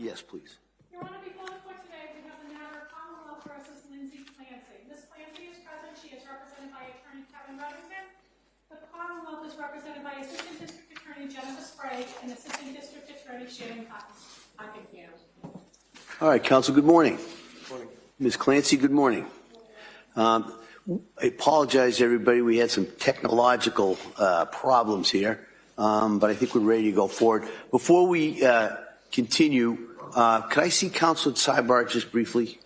Yes, please. Your Honor, before the court today, we have the matter of Commonwealth versus Lindsay Clancy. Ms. Clancy is present. She is represented by Attorney Kevin Reddington. The Commonwealth is represented by Assistant District Attorney Jennifer Sprague and Assistant District Attorney Shannon Cotton. I can hear. All right, counsel, good morning. Good morning. Ms. Clancy, good morning. I apologize, everybody. We had some technological problems here, but I think we're ready to go forward. Before we continue, could I see counsel at sidebar just briefly?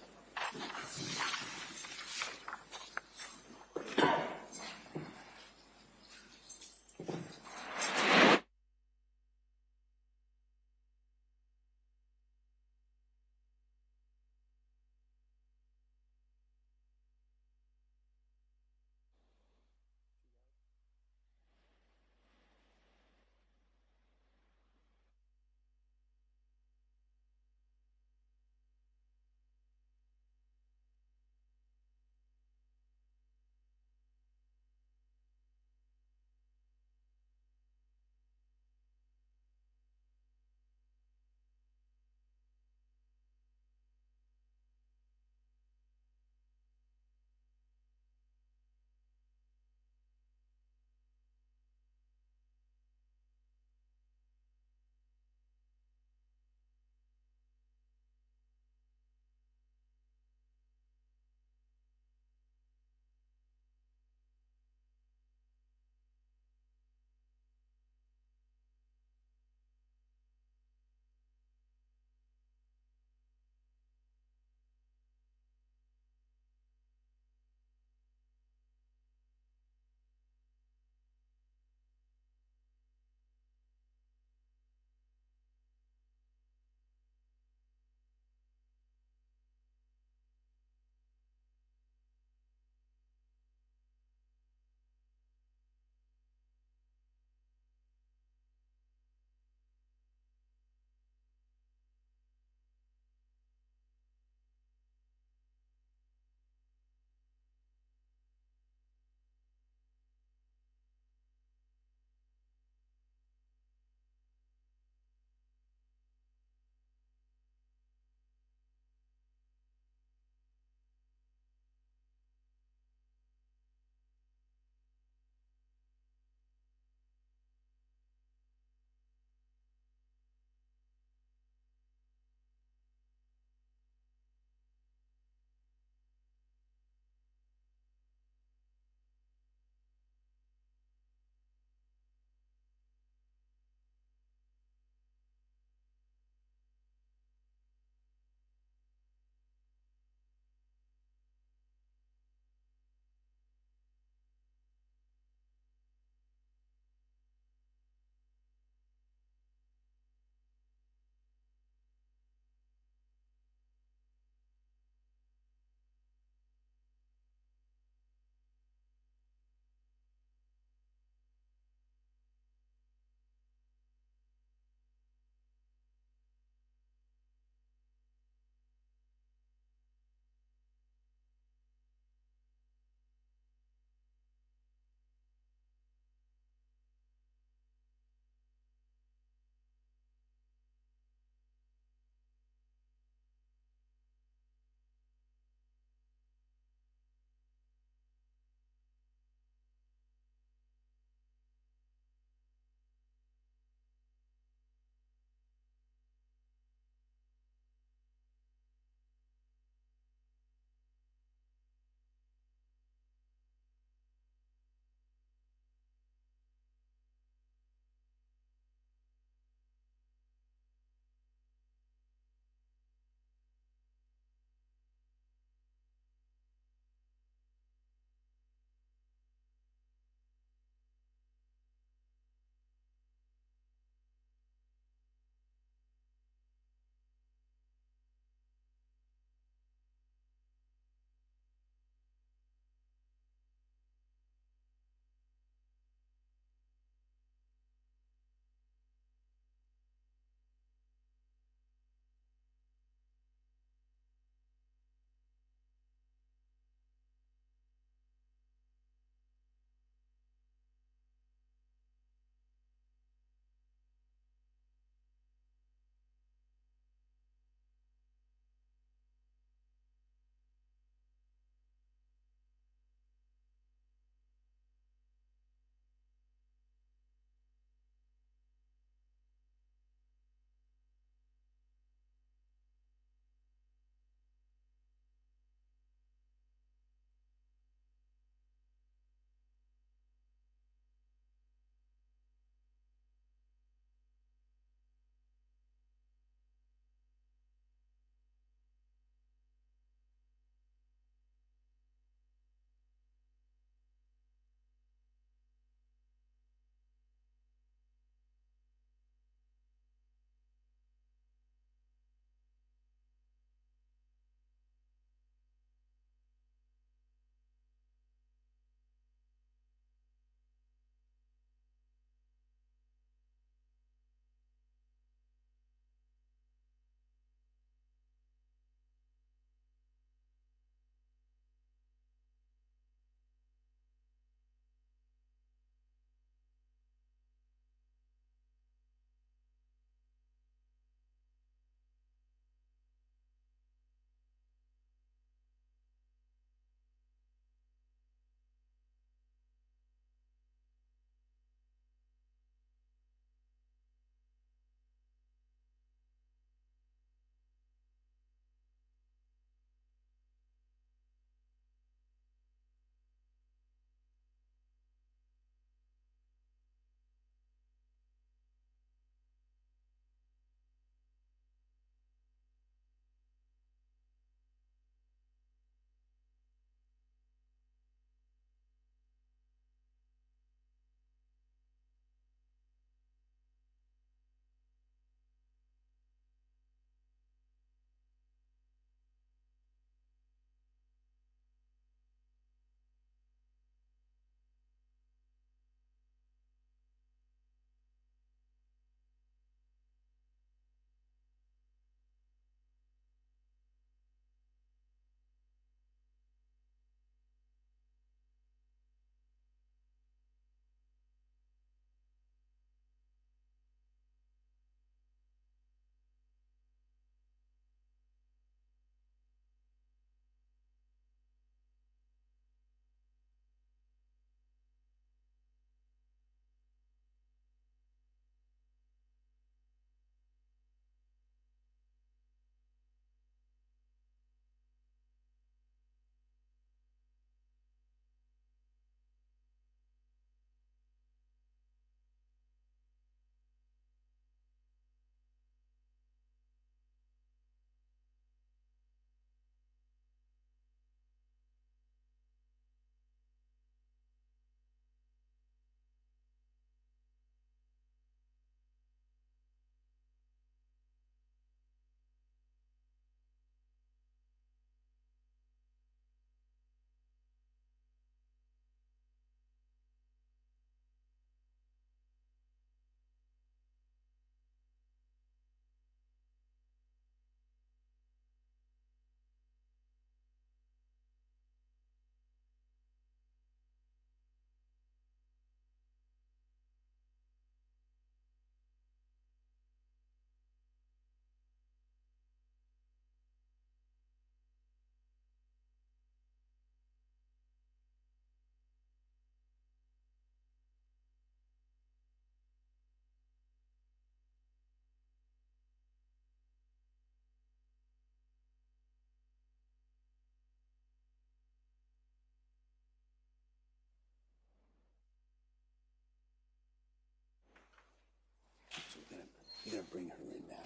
to bring her in now.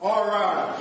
All right.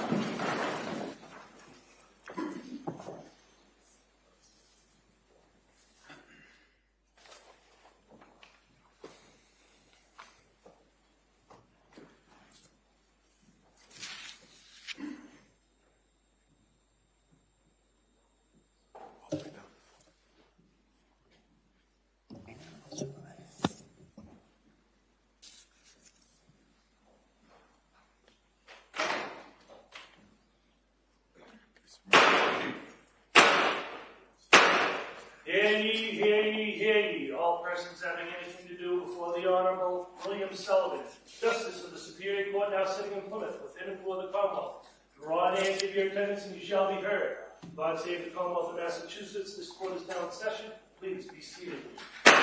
Hear ye, hear ye, all persons having anything to do before the Honorable William Sullivan, Justice of the Superior Court now sitting in Plymouth, within and for the Commonwealth. Draw near, give your attendance, and you shall be heard. God save the Commonwealth of Massachusetts. This court is now in session. Please be seated. Good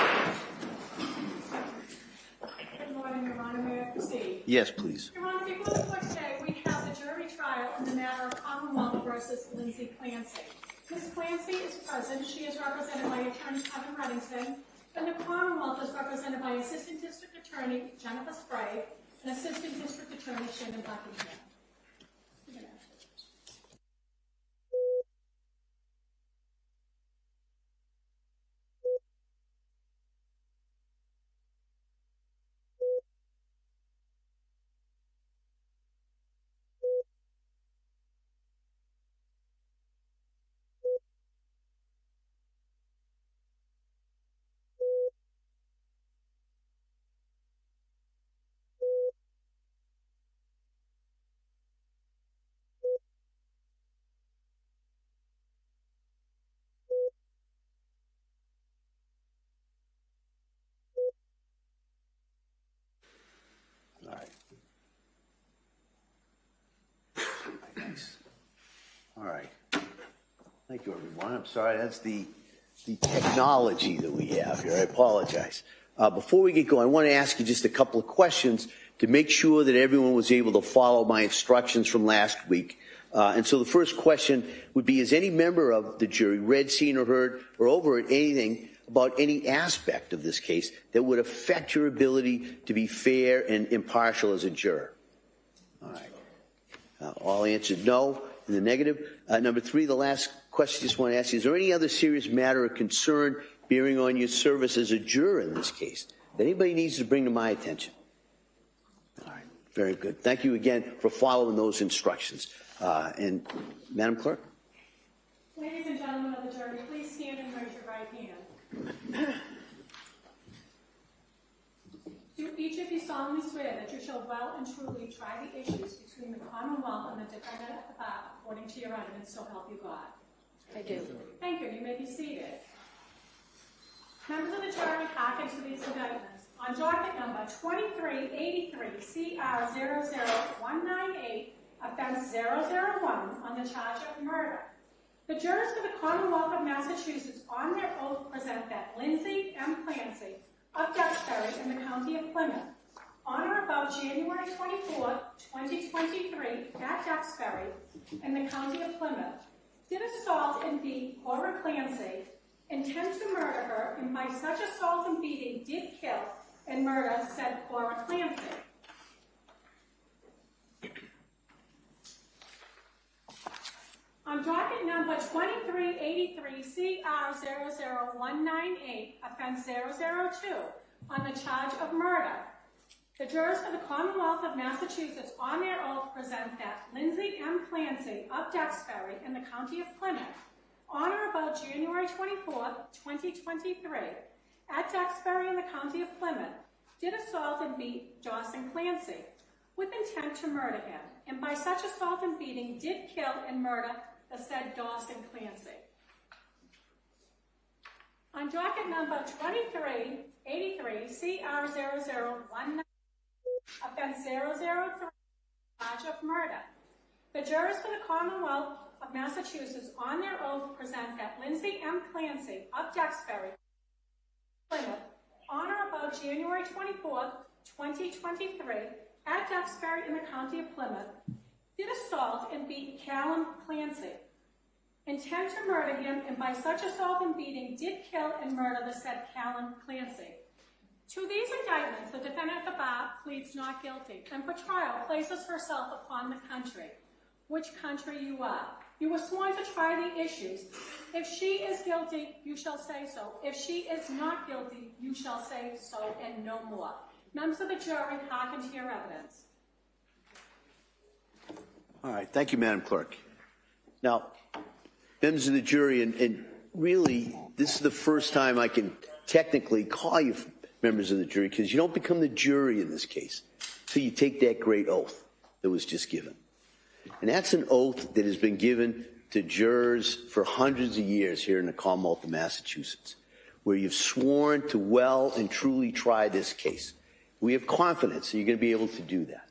morning, Your Honor. May I proceed? Yes, please. Your Honor, before the court today, we have the jury trial in the matter of Commonwealth versus Lindsay Clancy. Ms. Clancy is present. She is represented by Attorney Kevin Reddington, and the Commonwealth is represented by Assistant District Attorney Jennifer Sprague and Assistant District Attorney Shannon Buckingham. All right. Nice. All right. Thank you, everyone. I'm sorry, that's the technology that we have here. I apologize. Before we get going, I want to ask you just a couple of questions to make sure that everyone was able to follow my instructions from last week. And so the first question would be, has any member of the jury read, seen, or heard, or overheard anything about any aspect of this case that would affect your ability to be fair and impartial as a juror? All right. All answered no in the negative. Number three, the last question I just want to ask you, is there any other serious matter or concern bearing on your service as a juror in this case that anybody needs to bring to my attention? All right. Very good. Thank you again for following those instructions. And Madam Clerk? Ladies and gentlemen of the jury, please stand and raise your right hand. Do each of you solemnly swear that you shall well and truly try the issues between the Commonwealth and the defendant at the bar according to your evidence, so help you God? I do. Thank you. You may be seated. Members of the jury, hearken to these indictments. On docket number 2383 CR 00198, offense 001 on the charge of murder, the jurors for the Commonwealth of Massachusetts on their oath present that Lindsay M. Clancy of Duxbury in the County of Plymouth, on or about January 24, 2023, at Duxbury in the County of Plymouth, did assault and beat Cora Clancy, intend to murder her, and by such assault and beating did kill and murder said Cora Clancy. On docket number 2383 CR 00198, offense 002, on the charge of murder, the jurors for the Commonwealth of Massachusetts on their oath present that Lindsay M. Clancy of Duxbury in the County of Plymouth, on or about January 24, 2023, at Duxbury in the County of Plymouth, did assault and beat Dawson Clancy with intent to murder him, and by such assault and beating did kill and murder the said Dawson Clancy. On docket number 2383 CR 0019, offense 003, charge of murder, the jurors for the Commonwealth of Massachusetts on their oath present that Lindsay M. Clancy of Duxbury, Plymouth, on or about January 24, 2023, at Duxbury in the County of Plymouth, did assault and beat Callan Clancy, intend to murder him, and by such assault and beating did kill and murder the said Callan Clancy. To these indictments, the defendant at the bar pleads not guilty and for trial places herself upon the country. Which country you are. You were sworn to try the issues. If she is guilty, you shall say so. If she is not guilty, you shall say so and no more. Members of the jury, hearken to your evidence. All right, thank you, Madam Clerk. Now, members of the jury, and really, this is the first time I can technically call you members of the jury, because you don't become the jury in this case until you take that great oath that was just given. And that's an oath that has been given to jurors for hundreds of years here in the Commonwealth of Massachusetts, where you've sworn to well and truly try this case. We have confidence that you're going to be able to do that.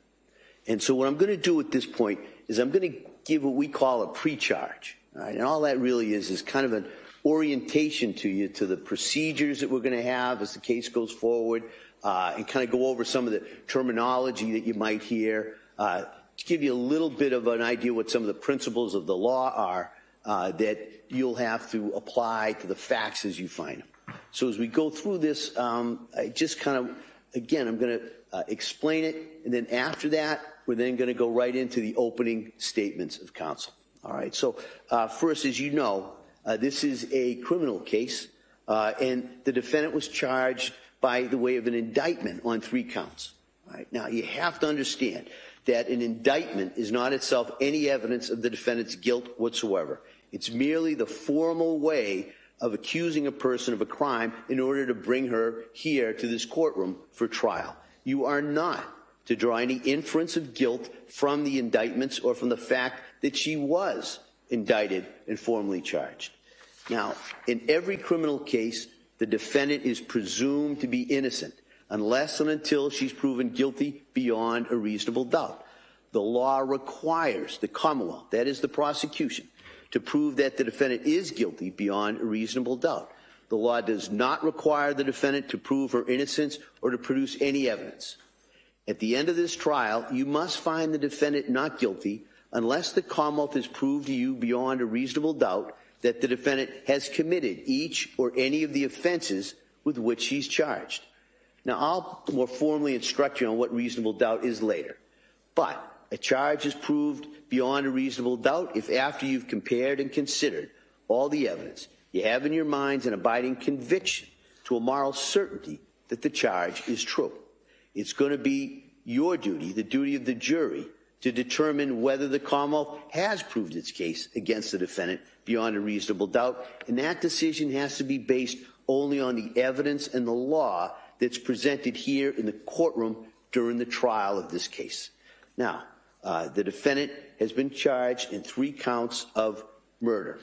And so what I'm going to do at this point is I'm going to give what we call a pre-charge. All right? And all that really is kind of an orientation to you to the procedures that we're going to have as the case goes forward, and kind of go over some of the terminology that you might hear, to give you a little bit of an idea what some of the principles of the law are that you'll have to apply to the facts as you find them. So as we go through this, I just kind of, again, I'm going to explain it, and then after that, we're then going to go right into the opening statements of counsel. All right, so first, as you know, this is a criminal case, and the defendant was charged by the way of an indictment on 3 counts. All right, now, you have to understand that an indictment is not itself any evidence of the defendant's guilt whatsoever. It's merely the formal way of accusing a person of a crime in order to bring her here to this courtroom for trial. You are not to draw any inference of guilt from the indictments or from the fact that she was indicted and formally charged. Now, in every criminal case, the defendant is presumed to be innocent unless and until she's proven guilty beyond a reasonable doubt. The law requires the Commonwealth, that is the prosecution, to prove that the defendant is guilty beyond a reasonable doubt. The law does not require the defendant to prove her innocence or to produce any evidence. At the end of this trial, you must find the defendant not guilty unless the Commonwealth has proved to you beyond a reasonable doubt that the defendant has committed each or any of the offenses with which she's charged. Now, I'll more formally instruct you on what reasonable doubt is later. But a charge is proved beyond a reasonable doubt if after you've compared and considered all the evidence, you have in your minds an abiding conviction to a moral certainty that the charge is true. It's going to be your duty, the duty of the jury, to determine whether the Commonwealth has proved its case against the defendant beyond a reasonable doubt, and that decision has to be based only on the evidence and the law that's presented here in the courtroom during the trial of this case. Now, the defendant has been charged in 3 counts of murder.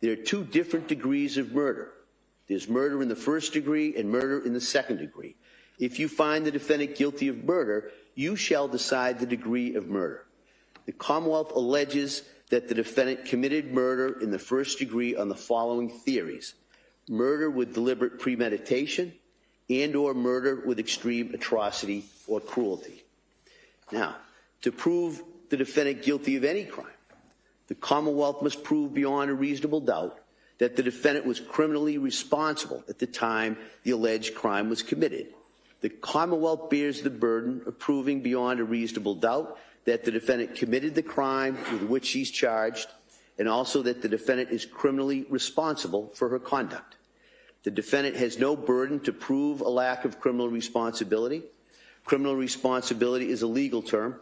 There are 2 different degrees of murder. There's murder in the 1st degree and murder in the 2nd degree. If you find the defendant guilty of murder, you shall decide the degree of murder. The Commonwealth alleges that the defendant committed murder in the 1st degree on the following theories: murder with deliberate premeditation and or murder with extreme atrocity or cruelty. Now, to prove the defendant guilty of any crime, the Commonwealth must prove beyond a reasonable doubt that the defendant was criminally responsible at the time the alleged crime was committed. The Commonwealth bears the burden of proving beyond a reasonable doubt that the defendant committed the crime with which she's charged, and also that the defendant is criminally responsible for her conduct. The defendant has no burden to prove a lack of criminal responsibility. Criminal responsibility is a legal term.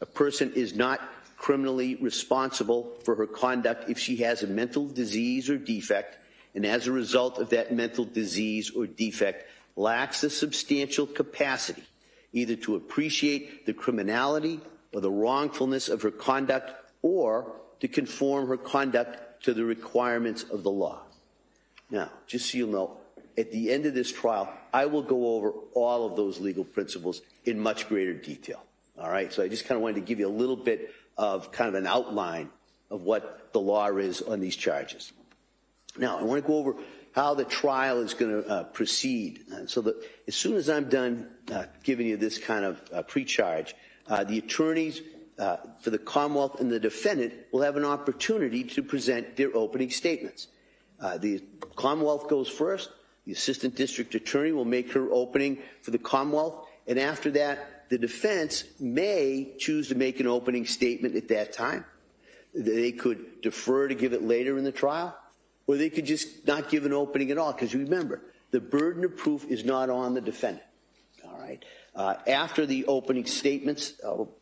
A person is not criminally responsible for her conduct if she has a mental disease or defect, and as a result of that mental disease or defect, lacks the substantial capacity either to appreciate the criminality or the wrongfulness of her conduct, or to conform her conduct to the requirements of the law. Now, just so you know, at the end of this trial, I will go over all of those legal principles in much greater detail. All right, so I just kind of wanted to give you a little bit of kind of an outline of what the law is on these charges. Now, I want to go over how the trial is going to proceed. So that as soon as I'm done giving you this kind of pre-charge, the attorneys for the Commonwealth and the defendant will have an opportunity to present their opening statements. The Commonwealth goes first. The assistant district attorney will make her opening for the Commonwealth, and after that, the defense may choose to make an opening statement at that time. They could defer to give it later in the trial, or they could just not give an opening at all, because remember, the burden of proof is not on the defendant. All right. After the opening statements,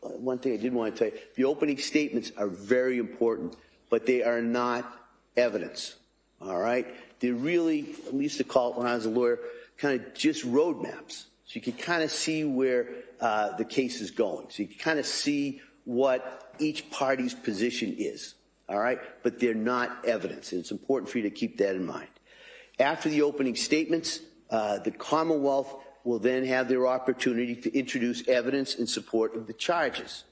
one thing I did want to tell you, the opening statements are very important, but they are not evidence. All right. They're really, we used to call it when I was a lawyer, kind of just roadmaps. So you can kind of see where the case is going. So you can kind of see what each party's position is. All right. But they're not evidence. And it's important for you to keep that in mind. After the opening statements, the Commonwealth will then have their opportunity to introduce evidence in support of the charges.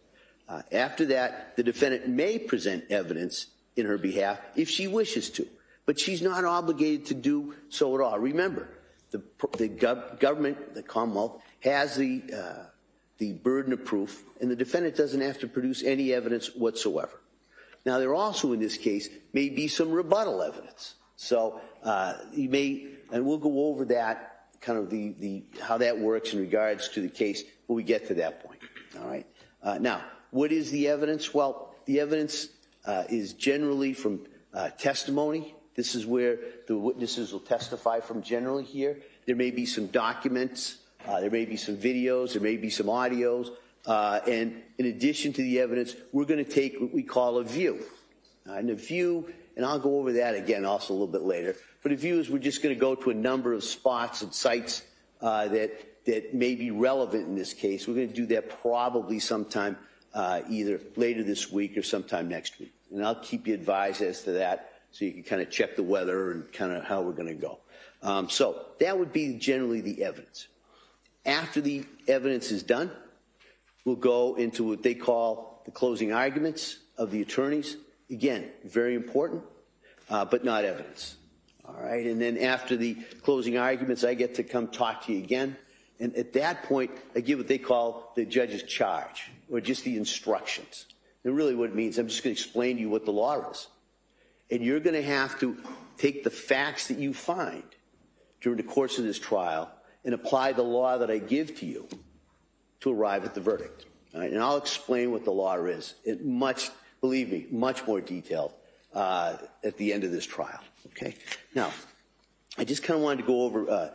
After that, the defendant may present evidence in her behalf if she wishes to, but she's not obligated to do so at all. Remember, the government, the Commonwealth, has the burden of proof, and the defendant doesn't have to produce any evidence whatsoever. Now, there also, in this case, may be some rebuttal evidence. So you may, and we'll go over that, kind of how that works in regards to the case when we get to that point. All right. Now, what is the evidence? Well, the evidence is generally from testimony. This is where the witnesses will testify from generally here. There may be some documents, there may be some videos, there may be some audios, and in addition to the evidence, we're going to take what we call a view. And a view, and I'll go over that again also a little bit later, but a view is we're just going to go to a number of spots and sites that may be relevant in this case. We're going to do that probably sometime either later this week or sometime next week. And I'll keep you advised as to that so you can kind of check the weather and kind of how we're going to go. So that would be generally the evidence. After the evidence is done, we'll go into what they call the closing arguments of the attorneys. Again, very important, but not evidence. All right, and then after the closing arguments, I get to come talk to you again. And at that point, I give what they call the judge's charge, or just the instructions. And really what it means, I'm just going to explain to you what the law is. And you're going to have to take the facts that you find during the course of this trial and apply the law that I give to you to arrive at the verdict. All right, and I'll explain what the law is in much, believe me, much more detail at the end of this trial. Okay. Now, I just kind of wanted to go over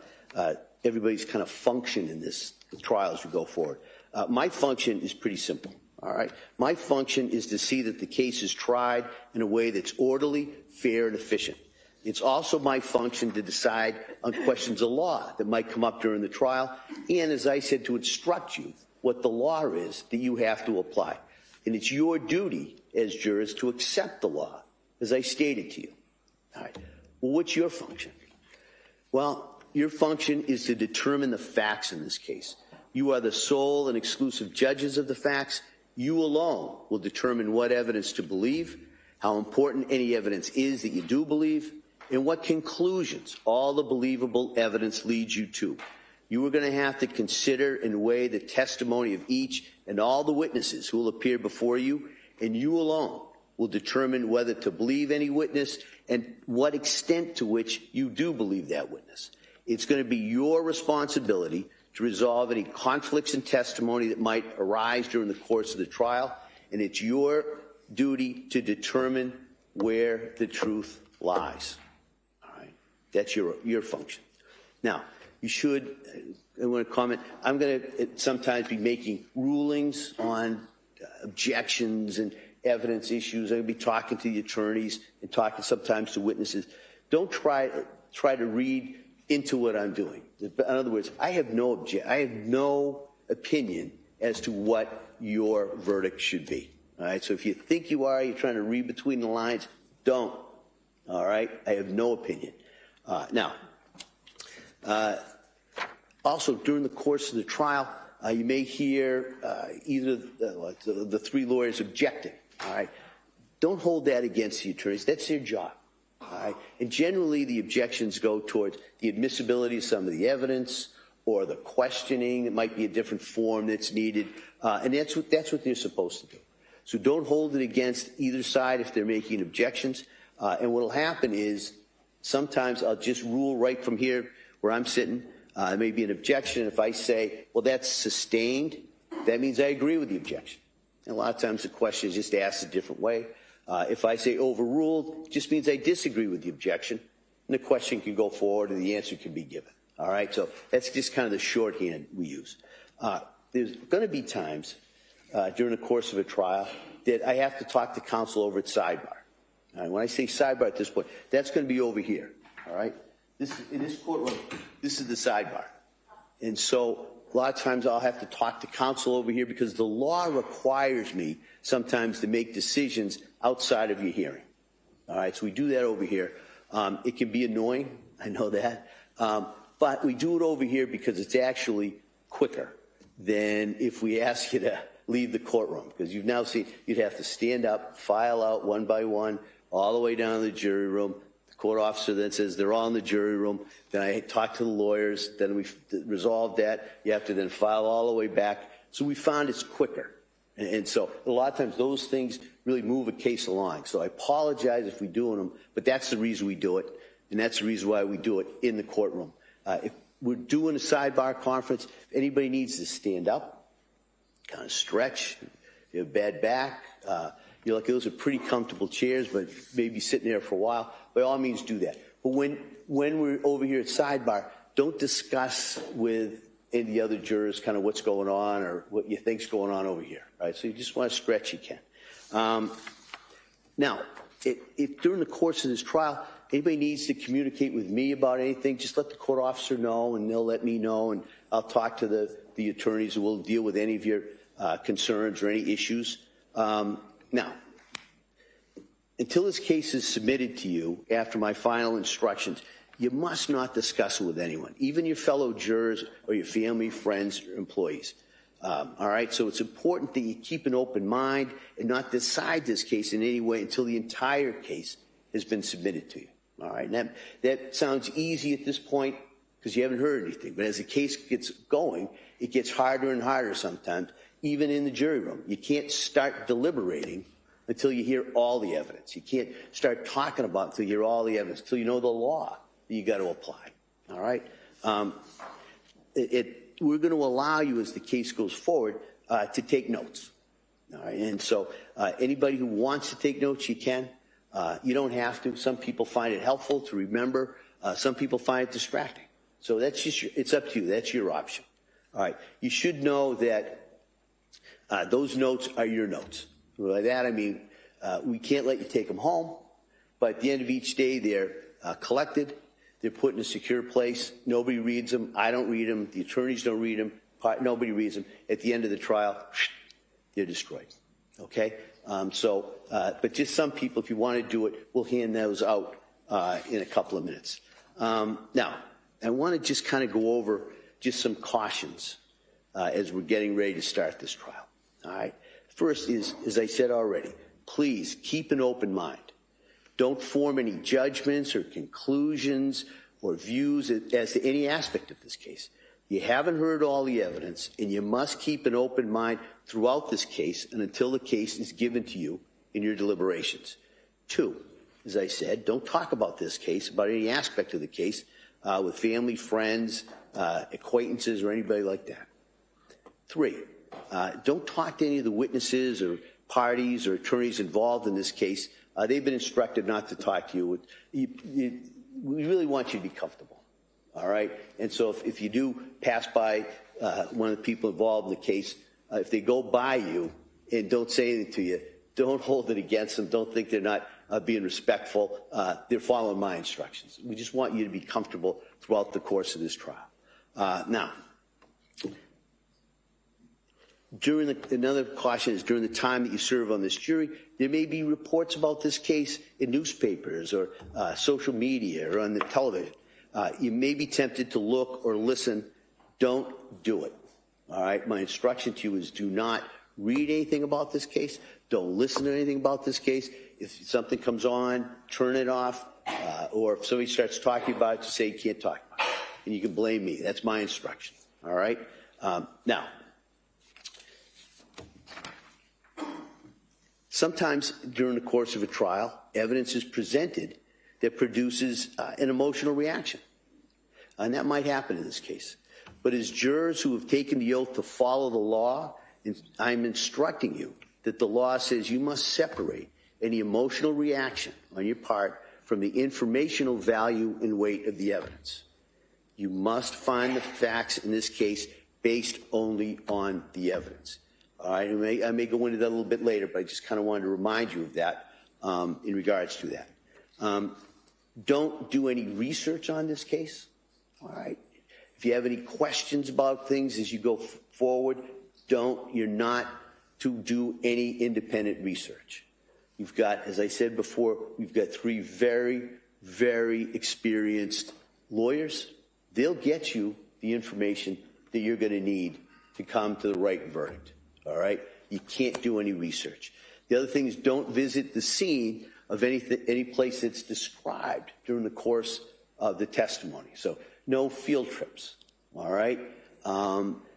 everybody's kind of function in this trial as we go forward. My function is pretty simple. All right. My function is to see that the case is tried in a way that's orderly, fair, and efficient. It's also my function to decide on questions of law that might come up during the trial, and as I said, to instruct you what the law is that you have to apply. And it's your duty as jurors to accept the law, as I stated to you. All right. Well, what's your function? Well, your function is to determine the facts in this case. You are the sole and exclusive judges of the facts. You alone will determine what evidence to believe, how important any evidence is that you do believe, and what conclusions all the believable evidence leads you to. You are going to have to consider and weigh the testimony of each and all the witnesses who will appear before you, and you alone will determine whether to believe any witness and what extent to which you do believe that witness. It's going to be your responsibility to resolve any conflicts in testimony that might arise during the course of the trial, and it's your duty to determine where the truth lies. All right? That's your function. Now, you should, I want to comment, I'm going to sometimes be making rulings on objections and evidence issues. I'm going to be talking to the attorneys and talking sometimes to witnesses. Don't try to read into what I'm doing. In other words, I have no opinion as to what your verdict should be. All right. So if you think you're trying to read between the lines, don't. All right. I have no opinion. Now, also during the course of the trial, you may hear either the three lawyers objecting. All right. Don't hold that against the attorneys. That's their job. All right. And generally, the objections go towards the admissibility of some of the evidence or the questioning. It might be a different form that's needed, and that's what they're supposed to do. So don't hold it against either side if they're making objections. And what will happen is sometimes I'll just rule right from here where I'm sitting. There may be an objection. If I say, well, that's sustained, that means I agree with the objection. And a lot of times the question is just asked a different way. If I say overruled, it just means I disagree with the objection, and the question can go forward and the answer can be given. All right, so that's just kind of the shorthand we use. There's going to be times during the course of a trial that I have to talk to counsel over at sidebar. All right, when I say sidebar at this point, that's going to be over here. All right, in this courtroom, this is the sidebar, and so a lot of times I'll have to talk to counsel over here because the law requires me sometimes to make decisions outside of your hearing. All right, so we do that over here. It can be annoying, I know that, but we do it over here because it's actually quicker than if we ask you to leave the courtroom, because you've now seen you'd have to stand up, file out one by one, all the way down to the jury room. The court officer then says they're all in the jury room. Then I talk to the lawyers. Then we resolve that. You have to then file all the way back. So we found it's quicker. And so a lot of times those things really move a case along. So I apologize if we're doing them, but that's the reason we do it. And that's the reason why we do it in the courtroom. If we're doing a sidebar conference, if anybody needs to stand up, kind of stretch, if you have bad back, you're like, those are pretty comfortable chairs, but maybe sitting there for a while, by all means do that. But when we're over here at sidebar, don't discuss with any of the other jurors kind of what's going on or what you think's going on over here, right? So you just want to stretch, you can. Now, if during the course of this trial, anybody needs to communicate with me about anything, just let the court officer know, and they'll let me know, and I'll talk to the attorneys who will deal with any of your concerns or any issues. Now, until this case is submitted to you after my final instructions, you must not discuss it with anyone, even your fellow jurors or your family, friends, or employees. All right, so it's important that you keep an open mind and not decide this case in any way until the entire case has been submitted to you. All right, and that sounds easy at this point because you haven't heard anything. But as the case gets going, it gets harder and harder sometimes, even in the jury room. You can't start deliberating until you hear all the evidence. You can't start talking about it until you hear all the evidence, until you know the law that you got to apply. All right? We're going to allow you, as the case goes forward, to take notes. All right? And so anybody who wants to take notes, you can. You don't have to. Some people find it helpful to remember. Some people find it distracting. So that's just it's up to you. That's your option. All right. You should know that those notes are your notes. By that I mean we can't let you take them home, but at the end of each day they're collected. They're put in a secure place. Nobody reads them. I don't read them. The attorneys don't read them. Nobody reads them. At the end of the trial, they're destroyed. Okay? But just some people, if you want to do it, we'll hand those out in a couple of minutes. Now, I want to just kind of go over just some cautions as we're getting ready to start this trial. All right? First is, as I said already, please keep an open mind. Don't form any judgments or conclusions or views as to any aspect of this case. You haven't heard all the evidence, and you must keep an open mind throughout this case and until the case is given to you in your deliberations. 2, as I said, don't talk about this case, about any aspect of the case, with family, friends, acquaintances, or anybody like that. 3, don't talk to any of the witnesses or parties or attorneys involved in this case. They've been instructed not to talk to you. We really want you to be comfortable, all right? And so if you do pass by one of the people involved in the case, if they go by you and don't say anything to you, don't hold it against them. Don't think they're not being respectful. They're following my instructions. We just want you to be comfortable throughout the course of this trial. Now, another caution is during the time that you serve on this jury, there may be reports about this case in newspapers or social media or on the television. You may be tempted to look or listen. Don't do it. All right? My instruction to you is do not read anything about this case. Don't listen to anything about this case. If something comes on, turn it off. Or if somebody starts talking about it, just say you can't talk about it. And you can blame me. That's my instruction. All right? Now, sometimes during the course of a trial, evidence is presented that produces an emotional reaction. And that might happen in this case. But as jurors who have taken the oath to follow the law, I'm instructing you that the law says you must separate any emotional reaction on your part from the informational value and weight of the evidence. You must find the facts in this case based only on the evidence. All right, I may go into that a little bit later, but I just kind of wanted to remind you of that in regards to that. Don't do any research on this case. All right. If you have any questions about things as you go forward, you're not to do any independent research. You've got, as I said before, we've got 3 very, very experienced lawyers. They'll get you the information that you're going to need to come to the right verdict. All right? You can't do any research. The other thing is don't visit the scene of any place that's described during the course of the testimony. So no field trips. All right?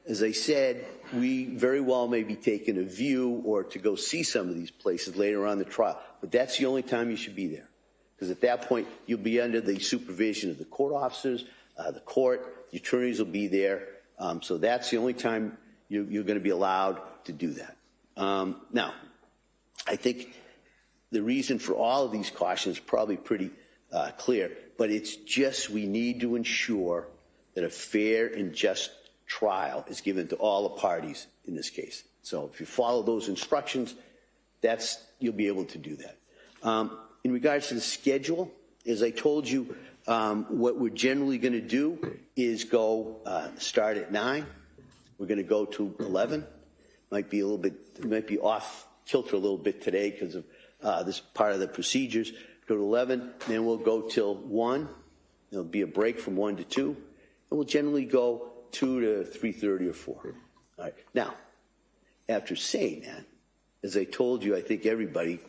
As I said, we very well may be taking a view or to go see some of these places later on in the trial, but that's the only time you should be there. Because at that point, you'll be under the supervision of the court officers, the court, the attorneys will be there. So that's the only time you're going to be allowed to do that. Now, I think the reason for all of these cautions is probably pretty clear, but it's just we need to ensure that a fair and just trial is given to all the parties in this case. So if you follow those instructions, you'll be able to do that. In regards to the schedule, as I told you, what we're generally going to do is start at 9. We're going to go to 11. Might be off kilter a little bit today because of this part of the procedures. Go to 11, then we'll go till 1. There'll be a break from 1 to 2, and we'll generally go 2 to 3:30 or 4. All right. Now, after saying that, as I told you, I think everybody,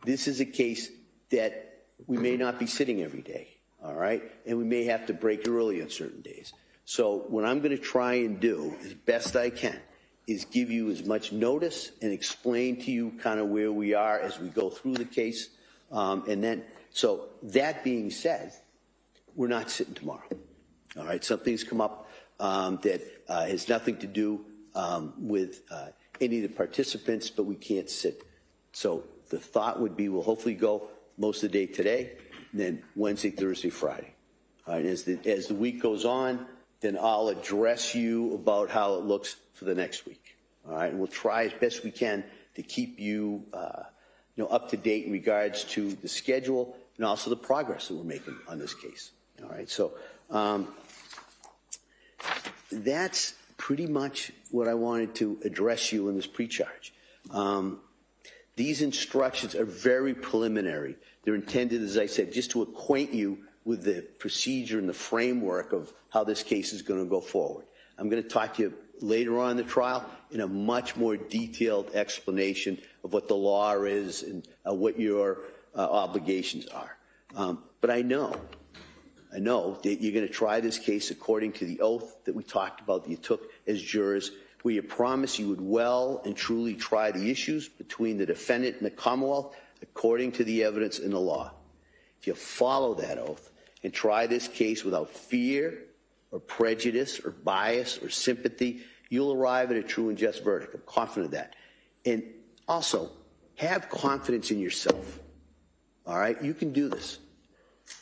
this is a case that we may not be sitting every day. All right, and we may have to break early on certain days. So what I'm going to try and do, as best I can, is give you as much notice and explain to you kind of where we are as we go through the case. So that being said, we're not sitting tomorrow. All right, something's come up that has nothing to do with any of the participants, but we can't sit. So the thought would be we'll hopefully go most of the day today, and then Wednesday, Thursday, Friday. All right, as the week goes on, then I'll address you about how it looks for the next week. All right, and we'll try as best we can to keep you, up to date in regards to the schedule and also the progress that we're making on this case. All right, so that's pretty much what I wanted to address you in this pre-charge. These instructions are very preliminary. They're intended, as I said, just to acquaint you with the procedure and the framework of how this case is going to go forward. I'm going to talk to you later on in the trial in a much more detailed explanation of what the law is and what your obligations are. But I know that you're going to try this case according to the oath that we talked about that you took as jurors, where you promised you would well and truly try the issues between the defendant and the Commonwealth according to the evidence in the law. If you follow that oath and try this case without fear or prejudice or bias or sympathy, you'll arrive at a true and just verdict. I'm confident of that. And also, have confidence in yourself. All right? You can do this.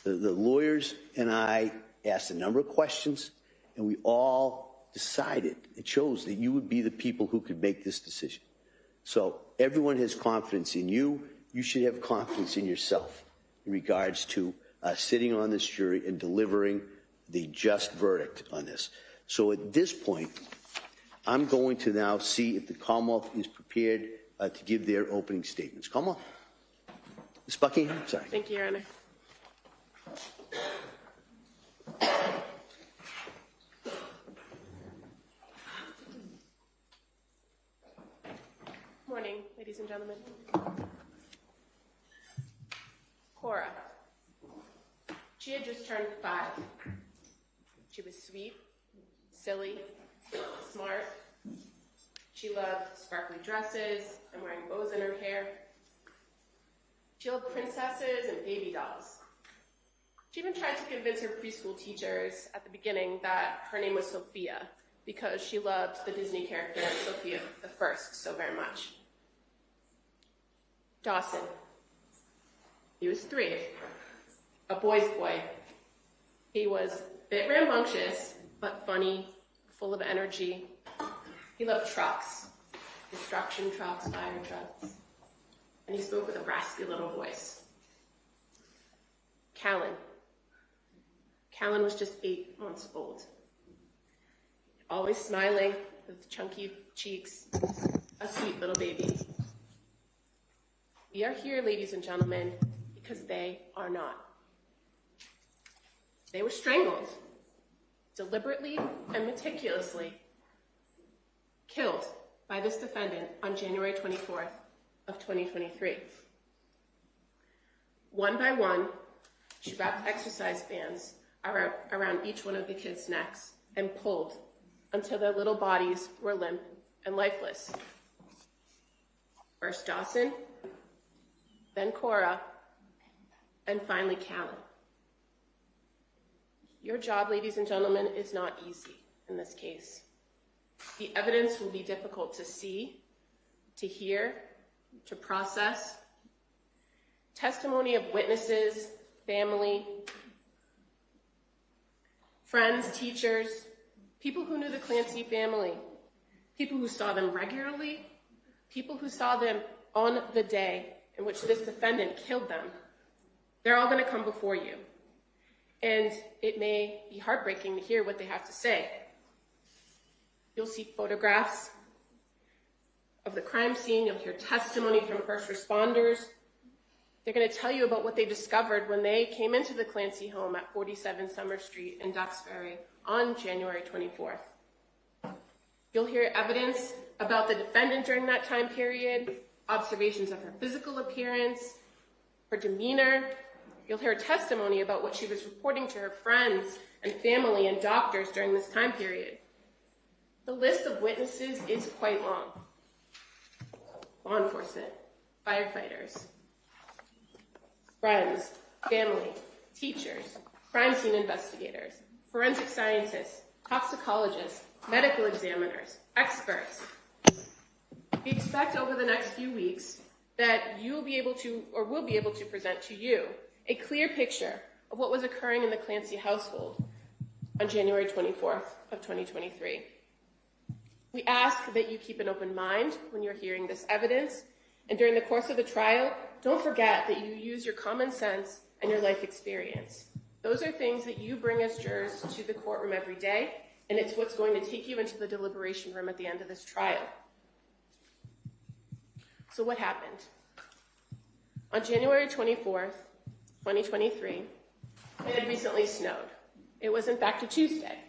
The lawyers and I asked a number of questions, and we all decided and chose that you would be the people who could make this decision. So everyone has confidence in you. You should have confidence in yourself in regards to sitting on this jury and delivering the just verdict on this. So at this point, I'm going to now see if the Commonwealth is prepared to give their opening statements. Commonwealth? Ms. Buckingham? Sorry. Thank you, Your Honor. Morning, ladies and gentlemen. Cora. She had just turned 5. She was sweet, silly, smart. She loved sparkly dresses and wearing bows in her hair. She loved princesses and baby dolls. She even tried to convince her preschool teachers at the beginning that her name was Sophia because she loved the Disney character Sophia the First so very much. Dawson. He was 3, a boy's boy. He was a bit rambunctious, but funny, full of energy. He loved trucks, construction trucks, fire trucks, and he spoke with a raspy little voice. Callan. Callan was just 8 months old. Always smiling with chunky cheeks, a sweet little baby. We are here, ladies and gentlemen, because they are not. They were strangled, deliberately and meticulously killed by this defendant on January 24th of 2023. One by one, she wrapped exercise bands around each one of the kids' necks and pulled until their little bodies were limp and lifeless. First Dawson, then Cora, and finally Callan. Your job, ladies and gentlemen, is not easy in this case. The evidence will be difficult to see, to hear, to process. Testimony of witnesses, family, friends, teachers, people who knew the Clancy family, people who saw them regularly, people who saw them on the day in which this defendant killed them. They're all going to come before you. And it may be heartbreaking to hear what they have to say. You'll see photographs of the crime scene. You'll hear testimony from first responders. They're going to tell you about what they discovered when they came into the Clancy home at 47 Summer Street in Duxbury on January 24th. You'll hear evidence about the defendant during that time period, observations of her physical appearance, her demeanor. You'll hear testimony about what she was reporting to her friends and family and doctors during this time period. The list of witnesses is quite long. Law enforcement, firefighters, friends, family, teachers, crime scene investigators, forensic scientists, toxicologists, medical examiners, experts. We expect over the next few weeks that you will be able to, or will be able to present to you a clear picture of what was occurring in the Clancy household on January 24th of 2023. We ask that you keep an open mind when you're hearing this evidence, and during the course of the trial, don't forget that you use your common sense and your life experience. Those are things that you bring as jurors to the courtroom every day, and it's what's going to take you into the deliberation room at the end of this trial. So what happened? On January 24th, 2023, it had recently snowed. It was in fact a Tuesday.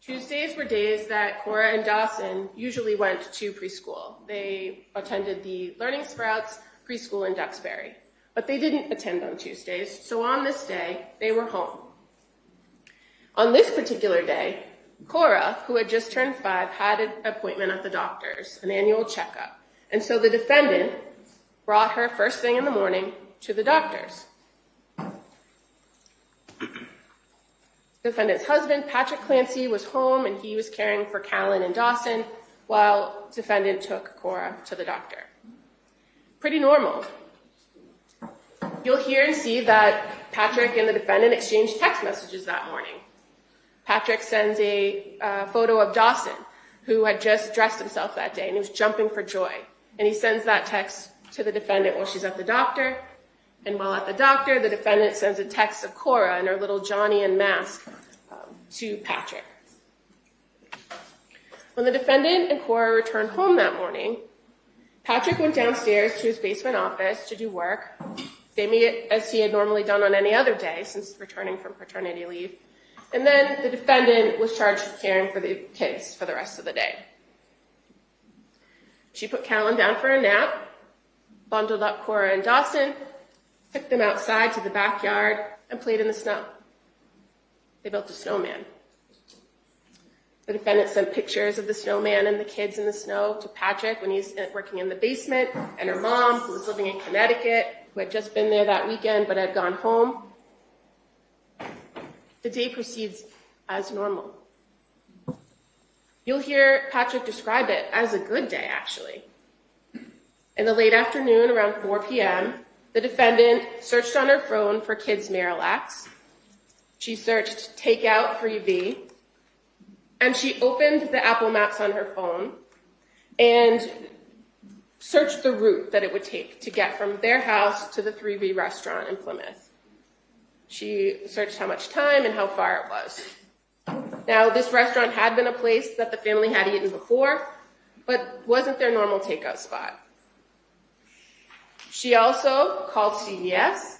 Tuesdays were days that Cora and Dawson usually went to preschool. They attended the Learning Sprouts preschool in Duxbury, but they didn't attend on Tuesdays, so on this day, they were home. On this particular day, Cora, who had just turned 5, had an appointment at the doctor's, an annual checkup, and so the defendant brought her first thing in the morning to the doctor's. Defendant's husband, Patrick Clancy, was home and he was caring for Callan and Dawson while defendant took Cora to the doctor. Pretty normal. You'll hear and see that Patrick and the defendant exchanged text messages that morning. Patrick sends a photo of Dawson, who had just dressed himself that day and he was jumping for joy. And he sends that text to the defendant while she's at the doctor. And while at the doctor, the defendant sends a text of Cora in her little Johnny and mask to Patrick. When the defendant and Cora returned home that morning, Patrick went downstairs to his basement office to do work, same as he had normally done on any other day since returning from paternity leave. And then the defendant was charged with caring for the kids for the rest of the day. She put Callan down for a nap, bundled up Cora and Dawson, took them outside to the backyard, and played in the snow. They built a snowman. The defendant sent pictures of the snowman and the kids in the snow to Patrick when he's working in the basement, and her mom, who was living in Connecticut, who had just been there that weekend but had gone home. The day proceeds as normal. You'll hear Patrick describe it as a good day, actually. In the late afternoon, around 4 p.m., the defendant searched on her phone for kids' Miralax. She searched takeout for UV, and she opened the Apple Maps on her phone and searched the route that it would take to get from their house to the 3V restaurant in Plymouth. She searched how much time and how far it was. Now, this restaurant had been a place that the family had eaten before, but wasn't their normal takeout spot. She also called CVS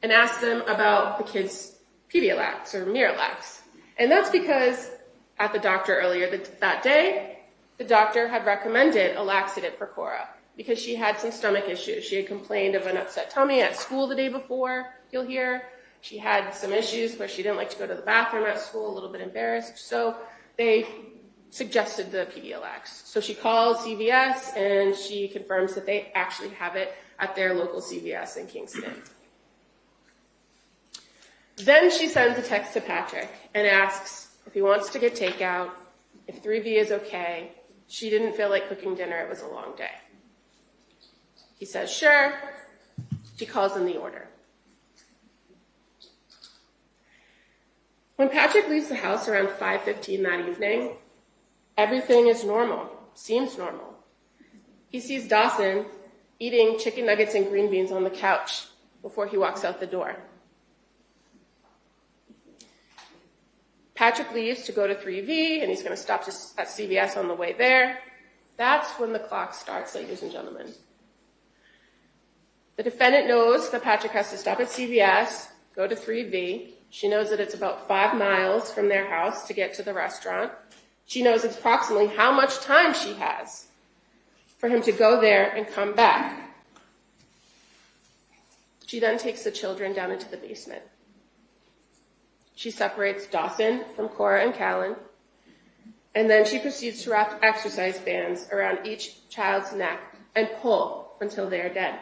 and asked them about the kids' Pedialax or Miralax. And that's because at the doctor earlier that day, the doctor had recommended a laxative for Cora because she had some stomach issues. She had complained of an upset tummy at school the day before, you'll hear. She had some issues where she didn't like to go to the bathroom at school, a little bit embarrassed. So they suggested the Pedialax. So she calls CVS and she confirms that they actually have it at their local CVS in Kingston. Then she sends a text to Patrick and asks if he wants to get takeout, if 3V is okay. She didn't feel like cooking dinner. It was a long day. He says, sure. She calls in the order. When Patrick leaves the house around 5:15 that evening, everything is normal, seems normal. He sees Dawson eating chicken nuggets and green beans on the couch before he walks out the door. Patrick leaves to go to 3V, and he's going to stop at CVS on the way there. That's when the clock starts, ladies and gentlemen. The defendant knows that Patrick has to stop at CVS, go to 3V. She knows that it's about 5 miles from their house to get to the restaurant. She knows approximately how much time she has for him to go there and come back. She then takes the children down into the basement. She separates Dawson from Cora and Callan, and then she proceeds to wrap exercise bands around each child's neck and pull until they are dead.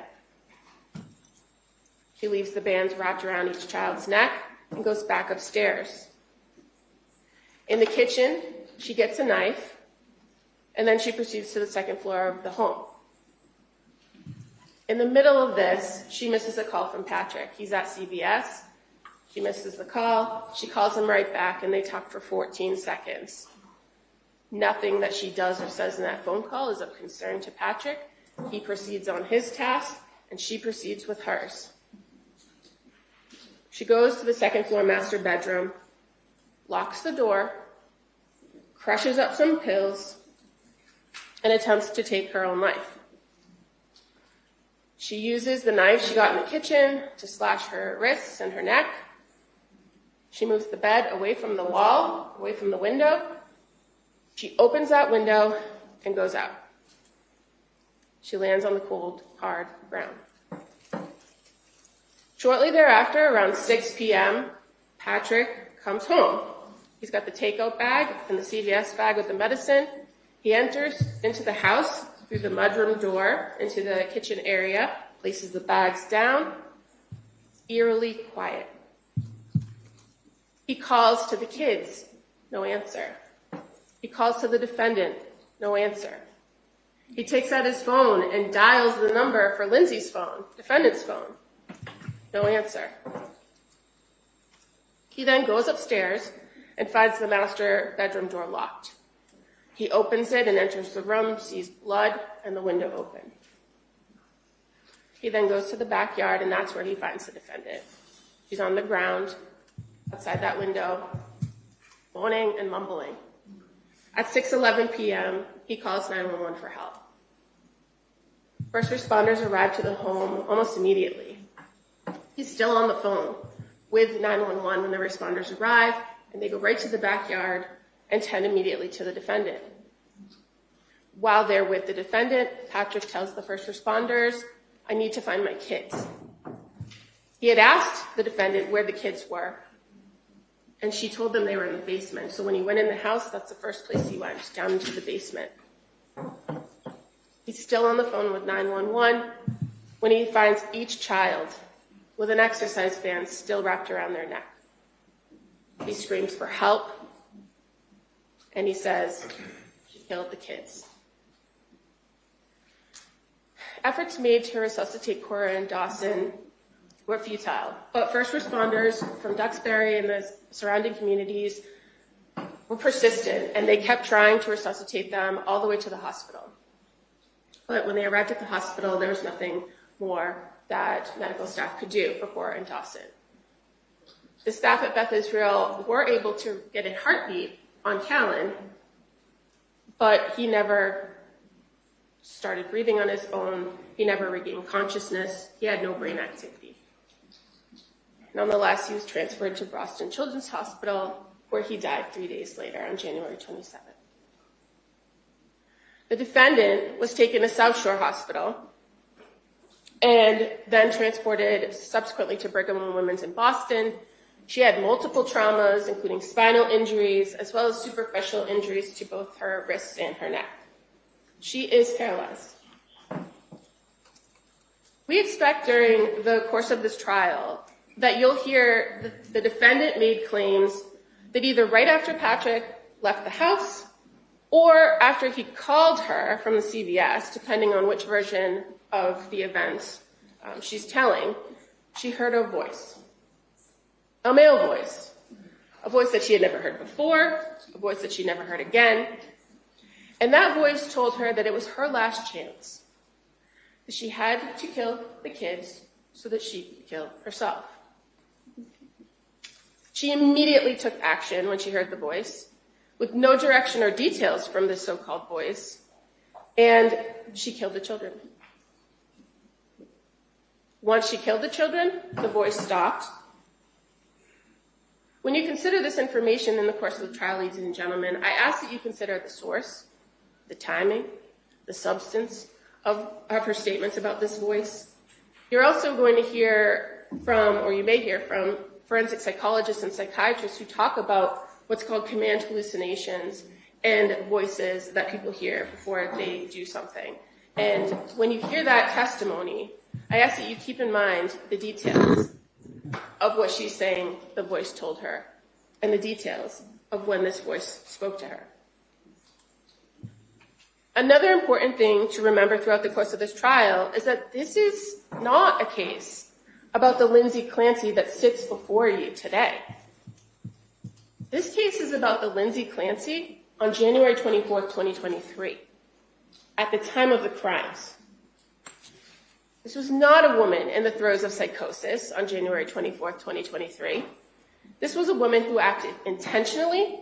She leaves the bands wrapped around each child's neck and goes back upstairs. In the kitchen, she gets a knife, and then she proceeds to the second floor of the home. In the middle of this, she misses a call from Patrick. He's at CVS. She misses the call. She calls him right back, and they talk for 14 seconds. Nothing that she does or says in that phone call is of concern to Patrick. He proceeds on his task, and she proceeds with hers. She goes to the second floor master bedroom, locks the door, crushes up some pills, and attempts to take her own life. She uses the knife she got in the kitchen to slash her wrists and her neck. She moves the bed away from the wall, away from the window. She opens that window and goes out. She lands on the cold, hard ground. Shortly thereafter, around 6 p.m., Patrick comes home. He's got the takeout bag and the CVS bag with the medicine. He enters into the house through the mudroom door into the kitchen area, places the bags down. It's eerily quiet. He calls to the kids, no answer. He calls to the defendant, no answer. He takes out his phone and dials the number for Lindsay's phone, defendant's phone, no answer. He then goes upstairs and finds the master bedroom door locked. He opens it and enters the room, sees blood and the window open. He then goes to the backyard, and that's where he finds the defendant. She's on the ground outside that window, moaning and mumbling. At 6:11 p.m., he calls 911 for help. First responders arrive to the home almost immediately. He's still on the phone with 911 when the responders arrive, and they go right to the backyard and tend immediately to the defendant. While they're with the defendant, Patrick tells the first responders, I need to find my kids. He had asked the defendant where the kids were, and she told them they were in the basement. So when he went in the house, that's the first place he went, down into the basement. He's still on the phone with 911 when he finds each child with an exercise band still wrapped around their neck. He screams for help, and he says he killed the kids. Efforts made to resuscitate Cora and Dawson were futile, but first responders from Duxbury and the surrounding communities were persistent, and they kept trying to resuscitate them all the way to the hospital. But when they arrived at the hospital, there was nothing more that medical staff could do for Cora and Dawson. The staff at Beth Israel were able to get a heartbeat on Callan, but he never started breathing on his own. He never regained consciousness. He had no brain activity. Nonetheless, he was transferred to Boston Children's Hospital, where he died 3 days later on January 27th. The defendant was taken to South Shore Hospital and then transported subsequently to Brigham and Women's in Boston. She had multiple traumas, including spinal injuries, as well as superficial injuries to both her wrists and her neck. She is paralyzed. We expect during the course of this trial that you'll hear the defendant made claims that either right after Patrick left the house or after he called her from the CVS, depending on which version of the events she's telling, she heard a voice, a male voice, a voice that she had never heard before, a voice that she never heard again. And that voice told her that it was her last chance, that she had to kill the kids so that she could kill herself. She immediately took action when she heard the voice, with no direction or details from this so-called voice, and she killed the children. Once she killed the children, the voice stopped. When you consider this information in the course of the trial, ladies and gentlemen, I ask that you consider the source, the timing, the substance of her statements about this voice. You're also going to hear from, or you may hear from, forensic psychologists and psychiatrists who talk about what's called command hallucinations and voices that people hear before they do something. And when you hear that testimony, I ask that you keep in mind the details of what she's saying the voice told her and the details of when this voice spoke to her. Another important thing to remember throughout the course of this trial is that this is not a case about the Lindsay Clancy that sits before you today. This case is about the Lindsay Clancy on January 24th, 2023, at the time of the crimes. This was not a woman in the throes of psychosis on January 24th, 2023. This was a woman who acted intentionally,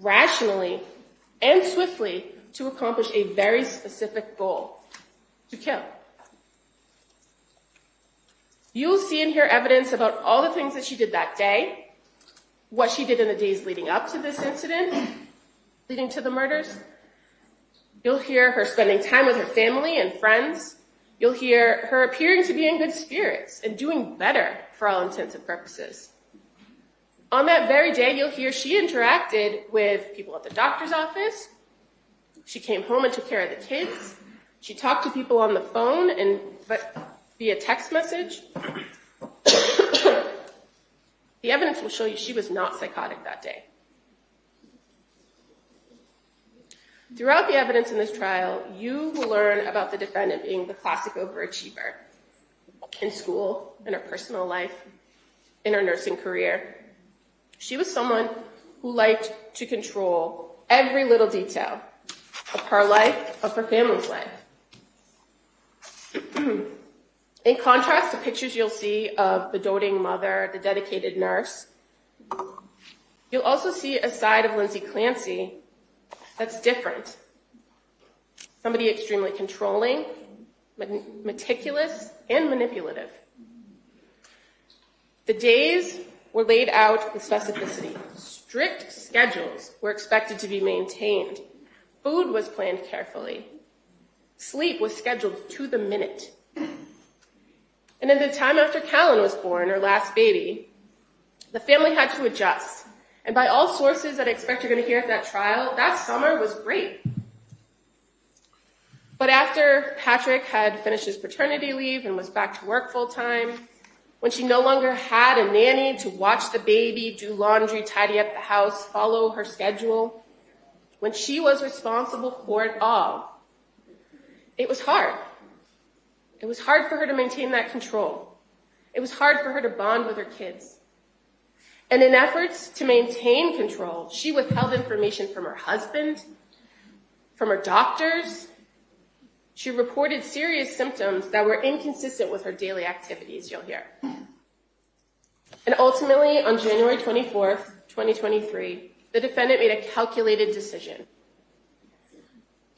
rationally, and swiftly to accomplish a very specific goal: to kill. You'll see and hear evidence about all the things that she did that day, what she did in the days leading up to this incident, leading to the murders. You'll hear her spending time with her family and friends. You'll hear her appearing to be in good spirits and doing better for all intents and purposes. On that very day, you'll hear she interacted with people at the doctor's office. She came home and took care of the kids. She talked to people on the phone and via text message. The evidence will show you she was not psychotic that day. Throughout the evidence in this trial, you will learn about the defendant being the classic overachiever in school, in her personal life, in her nursing career. She was someone who liked to control every little detail of her life, of her family's life. In contrast to pictures you'll see of the doting mother, the dedicated nurse, you'll also see a side of Lindsay Clancy that's different. Somebody extremely controlling, meticulous, and manipulative. The days were laid out with specificity. Strict schedules were expected to be maintained. Food was planned carefully. Sleep was scheduled to the minute. And in the time after Callan was born, her last baby, the family had to adjust. And by all sources that I expect you're going to hear at that trial, that summer was great. But after Patrick had finished his paternity leave and was back to work full time, when she no longer had a nanny to watch the baby, do laundry, tidy up the house, follow her schedule, when she was responsible for it all, it was hard. It was hard for her to maintain that control. It was hard for her to bond with her kids. And in efforts to maintain control, she withheld information from her husband, from her doctors. She reported serious symptoms that were inconsistent with her daily activities, you'll hear. And ultimately, on January 24th, 2023, the defendant made a calculated decision.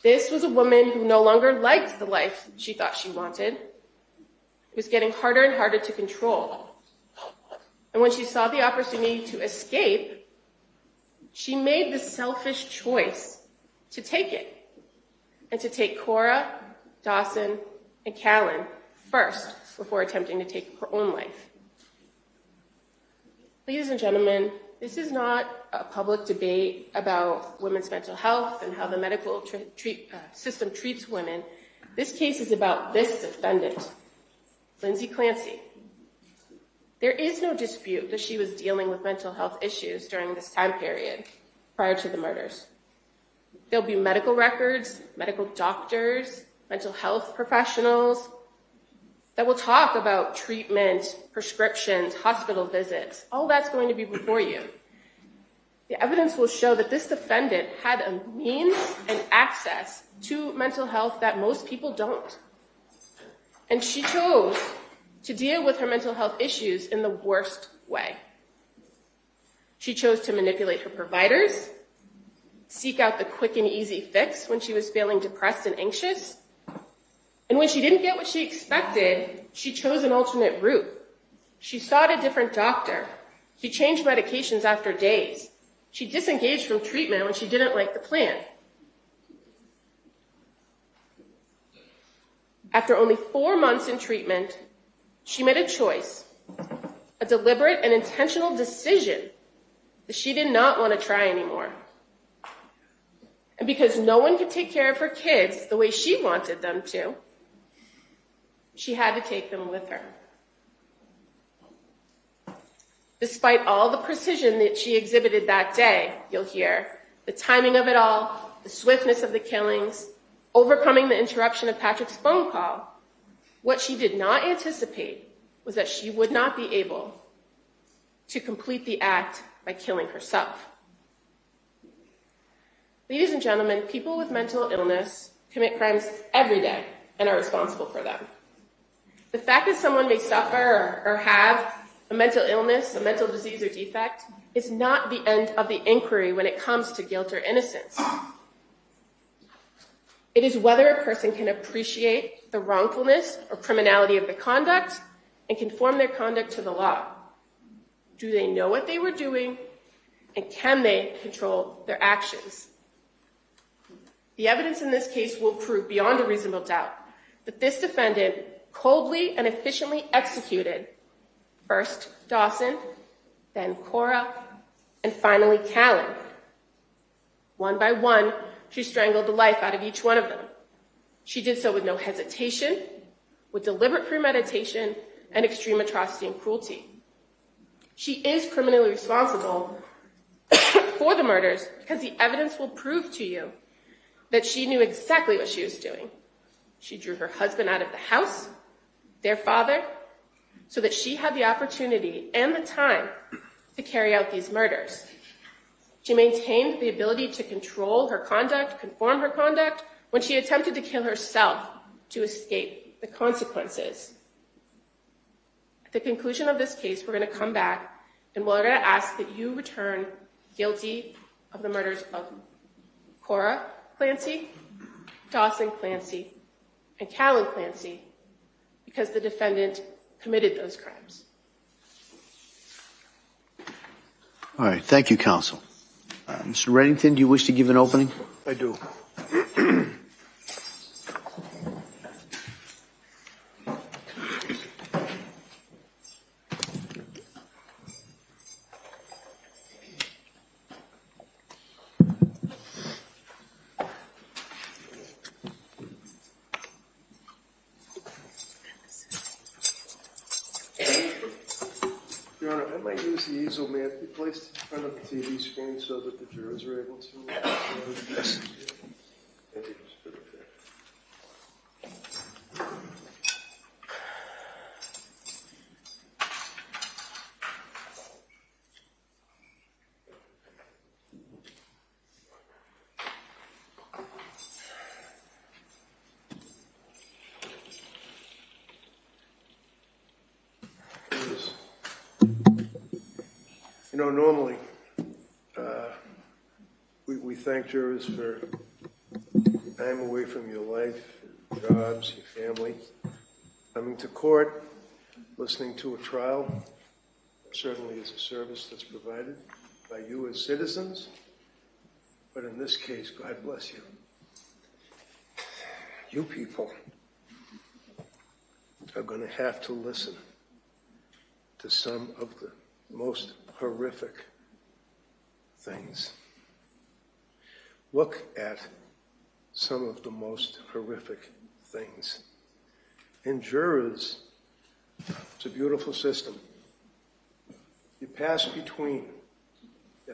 This was a woman who no longer liked the life she thought she wanted. It was getting harder and harder to control. And when she saw the opportunity to escape, she made the selfish choice to take it, and to take Cora, Dawson, and Callan first before attempting to take her own life. Ladies and gentlemen, this is not a public debate about women's mental health and how the medical system treats women. This case is about this defendant, Lindsay Clancy. There is no dispute that she was dealing with mental health issues during this time period prior to the murders. There'll be medical records, medical doctors, mental health professionals that will talk about treatment, prescriptions, hospital visits. All that's going to be before you. The evidence will show that this defendant had a means and access to mental health that most people don't. And she chose to deal with her mental health issues in the worst way. She chose to manipulate her providers, seek out the quick and easy fix when she was feeling depressed and anxious. And when she didn't get what she expected, she chose an alternate route. She sought a different doctor. She changed medications after days. She disengaged from treatment when she didn't like the plan. After only 4 months in treatment, she made a choice, a deliberate and intentional decision that she did not want to try anymore. And because no one could take care of her kids the way she wanted them to, she had to take them with her. Despite all the precision that she exhibited that day, you'll hear, the timing of it all, the swiftness of the killings, overcoming the interruption of Patrick's phone call, what she did not anticipate was that she would not be able to complete the act by killing herself. Ladies and gentlemen, people with mental illness commit crimes every day and are responsible for them. The fact that someone may suffer or have a mental illness, a mental disease or defect, is not the end of the inquiry when it comes to guilt or innocence. It is whether a person can appreciate the wrongfulness or criminality of the conduct and conform their conduct to the law. Do they know what they were doing, and can they control their actions? The evidence in this case will prove beyond a reasonable doubt that this defendant coldly and efficiently executed first Dawson, then Cora, and finally Callan. One by one, she strangled the life out of each one of them. She did so with no hesitation, with deliberate premeditation, and extreme atrocity and cruelty. She is criminally responsible for the murders because the evidence will prove to you that she knew exactly what she was doing. She drew her husband out of the house, their father, so that she had the opportunity and the time to carry out these murders. She maintained the ability to control her conduct, conform her conduct, when she attempted to kill herself to escape the consequences. At the conclusion of this case, we're going to come back and we're going to ask that you return guilty of the murders of Cora Clancy, Dawson Clancy, and Callan Clancy because the defendant committed those crimes. All right, thank you, counsel. Mr. Reddington, do you wish to give an opening? I do. might use the easel, may it be placed in front of the TV screen so that the jurors are able to listen to you. Thank you. You know, normally, we thank jurors for time away from your life, your jobs, your family, coming to court, listening to a trial. Certainly is a service that's provided by you as citizens, but in this case, God bless you. You people are going to have to listen to some of the most horrific things. Look at some of the most horrific things. And jurors, it's a beautiful system. You pass between,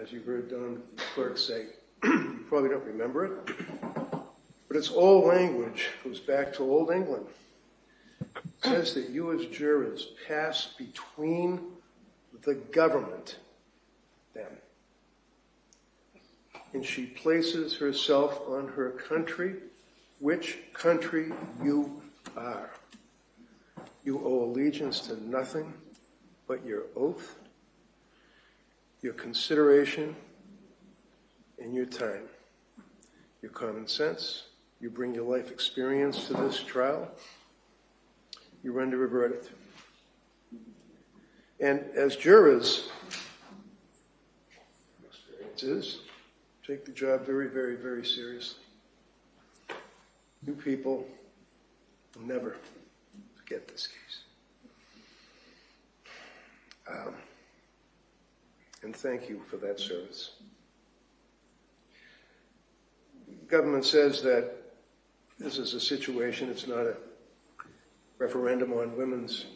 as you heard Don Clerk say, you probably don't remember it, but it's old language, goes back to Old England. It says that you as jurors pass between the government, them. And she places herself on her country, which country you are. You owe allegiance to nothing but your oath, your consideration, and your time. Your common sense. You bring your life experience to this trial. You render a verdict. And as jurors, experiences, take the job very, very, very seriously. You people will never forget this case. And thank you for that service. The government says that this is a situation, it's not a referendum on women's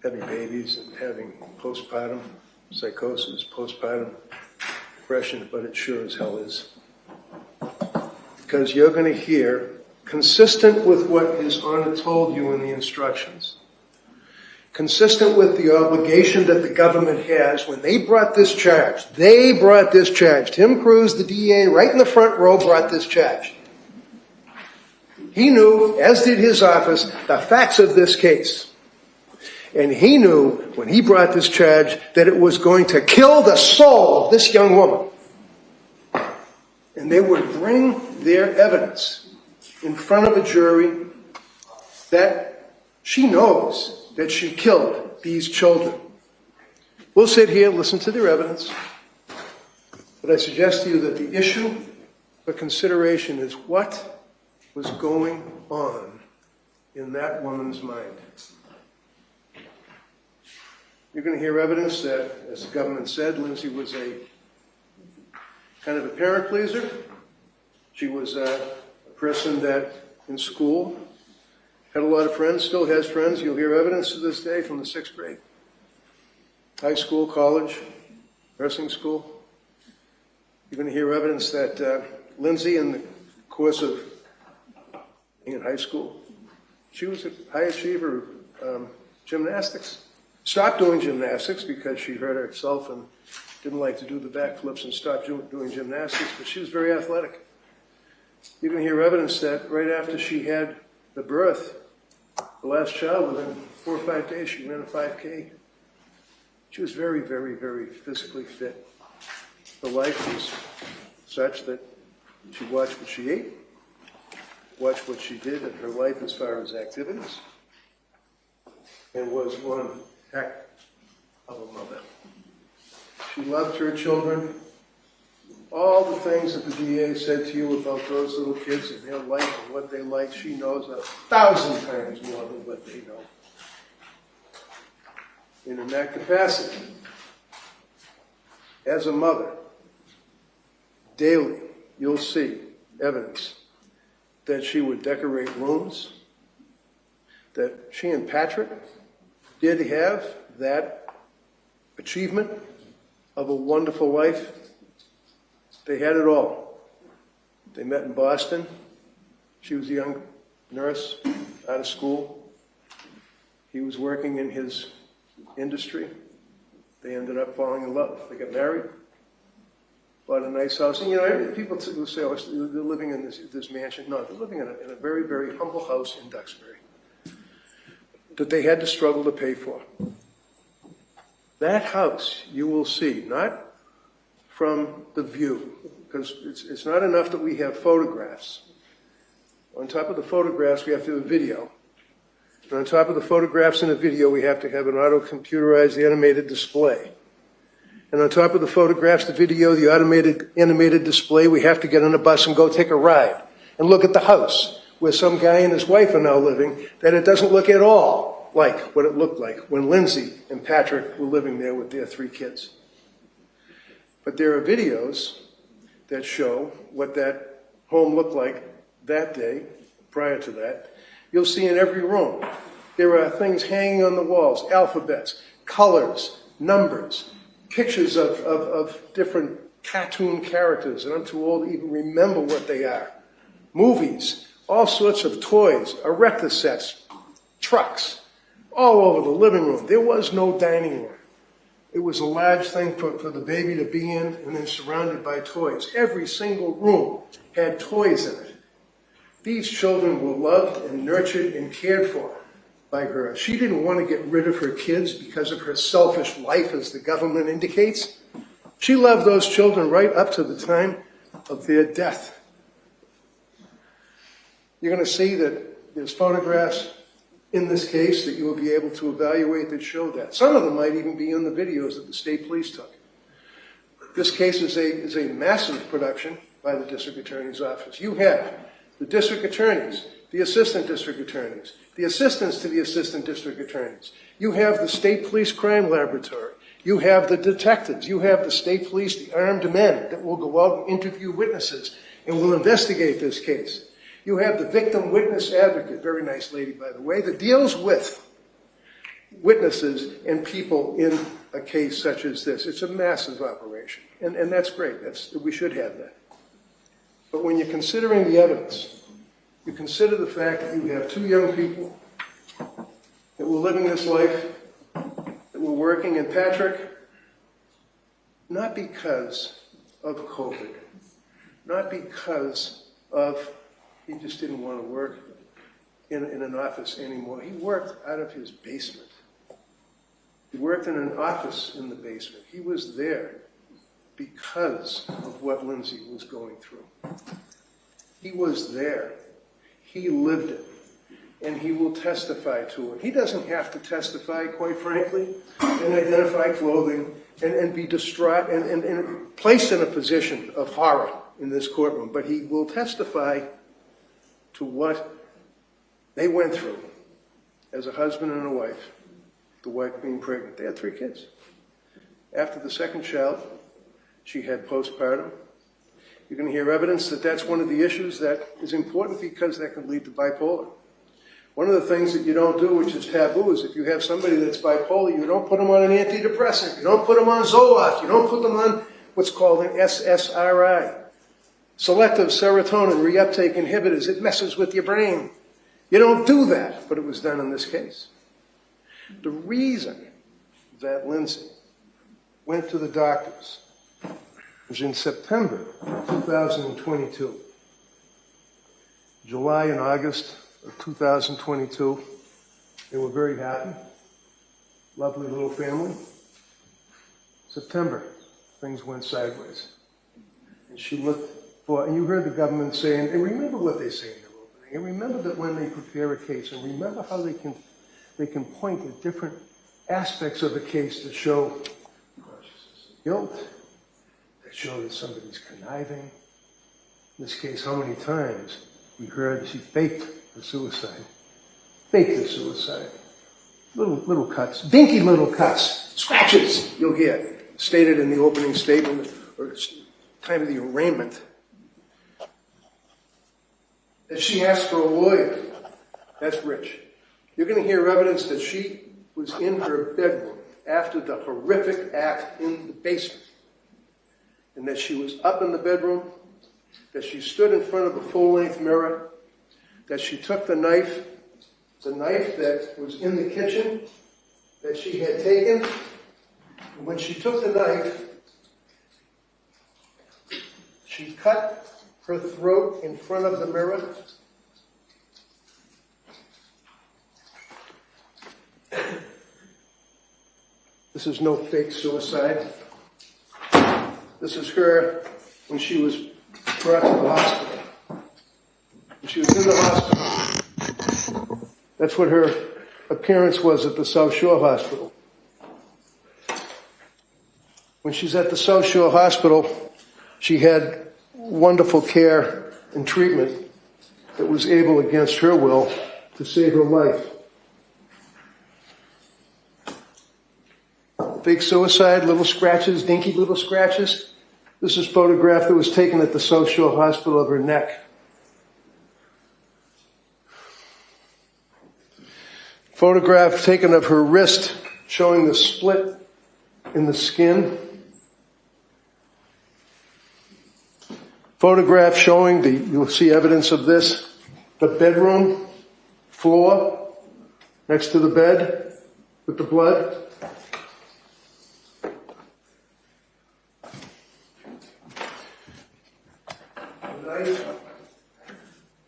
having babies and having postpartum psychosis, postpartum depression, but it sure as hell is. Because you're going to hear, consistent with what His Honor told you in the instructions, consistent with the obligation that the government has when they brought this charge. Tim Krause, the DA, right in the front row, brought this charge. He knew, as did his office, the facts of this case. And he knew, when he brought this charge, that it was going to kill the soul of this young woman. And they would bring their evidence in front of a jury that she knows that she killed these children. We'll sit here, listen to their evidence, but I suggest to you that the issue for consideration is what was going on in that woman's mind. You're going to hear evidence that, as the government said, Lindsay was a kind of a parent pleaser. She was a person that, in school, had a lot of friends, still has friends. You'll hear evidence to this day from the 6th grade. High school, college, nursing school. You're going to hear evidence that Lindsay, in the course of being in high school, she was a high achiever, gymnastics. Stopped doing gymnastics because she hurt herself and didn't like to do the backflips and stopped doing gymnastics, but she was very athletic. You're going to hear evidence that right after she had the birth, the last child, within 4 or 5 days, she ran a 5K. She was very, very, very physically fit. Her life was such that she watched what she ate, watched what she did in her life as far as activities, and was one heck of a mother. She loved her children. All the things that the DA said to you about those little kids and their life and what they like, she knows 1,000 times more than what they know. And in that capacity, as a mother, daily you'll see evidence that she would decorate rooms, that she and Patrick did have that achievement, of a wonderful life. They had it all. They met in Boston. She was a young nurse out of school. He was working in his industry. They ended up falling in love. They got married, bought a nice house. And, you know, people will say, oh, they're living in this mansion. No, they're living in a very, very humble house in Duxbury that they had to struggle to pay for. That house, you will see, not from the view, because it's not enough that we have photographs. On top of the photographs, we have to have a video. And on top of the photographs and the video, we have to have an auto-computerized animated display. And on top of the photographs, the video, the automated animated display, we have to get on a bus and go take a ride and look at the house where some guy and his wife are now living, that it doesn't look at all like what it looked like when Lindsay and Patrick were living there with their 3 kids. But there are videos that show what that home looked like that day, prior to that. You'll see in every room, there are things hanging on the walls, alphabets, colors, numbers, pictures of different cartoon characters, and I'm too old to even remember what they are. Movies, all sorts of toys, erector sets, trucks, all over the living room. There was no dining room. It was a large thing for the baby to be in, and then surrounded by toys. Every single room had toys in it. These children were loved and nurtured and cared for by her. She didn't want to get rid of her kids because of her selfish life, as the government indicates. She loved those children right up to the time of their death. You're going to see that there's photographs in this case that you will be able to evaluate that show that. Some of them might even be in the videos that the state police took. This case is a massive production by the district attorney's office. You have the district attorneys, the assistant district attorneys, the assistants to the assistant district attorneys. You have the state police crime laboratory. You have the detectives. You have the state police, the armed men that will go out and interview witnesses and will investigate this case. You have the victim witness advocate, very nice lady, by the way, that deals with witnesses and people in a case such as this. It's a massive operation, and that's great. We should have that. But when you're considering the evidence, you consider the fact that you have 2 young people that were living this life, that were working, and Patrick, not because of COVID, not because of he just didn't want to work in an office anymore. He worked out of his basement. He worked in an office in the basement. He was there because of what Lindsay was going through. He was there. He lived it. And he will testify to it. He doesn't have to testify, quite frankly, and identify clothing and be distraught and placed in a position of horror in this courtroom. But he will testify to what they went through as a husband and a wife, the wife being pregnant. They had 3 kids. After the second child, she had postpartum. You're going to hear evidence that that's one of the issues that is important because that can lead to bipolar. One of the things that you don't do, which is taboo, is if you have somebody that's bipolar, you don't put them on an antidepressant. You don't put them on Zoloft. You don't put them on what's called an SSRI. Selective serotonin reuptake inhibitors. It messes with your brain. You don't do that, but it was done in this case. The reason that Lindsay went to the doctors was in September 2022. July and August of 2022, they were very happy. Lovely little family. September, things went sideways. And she looked for, and you heard the government saying, and remember what they say in their opening, and remember that when they prepare a case, and remember how they can point at different aspects of a case that show guilt, that show that somebody's conniving. In this case, how many times we heard she faked the suicide. Faked the suicide. Little cuts, dinky little cuts, scratches, you'll hear, stated in the opening statement, or time of the arraignment, that she asked for a lawyer. That's rich. You're going to hear evidence that she was in her bedroom after the horrific act in the basement, and that she was up in the bedroom, that she stood in front of a full-length mirror, that she took the knife that was in the kitchen that she had taken, and when she took the knife, she cut her throat in front of the mirror. This is no fake suicide. This is her when she was brought to the hospital. When she was in the hospital. That's what her appearance was at the South Shore Hospital. When she's at the South Shore Hospital, she had wonderful care and treatment that was able, against her will, to save her life. Fake suicide, little scratches, dinky little scratches. This is a photograph that was taken at the South Shore Hospital of her neck. Photograph taken of her wrist, showing the split in the skin. Photograph showing you'll see evidence of this, the bedroom floor next to the bed with the blood.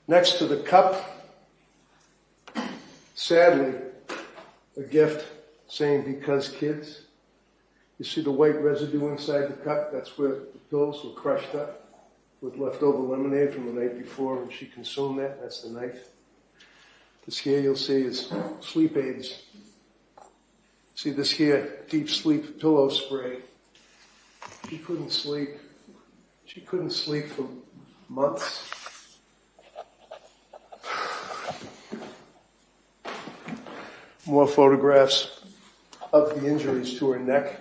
Next to the cup, sadly, a gift saying, "Because kids." You see the white residue inside the cup? That's where the pills were crushed up with leftover lemonade from the night before when she consumed that. That's the knife. This here you'll see is sleep aids. See this here, deep sleep pillow spray. She couldn't sleep. She couldn't sleep for months. More photographs of the injuries to her neck.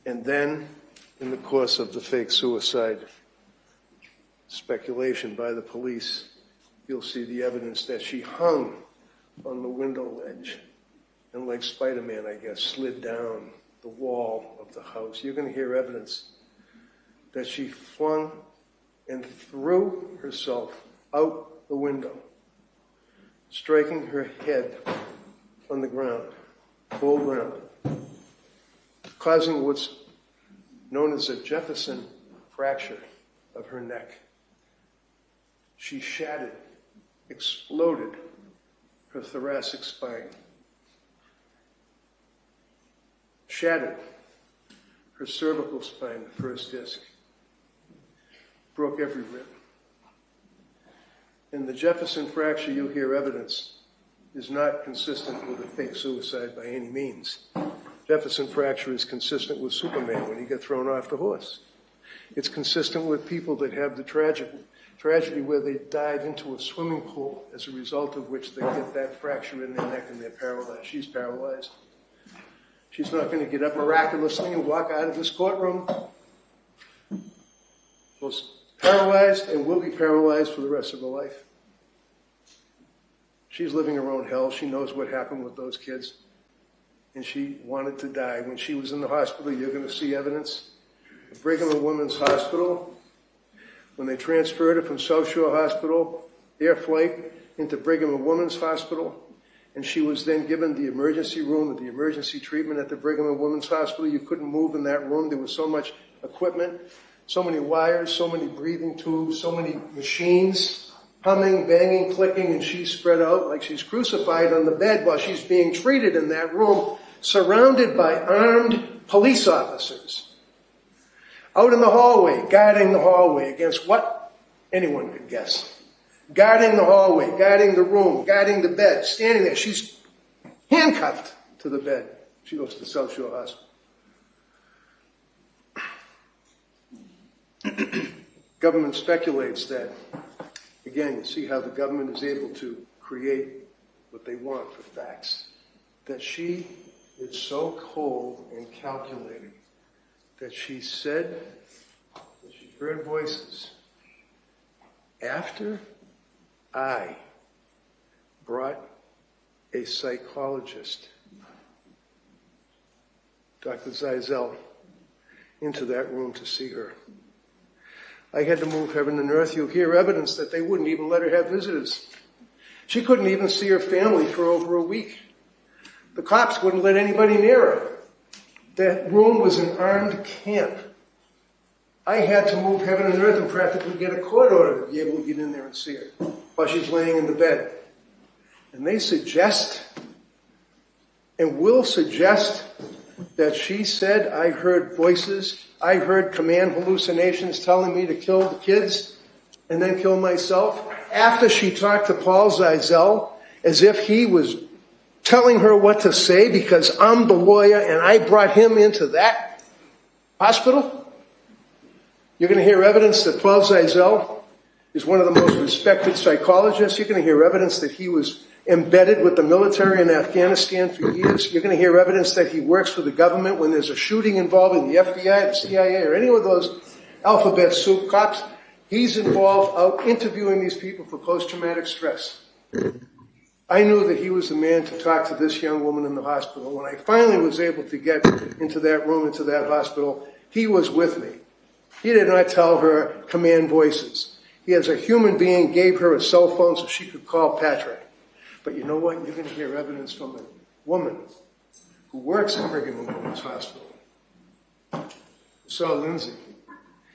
And then, in the course of the fake suicide speculation by the police, you'll see the evidence that she hung on the window ledge and, like Spider-Man, I guess, slid down the wall of the house. You're going to hear evidence that she flung and threw herself out the window, striking her head on the ground, full ground, causing what's known as a Jefferson fracture of her neck. She shattered, exploded her thoracic spine, shattered her cervical spine, the first disc, broke every rib. And the Jefferson fracture, you'll hear evidence, is not consistent with a fake suicide by any means. Jefferson fracture is consistent with Superman when he got thrown off the horse. It's consistent with people that have the tragedy where they dive into a swimming pool, as a result of which they get that fracture in their neck and they're paralyzed. She's paralyzed. She's not going to get up miraculously and walk out of this courtroom. Was paralyzed and will be paralyzed for the rest of her life. She's living her own hell. She knows what happened with those kids. And she wanted to die. When she was in the hospital, you're going to see evidence. The Brigham and Women's Hospital, when they transferred her from South Shore Hospital, air flight into Brigham and Women's Hospital, and she was then given the emergency room, the emergency treatment at the Brigham and Women's Hospital. You couldn't move in that room. There was so much equipment, so many wires, so many breathing tubes, so many machines, humming, banging, clicking, and she's spread out like she's crucified on the bed while she's being treated in that room, surrounded by armed police officers. Out in the hallway, guarding the hallway against what? Anyone could guess. Guarding the hallway, guarding the room, guarding the bed, standing there. She's handcuffed to the bed. She goes to the South Shore Hospital. Government speculates that, again, you see how the government is able to create what they want for facts, that she is so cold and calculating that she said that she heard voices after I brought a psychologist, Dr. Zeisel, into that room to see her. I had to move heaven and earth. You'll hear evidence that they wouldn't even let her have visitors. She couldn't even see her family for over a week. The cops wouldn't let anybody near her. That room was an armed camp. I had to move heaven and earth and practically get a court order to be able to get in there and see her while she's laying in the bed. And they suggest, and will suggest, that she said, I heard voices, I heard command hallucinations telling me to kill the kids and then kill myself, after she talked to Paul Zeisel as if he was telling her what to say because I'm the lawyer and I brought him into that hospital. You're going to hear evidence that Paul Zeisel is one of the most respected psychologists. You're going to hear evidence that he was embedded with the military in Afghanistan for years. You're going to hear evidence that he works for the government when there's a shooting involving the FBI, the CIA, or any of those alphabet soup cops. He's involved out interviewing these people for post-traumatic stress. I knew that he was the man to talk to this young woman in the hospital. When I finally was able to get into that room, into that hospital, he was with me. He did not tell her command voices. He, as a human being, gave her a cell phone so she could call Patrick. But you know what? You're going to hear evidence from a woman who works at Brigham and Women's Hospital. Saw Lindsay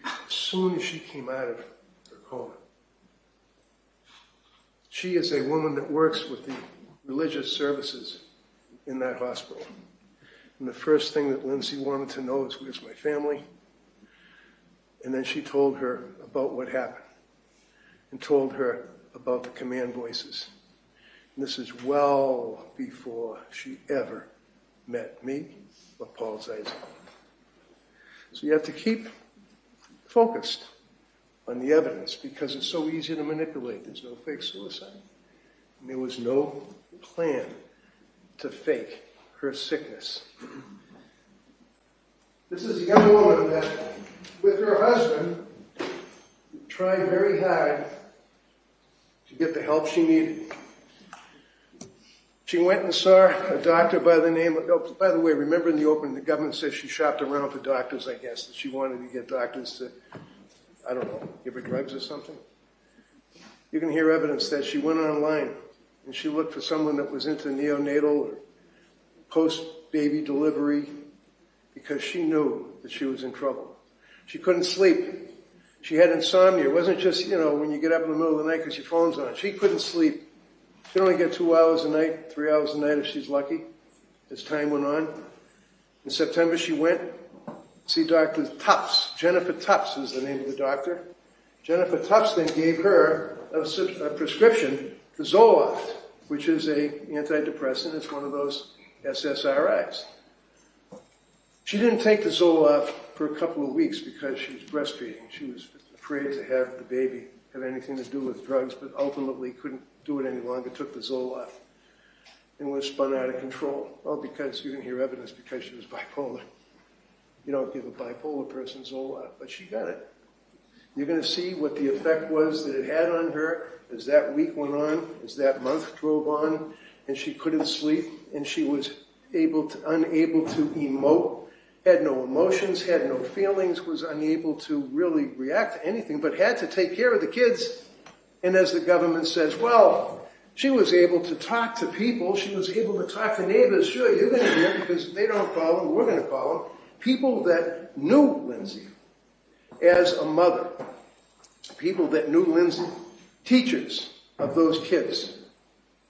as soon as she came out of her coma. She is a woman that works with the religious services in that hospital. And the first thing that Lindsay wanted to know is, where's my family? And then she told her about what happened and told her about the command voices. And this is well before she ever met me or Paul Zeisel. So you have to keep focused on the evidence because it's so easy to manipulate. There's no fake suicide. And there was no plan to fake her sickness. This is a young woman that, with her husband, tried very hard to get the help she needed. She went and saw a doctor by the name of, oh, by the way, remember in the opening, the government says she shopped around for doctors, I guess, that she wanted to get doctors to, I don't know, give her drugs or something. You can hear evidence that she went online and she looked for someone that was into neonatal or post-baby delivery because she knew that she was in trouble. She couldn't sleep. She had insomnia. It wasn't just, when you get up in the middle of the night because your phone's on. She couldn't sleep. She'd only get 2 hours a night, 3 hours a night if she's lucky, as time went on. In September, she went to see Dr. Tufts. Jennifer Tufts is the name of the doctor. Jennifer Tufts then gave her a prescription for Zoloft, which is an antidepressant. It's one of those SSRIs. She didn't take the Zoloft for a couple of weeks because she was breastfeeding. She was afraid to have the baby have anything to do with drugs, but ultimately couldn't do it any longer, took the Zoloft, and was spun out of control. Well, because you can hear evidence because she was bipolar. You don't give a bipolar person Zoloft, but she got it. You're going to see what the effect was that it had on her as that week went on, as that month drove on, and she couldn't sleep, and she was unable to emote, had no emotions, had no feelings, was unable to really react to anything, but had to take care of the kids. And as the government says, well, she was able to talk to people. She was able to talk to neighbors. Sure, you're going to hear because they don't call them. We're going to call them. People that knew Lindsay as a mother. People that knew Lindsay. Teachers of those kids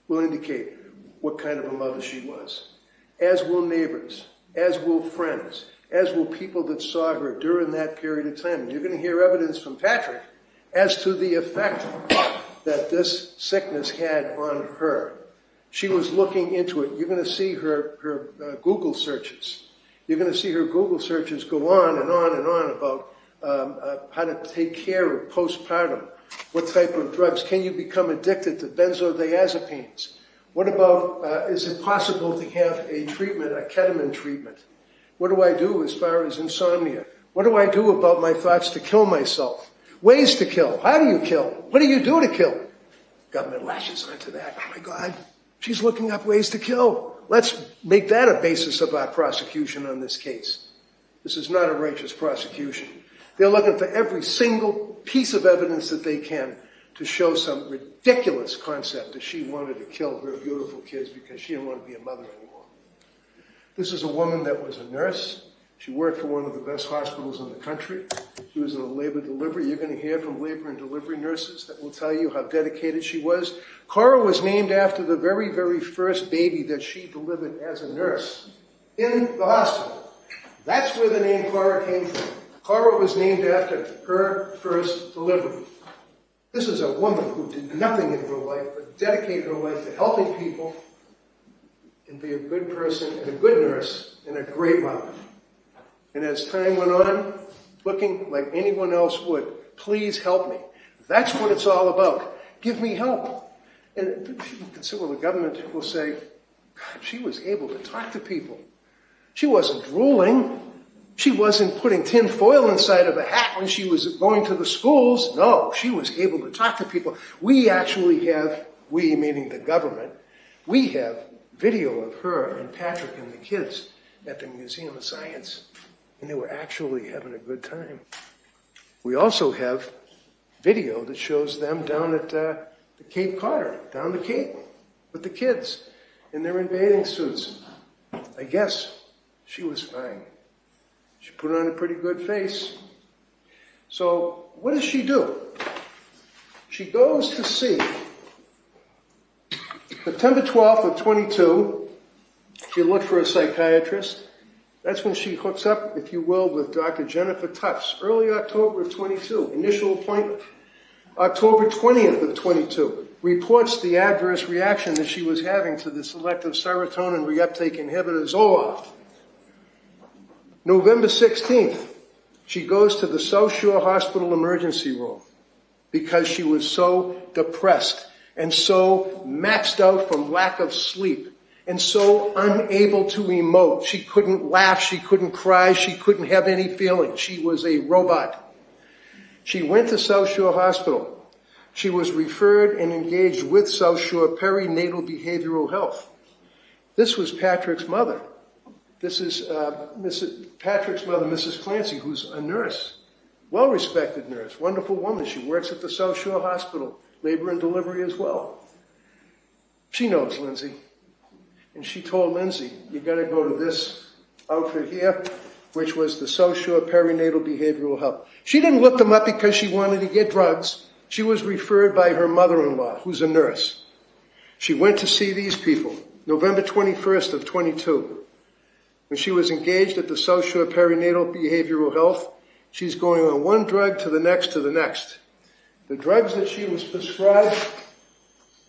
will indicate what kind of a mother she was. As will neighbors. As will friends. As will people that saw her during that period of time. And you're going to hear evidence from Patrick as to the effect that this sickness had on her. She was looking into it. You're going to see her Google searches. You're going to see her Google searches go on and on and on about how to take care of postpartum. What type of drugs? Can you become addicted to benzodiazepines? What about, is it possible to have a treatment, a ketamine treatment? What do I do as far as insomnia? What do I do about my thoughts to kill myself? Ways to kill. How do you kill? What do you do to kill? Government lashes onto that. Oh my God, she's looking up ways to kill. Let's make that a basis of our prosecution on this case. This is not a righteous prosecution. They're looking for every single piece of evidence that they can to show some ridiculous concept that she wanted to kill her beautiful kids because she didn't want to be a mother anymore. This is a woman that was a nurse. She worked for one of the best hospitals in the country. She was in a labor delivery. You're going to hear from labor and delivery nurses that will tell you how dedicated she was. Cora was named after the very, very first baby that she delivered as a nurse in the hospital. That's where the name Cora came from. Cora was named after her first delivery. This is a woman who did nothing in her life but dedicate her life to helping people and be a good person and a good nurse and a great mother. And as time went on, looking like anyone else would, please help me. That's what it's all about. Give me help. And people consider, well, the government will say, God, she was able to talk to people. She wasn't drooling. She wasn't putting tin foil inside of a hat when she was going to the schools. No, she was able to talk to people. We actually have, we meaning the government, we have video of her and Patrick and the kids at the Museum of Science. And they were actually having a good time. We also have video that shows them down at the Cape Cod, down the Cape, with the kids. And they're in bathing suits. I guess she was fine. She put on a pretty good face. So what does she do? She goes to see. September 12th of 22, she looked for a psychiatrist. That's when she hooks up, if you will, with Dr. Jennifer Tufts. Early October of 22, initial appointment. October 20th of 22, reports the adverse reaction that she was having to the selective serotonin reuptake inhibitor Zoloft. November 16th, she goes to the South Shore Hospital emergency room because she was so depressed and so maxed out from lack of sleep and so unable to emote. She couldn't laugh, she couldn't cry, she couldn't have any feeling. She was a robot. She went to South Shore Hospital. She was referred and engaged with South Shore Perinatal Behavioral Health. This was Patrick's mother. This is Patrick's mother, Mrs. Clancy, who's a nurse, well-respected nurse, wonderful woman. She works at the South Shore Hospital, labor and delivery as well. She knows Lindsay. And she told Lindsay, you got to go to this outfit here, which was the South Shore Perinatal Behavioral Health. She didn't look them up because she wanted to get drugs. She was referred by her mother-in-law, who's a nurse. She went to see these people, November 21st of 22. When she was engaged at the South Shore Perinatal Behavioral Health, she's going on one drug to the next to the next. The drugs that she was prescribed,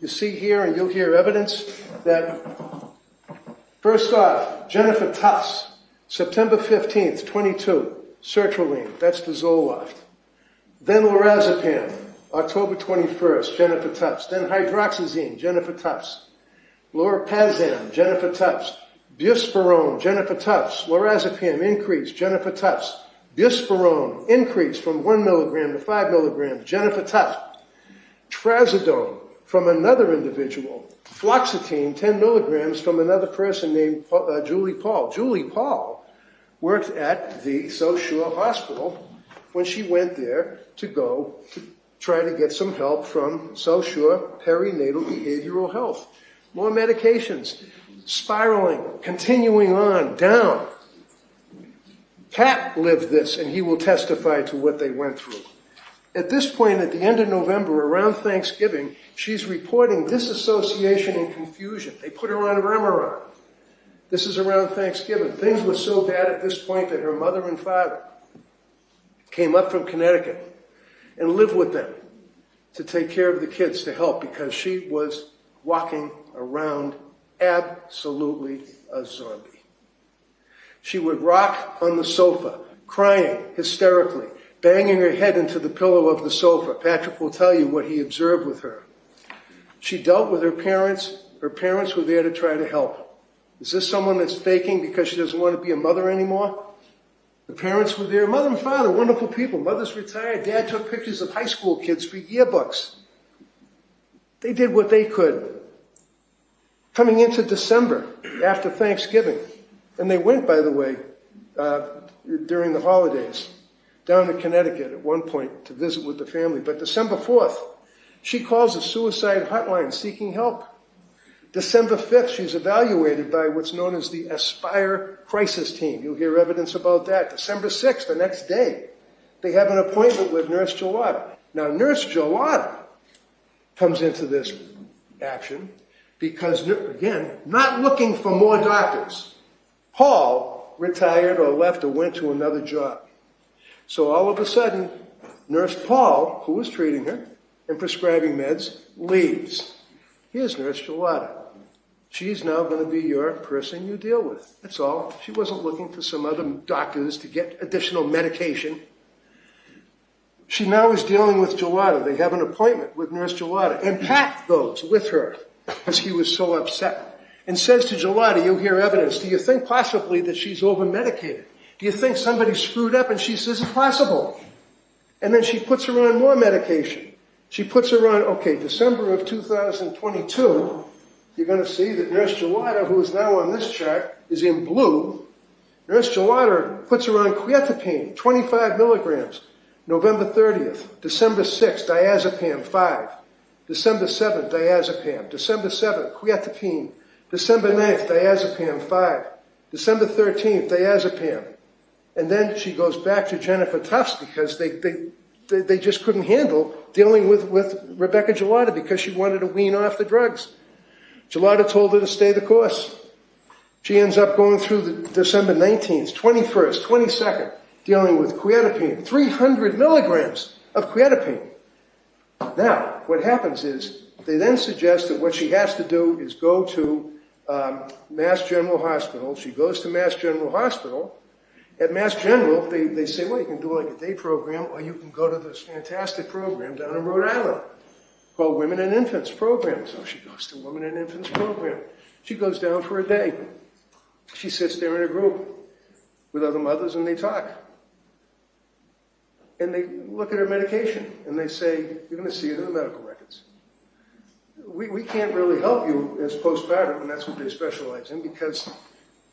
you see here, and you'll hear evidence that, first off, Jennifer Tufts, September 15th, 22, sertraline, that's the Zoloft. Then lorazepam, October 21st, Jennifer Tufts. Then hydroxyzine, Jennifer Tufts. Lorapazan, Jennifer Tufts. Buspirone, Jennifer Tufts. Lorazepam, increase, Jennifer Tufts. Buspirone, increase from 1 milligram to 5 milligrams, Jennifer Tufts. Trazodone, from another individual. Fluoxetine, 10 milligrams from another person named Julie Paul. Julie Paul worked at the South Shore Hospital when she went there to go to try to get some help from South Shore Perinatal Behavioral Health. More medications, spiraling, continuing on, down. Pat lived this, and he will testify to what they went through. At this point, at the end of November, around Thanksgiving, she's reporting disassociation and confusion. They put her on Remeron. This is around Thanksgiving. Things were so bad at this point that her mother and father came up from Connecticut and lived with them to take care of the kids, to help, because she was walking around absolutely a zombie. She would rock on the sofa, crying hysterically, banging her head into the pillow of the sofa. Patrick will tell you what he observed with her. She dealt with her parents. Her parents were there to try to help. Is this someone that's faking because she doesn't want to be a mother anymore? The parents were there. Mother and father, wonderful people. Mother's retired. Dad took pictures of high school kids for yearbooks. They did what they could. Coming into December, after Thanksgiving, and they went, by the way, during the holidays, down to Connecticut at one point to visit with the family. But December 4th, she calls a suicide hotline seeking help. December 5th, she's evaluated by what's known as the Aspire Crisis Team. You'll hear evidence about that. December 6th, the next day, they have an appointment with Nurse Gelada. Now, Nurse Gelada comes into this action because, again, not looking for more doctors. Paul retired or left or went to another job. So all of a sudden, Nurse Paul, who was treating her and prescribing meds, leaves. Here's Nurse Gelada. She's now going to be your person you deal with. That's all. She wasn't looking for some other doctors to get additional medication. She now is dealing with Gelada. They have an appointment with Nurse Gelada. And Pat goes with her because he was so upset and says to Gelada, you'll hear evidence, do you think possibly that she's over-medicated? Do you think somebody screwed up? And she says, it's possible. And then she puts her on more medication. She puts her on, December of 2022, you're going to see that Nurse Gelada, who is now on this chart, is in blue. Nurse Gelada puts her on quietapine, 25 milligrams, November 30th. December 6th, diazepam, 5. December 7th, diazepam. December 7th, quietapine. December 9th, diazepam, 5. December 13th, diazepam. And then she goes back to Jennifer Tufts because they just couldn't handle dealing with Rebecca Gelada because she wanted to wean off the drugs. Gelada told her to stay the course. She ends up going through the December 19th, 21st, 22nd, dealing with quietapine, 300 milligrams of quietapine. Now, what happens is they then suggest that what she has to do is go to Mass General Hospital. She goes to Mass General Hospital. At Mass General, they say, well, you can do like a day program, or you can go to this fantastic program down in Rhode Island called Women and Infants Program. So she goes to Women and Infants Program. She goes down for a day. She sits there in a group with other mothers, and they talk. And they look at her medication, and they say, you're going to see it in the medical records. We can't really help you as postpartum, and that's what they specialize in, because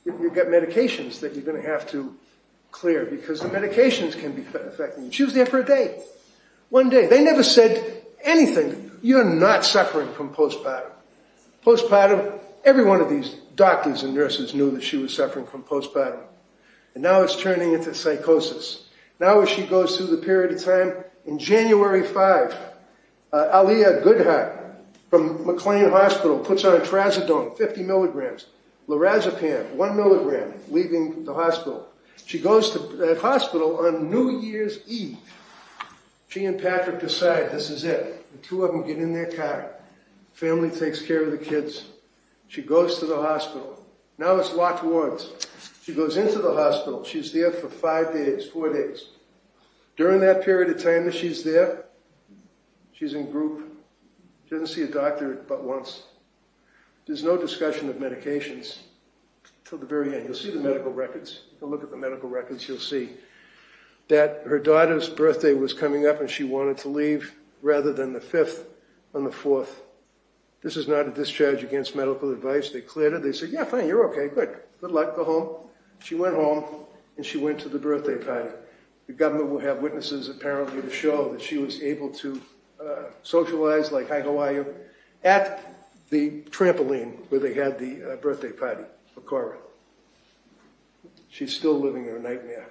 you've got medications that you're going to have to clear, because the medications can be affecting you. She was there for a day. One day. They never said anything. You're not suffering from postpartum. Postpartum, every one of these doctors and nurses knew that she was suffering from postpartum. And now it's turning into psychosis. Now as she goes through the period of time, in January 5, Aliyah Goodhart from McLean Hospital puts on trazodone, 50 milligrams, lorazepam, 1 milligram, leaving the hospital. She goes to that hospital on New Year's Eve. She and Patrick decide this is it. The two of them get in their car. Family takes care of the kids. She goes to the hospital. Now it's locked wards. She goes into the hospital. She's there for 4 days. During that period of time that she's there, she's in group. She doesn't see a doctor but once. There's no discussion of medications till the very end. You'll see the medical records. You can look at the medical records. You'll see that her daughter's birthday was coming up and she wanted to leave rather than the 5th on the 4th. This is not a discharge against medical advice. They cleared her. They said, yeah, fine, you're okay, good. Good luck, go home. She went home and she went to the birthday party. The government will have witnesses apparently to show that she was able to socialize, like, hi, how are you, at the trampoline where they had the birthday party for Cora. She's still living her nightmare.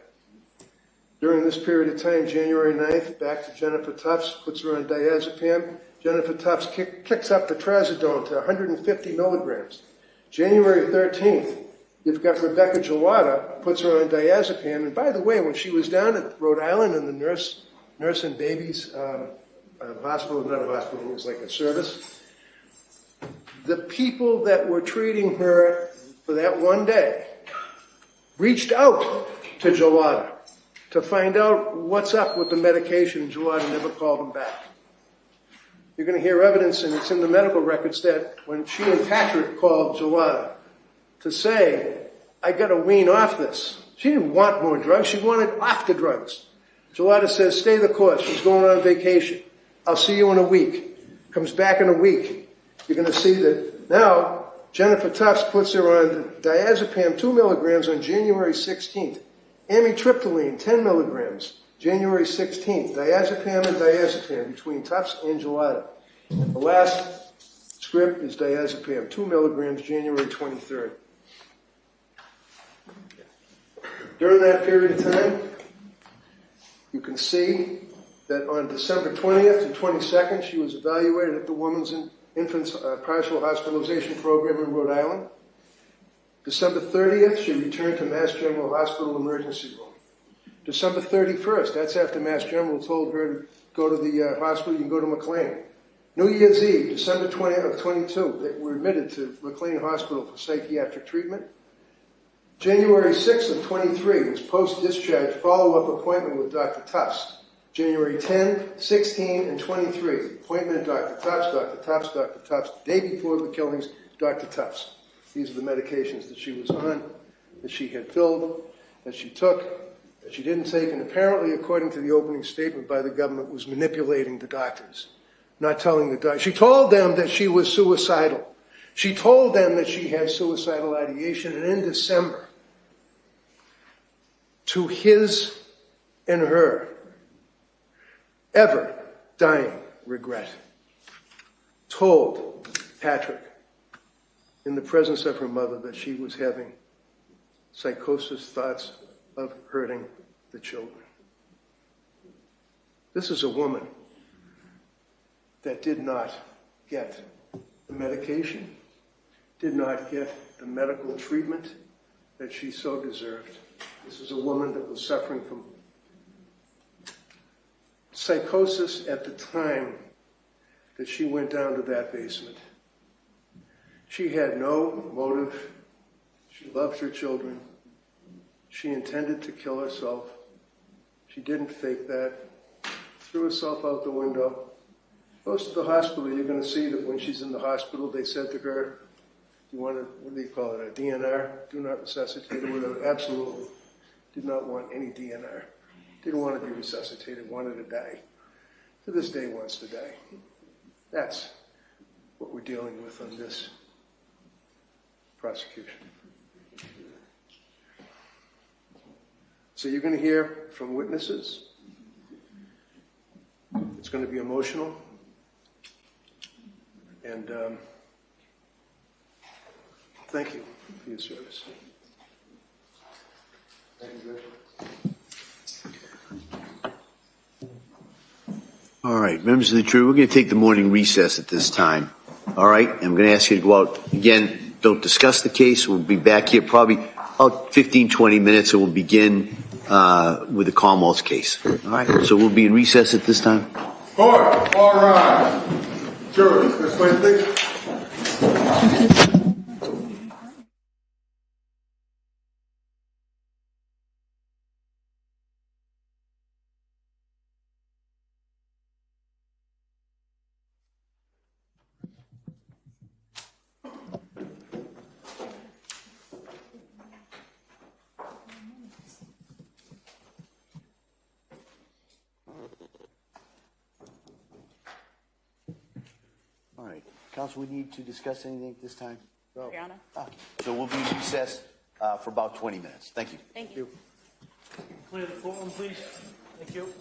During this period of time, January 9th, back to Jennifer Tufts, puts her on diazepam. Jennifer Tufts kicks up the trazodone to 150 milligrams. January 13th, you've got Rebecca Gelada, puts her on diazepam. And by the way, when she was down at Rhode Island in the nurse and babies hospital, not a hospital, it was like a service, the people that were treating her for that one day reached out to Gelada to find out what's up with the medication, and Gelada never called them back. You're going to hear evidence, and it's in the medical records, that when she and Patrick called Gelada to say, I got to wean off this, She didn't want more drugs. She wanted off the drugs. Gelada says, stay the course. She's going on vacation. I'll see you in a week. Comes back in a week. You're going to see that now Jennifer Tufts puts her on diazepam 2 milligrams on January 16th. Amitriptyline 10 milligrams, January 16th. Diazepam and diazepam between Tufts and Gelada. The last script is diazepam 2 milligrams, January 23rd. During that period of time, you can see that on December 20th and 22nd, she was evaluated at the Women's and Infants Partial Hospitalization Program in Rhode Island. December 30th, she returned to Mass General Hospital Emergency Room. December 31st, that's after Mass General told her to go to the hospital, you can go to McLean. New Year's Eve, December 20th of 22, they were admitted to McLean Hospital for psychiatric treatment. January 6th of 23 was post-discharge follow-up appointment with Dr. Tufts. January 10, 16, and 23, appointment Dr. Tufts, Dr. Tufts, Dr. Tufts. Day before the killings, Dr. Tufts. These are the medications that she was on, that she had filled, that she took, that she didn't take, and apparently, according to the opening statement by the government, was manipulating the doctors, not telling the doctors. She told them that she was suicidal. She told them that she had suicidal ideation, and in December, to his and her ever dying regret, told Patrick in the presence of her mother that she was having psychosis, thoughts of hurting the children. This is a woman that did not get the medication, did not get the medical treatment that she so deserved. This is a woman that was suffering from psychosis at the time that she went down to that basement. She had no motive. She loved her children. She intended to kill herself. She didn't fake that. Threw herself out the window. Goes to the hospital. You're going to see that when she's in the hospital, they said to her, you want to, what do you call it, a DNR? Do not resuscitate her. Whatever. Absolutely. Did not want any DNR. Didn't want to be resuscitated. Wanted to die. To this day wants to die. That's what we're dealing with on this prosecution. So you're going to hear from witnesses. It's going to be emotional. And thank you for your service. Thank you, Judge. All right, members of the jury, we're going to take the morning recess at this time. All right, I'm going to ask you to go out. Again, don't discuss the case. We'll be back here probably about 15, 20 minutes, and we'll begin with the Commonwealth's case. All right, so we'll be in recess at this time. Court, all rise. Jury, this way, please. All right, counsel, we need to discuss anything at this time? No. Your Honor. Okay. So we'll be in recess for about 20 minutes. Thank you. Thank you. Clear the courtroom, please. Thank you.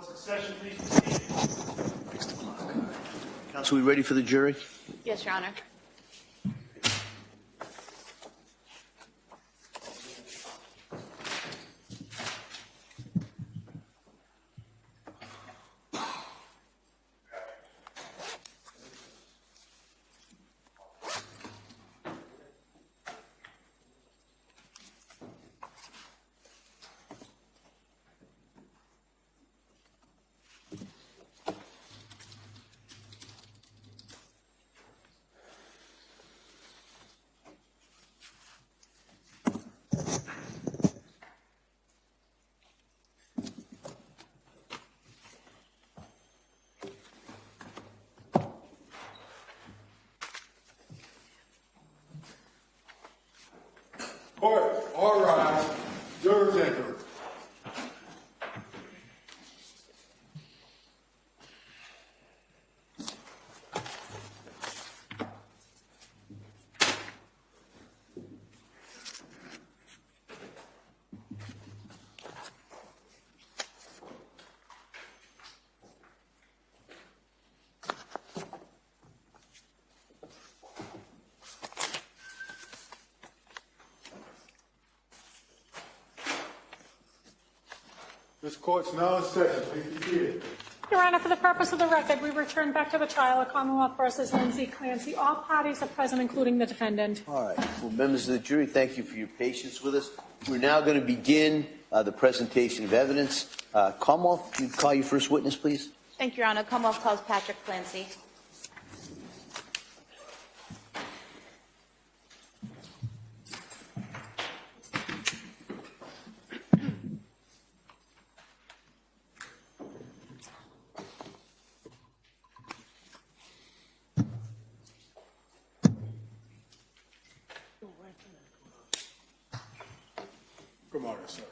Court succession, please proceed. Fix the clock. Counsel, we ready for the jury? Yes, Your Honor. Court, all rise. Jurors enter. This court's now in session. Please be seated. Your Honor, for the purpose of the record, we return back to the trial of Commonwealth versus Lindsay Clancy. All parties are present, including the defendant. All right. Well, members of the jury, thank you for your patience with us. We're now going to begin the presentation of evidence. Commonwealth, can you call your first witness, please? Thank you, Your Honor. Commonwealth calls Patrick Clancy. Good morning, sir.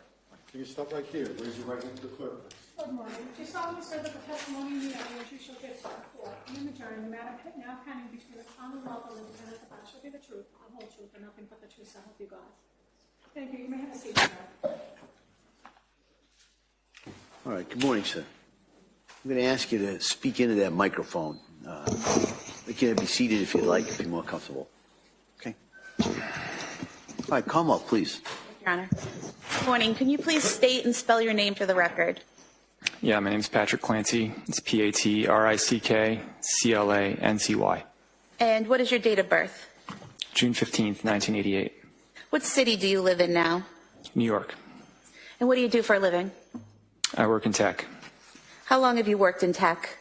Can you stop right here? Raise your right hand to the clerk. Good morning. Do you solemnly swear that the testimony in the evidence you shall give to the court and in the jury, the matter now pending between the Commonwealth and the defendant, the shall be the truth, the whole truth, and nothing but the truth, so help you God? Thank you. You may have a seat, sir. All right. Good morning, sir. I'm going to ask you to speak into that microphone. You can be seated if you'd like, if you're more comfortable. Okay. All right. Commonwealth, please. Your Honor. Good morning. Can you please state and spell your name for the record? Yeah, my name's Patrick Clancy. It's Patrickclancy. And what is your date of birth? June 15th, 1988. What city do you live in now? New York. And what do you do for a living? I work in tech. How long have you worked in tech?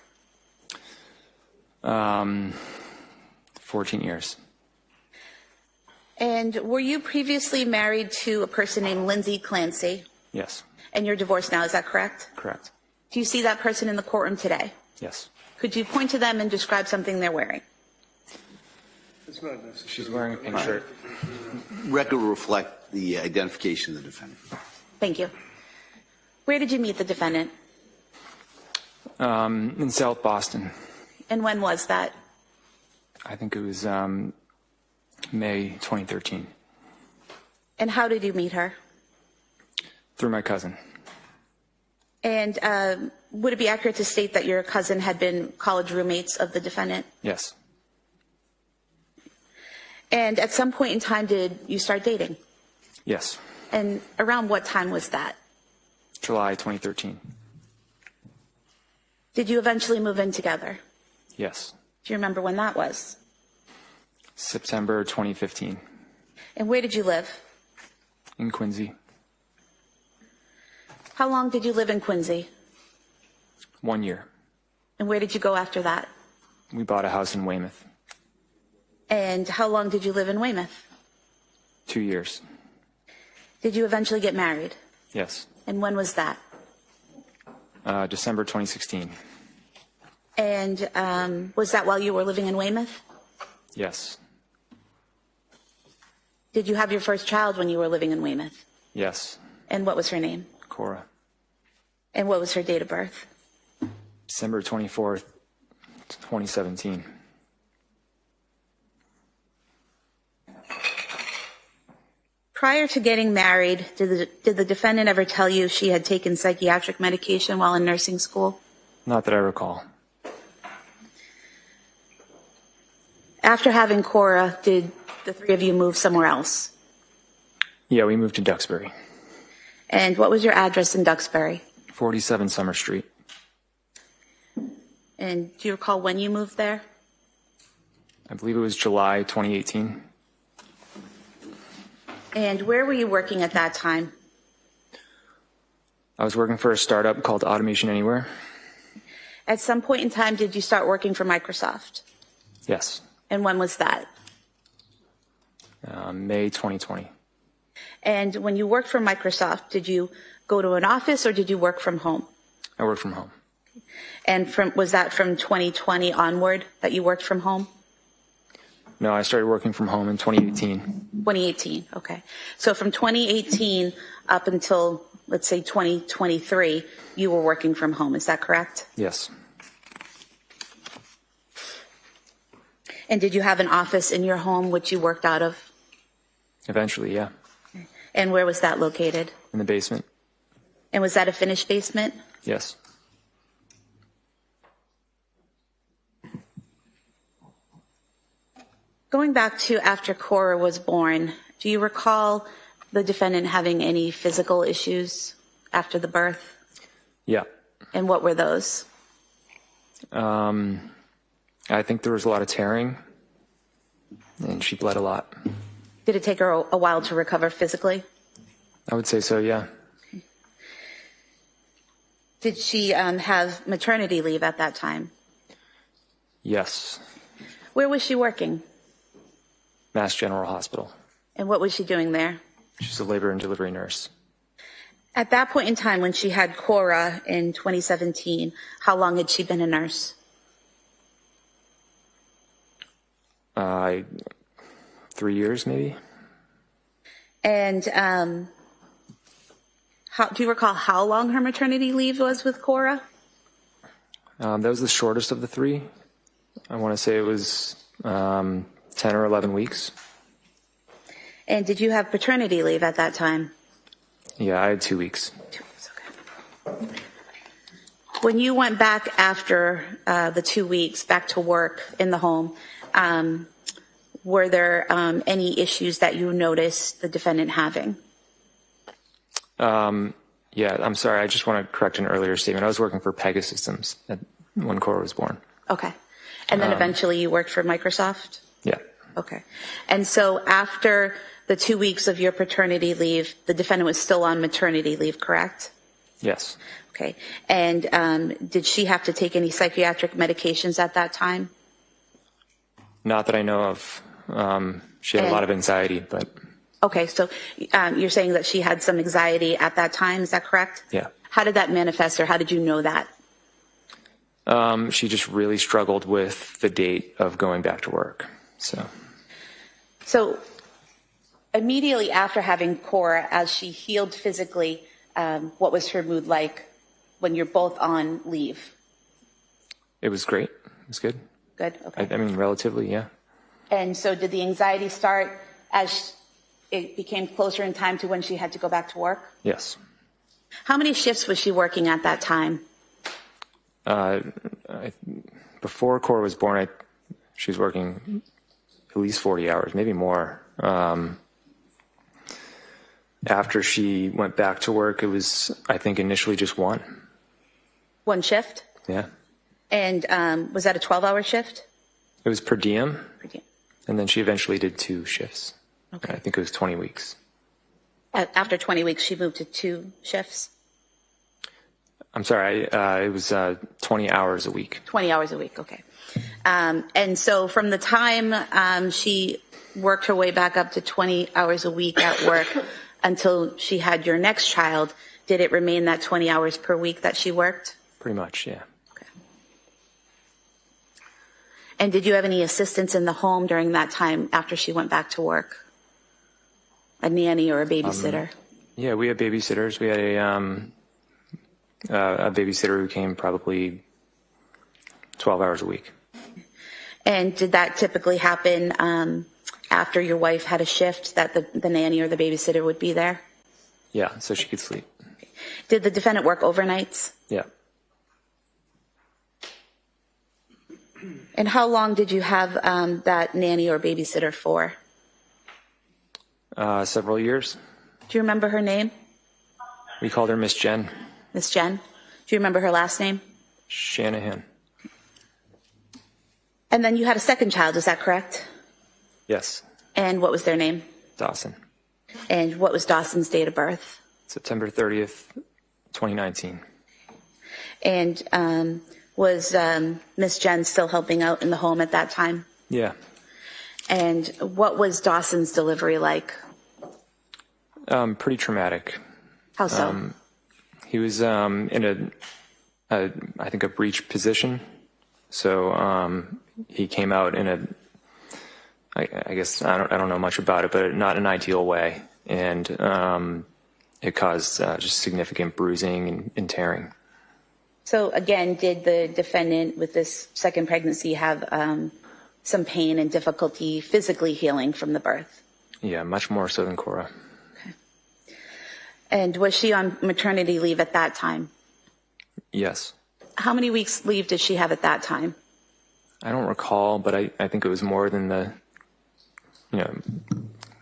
14 years. And were you previously married to a person named Lindsay Clancy? Yes, And you're divorced now, is that correct? correct. Do you see that person in the courtroom today? Yes. Could you point to them and describe something they're wearing? It's not necessary. She's wearing a pink shirt. Record will reflect the identification of the defendant. Thank you. Where did you meet the defendant? In South Boston. And when was that? I think it was May 2013. And how did you meet her? Through my cousin. And would it be accurate to state that your cousin had been college roommates of the defendant? Yes. And at some point in time, did you start dating? Yes. And around what time was that? July 2013. Did you eventually move in together? Yes. Do you remember when that was? September 2015. And where did you live? In Quincy. How long did you live in Quincy? 1 year. And where did you go after that? We bought a house in Weymouth. And how long did you live in Weymouth? 2 years. Did you eventually get married? Yes. And when was that? December 2016. And was that while you were living in Weymouth? Yes. Did you have your first child when you were living in Weymouth? Yes. And what was her name? Cora. And what was her date of birth? December 24th, 2017. Prior to getting married, did the defendant ever tell you she had taken psychiatric medication while in nursing school? Not that I recall. After having Cora, did the three of you move somewhere else? Yeah, we moved to Duxbury, And what was your address in Duxbury? 47 Summer Street. And do you recall when you moved there? I believe it was July 2018. And where were you working at that time? I was working for a startup called Automation Anywhere. At some point in time, did you start working for Microsoft? Yes, And when was that? May 2020. And when you worked for Microsoft, did you go to an office or did you work from home? I worked from home. And was that from 2020 onward that you worked from home? No, I started working from home in 2018. 2018, okay. So from 2018 up until, let's say, 2023, you were working from home, is that correct? Yes. And did you have an office in your home which you worked out of? Eventually, yeah. And where was that located? In the basement. And was that a finished basement? Yes. Going back to after Cora was born, do you recall the defendant having any physical issues after the birth? Yeah. And what were those? I think there was a lot of tearing, and she bled a lot. Did it take her a while to recover physically? I would say so, yeah. Did she have maternity leave at that time? Yes. Where was she working? Mass General Hospital. And what was she doing there? She's a labor and delivery nurse. At that point in time, when she had Cora in 2017, how long had she been a nurse? 3 years, maybe? And do you recall how long her maternity leave was with Cora? That was the shortest of the three. I want to say it was 10 or 11 weeks. And did you have paternity leave at that time? Yeah, I had 2 weeks. 2 weeks, okay. When you went back after the 2 weeks back to work in the home, were there any issues that you noticed the defendant having? Yeah, I'm sorry. I just want to correct an earlier statement. I was working for Pegasystems when Cora was born. Okay. And then eventually you worked for Microsoft? Yeah. Okay. And so after the 2 weeks of your paternity leave, the defendant was still on maternity leave, correct? Yes. Okay. And did she have to take any psychiatric medications at that time? Not that I know of. She had a lot of anxiety, but Okay. So you're saying that she had some anxiety at that time, is that correct? yeah. How did that manifest, or how did you know that? She just really struggled with the date of going back to work. So immediately after having Cora, as she healed physically, what was her mood like when you're both on leave? It was great. It was good. Good, okay. I mean, relatively, yeah. And so did the anxiety start as it became closer in time to when she had to go back to work? Yes. How many shifts was she working at that time? Before Cora was born, she was working at least 40 hours, maybe more. After she went back to work, it was, I think, initially just one. One shift? Yeah. And was that a 12-hour shift? It was per diem, Per diem. and then she eventually did 2 shifts. Okay. I think it was 20 weeks. After 20 weeks, she moved to 2 shifts? I'm sorry, it was 20 hours a week. 20 hours a week, okay. And so from the time she worked her way back up to 20 hours a week at work until she had your next child, did it remain that 20 hours per week that she worked? Pretty much, yeah. Okay. And did you have any assistance in the home during that time after she went back to work? A nanny or a babysitter? Yeah, we had babysitters. We had a babysitter who came probably 12 hours a week. And did that typically happen after your wife had a shift that the nanny or the babysitter would be there? Yeah, so she could sleep. Did the defendant work overnights? Yeah. And how long did you have that nanny or babysitter for? Several years. Do you remember her name? We called her Miss Jen Miss Jen? Do you remember her last name? Shanahan. And then you had a second child, is that correct? Yes, And what was their name? Dawson. And what was Dawson's date of birth? September 30th, 2019. And was Miss Jen still helping out in the home at that time? Yeah. And what was Dawson's delivery like? Pretty traumatic. How so? He was in I think a breech position. So he came out in I guess I don't know much about it, but not an ideal way, and it caused just significant bruising and tearing. So again, did the defendant with this second pregnancy have some pain and difficulty physically healing from the birth? Yeah, much more so than Cora. Okay. And was she on maternity leave at that time? Yes. How many weeks leave did she have at that time? I don't recall, but I think it was more than the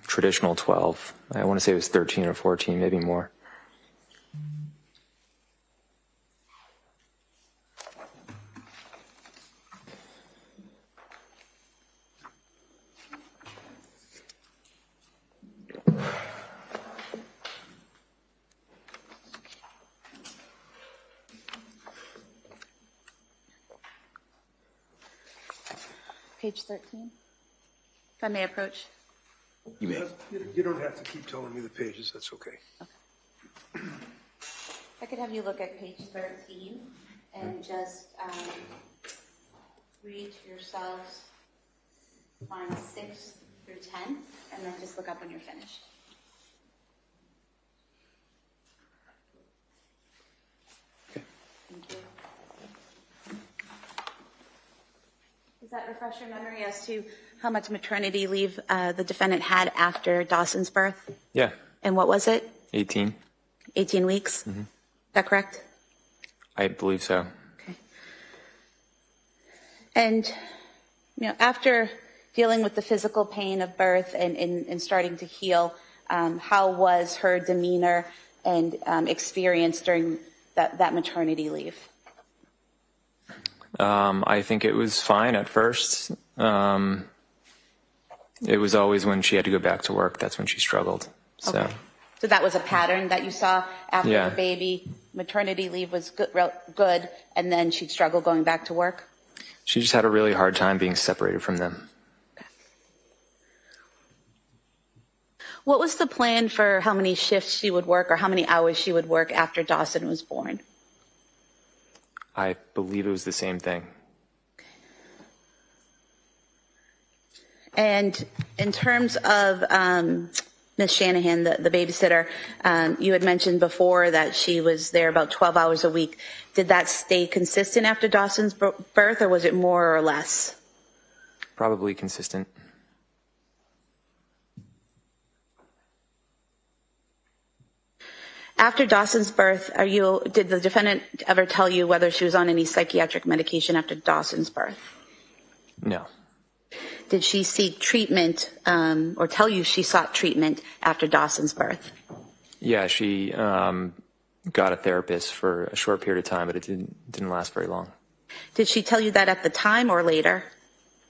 traditional 12. I want to say it was 13 or 14, maybe more. Page 13. If I may approach. You may. You don't have to keep telling me the pages, that's okay. I could have you look at page 13 and just read to yourselves lines 6 through 10, and then just look up when you're finished. Okay. Thank you. Does that refresh your memory as to how much maternity leave the defendant had after Dawson's birth? Yeah. And what was it? 18. 18 weeks? Mm-hmm. Is that correct? I believe so. Okay. And, after dealing with the physical pain of birth and starting to heal, how was her demeanor and experience during that maternity leave? I think it was fine at first. It was always when she had to go back to work, that's when she struggled. So. Okay. So that was a pattern that you saw after Yeah. the baby. Maternity leave was good, and then she'd struggle going back to work? She just had a really hard time being separated from them. What was the plan for how many shifts she would work or how many hours she would work after Dawson was born? I believe it was the same thing. And in terms of Ms. Shanahan, the babysitter, you had mentioned before that she was there about 12 hours a week. Did that stay consistent after Dawson's birth, or was it more or less? Probably consistent. After Dawson's birth, did the defendant ever tell you whether she was on any psychiatric medication after Dawson's birth? No. Did she seek treatment or tell you she sought treatment after Dawson's birth? Yeah, she got a therapist for a short period of time, but it didn't last very long. Did she tell you that at the time or later?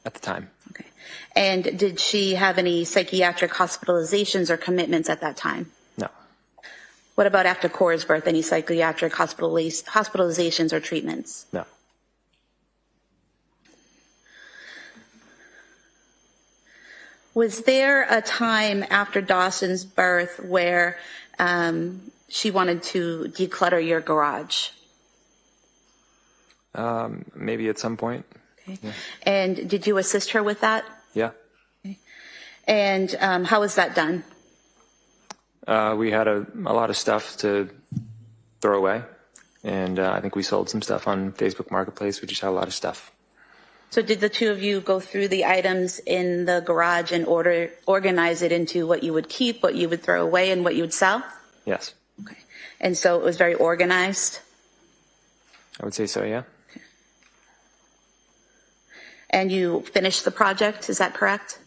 At the time. Okay. And did she have any psychiatric hospitalizations or commitments at that time? No. What about after Cora's birth? Any psychiatric hospitalizations or treatments? No. Was there a time after Dawson's birth where she wanted to declutter your garage? Maybe at some point. Okay. Yeah. And did you assist her with that? Yeah. Okay. And how was that done? We had a lot of stuff to throw away, and I think we sold some stuff on Facebook Marketplace. We just had a lot of stuff. So did the two of you go through the items in the garage and organize it into what you would keep, what you would throw away, and what you would sell? Yes. Okay. And so it was very organized? I would say so, yeah. And you finished the project, is that correct?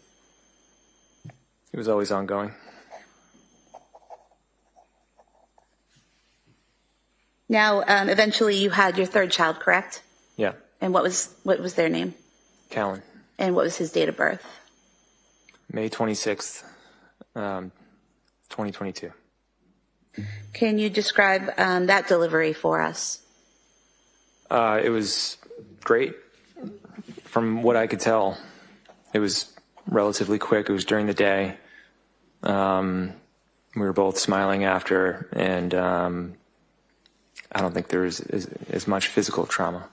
It was always ongoing. Now, eventually you had your third child, correct? Yeah. And what was their name? Callan. And what was his date of birth? May 26th, 2022. Can you describe that delivery for us? It was great. From what I could tell, it was relatively quick. It was during the day. We were both smiling after, and I don't think there was as much physical trauma.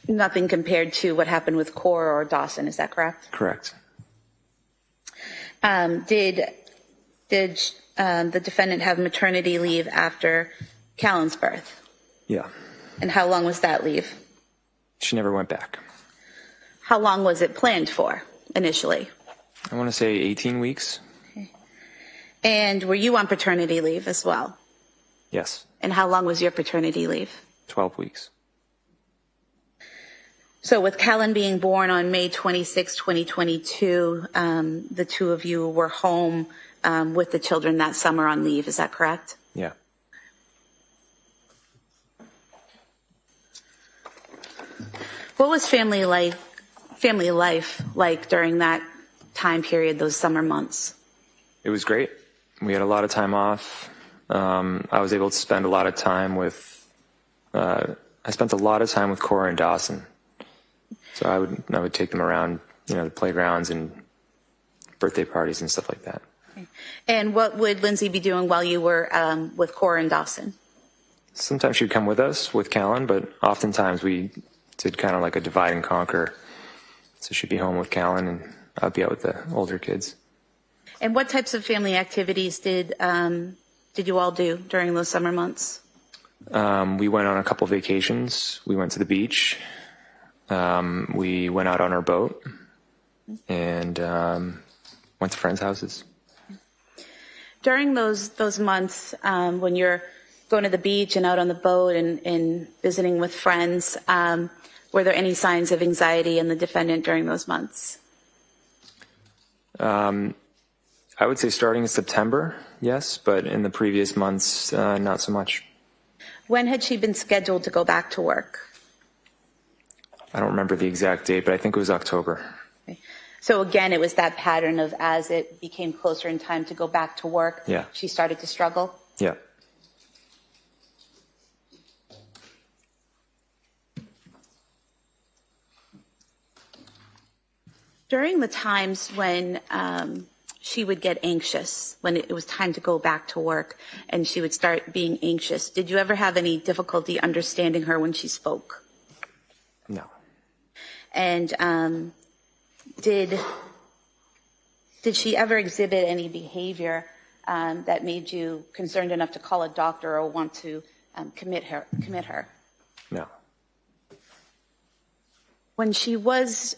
Nothing compared to what happened with Cora or Dawson, is that correct? Correct. Did the defendant have maternity leave after Callan's birth? Yeah. And how long was that leave? She never went back. How long was it planned for initially? I want to say 18 weeks. And were you on paternity leave as well? Yes. And how long was your paternity leave? 12 weeks. So with Callan being born on May 26, 2022, the two of you were home with the children that summer on leave. Is that correct? Yeah. What was family life like during that time period, those summer months? It was great. We had a lot of time off. I was able to spend a lot of time with, I spent a lot of time with Cora and Dawson. So I would take them around, the playgrounds and birthday parties and stuff like that. Okay. And what would Lindsay be doing while you were with Cora and Dawson? Sometimes she'd come with us with Callan, but oftentimes we did kind of like a divide and conquer. So she'd be home with Callan and I'd be out with the older kids. And what types of family activities did you all do during those summer months? We went on a couple vacations. We went to the beach. We went out on our boat and went to friends' houses. During those months when you're going to the beach and out on the boat and visiting with friends, were there any signs of anxiety in the defendant during those months? I would say starting in September, yes, but in the previous months, not so much. When had she been scheduled to go back to work? I don't remember the exact date, but I think it was October. Okay. So again, it was that pattern of as it became closer in time to go back to work, Yeah. she started to struggle? Yeah. During the times when she would get anxious, when it was time to go back to work and she would start being anxious, did you ever have any difficulty understanding her when she spoke? No. And did she ever exhibit any behavior that made you concerned enough to call a doctor or want to commit her? No. When she was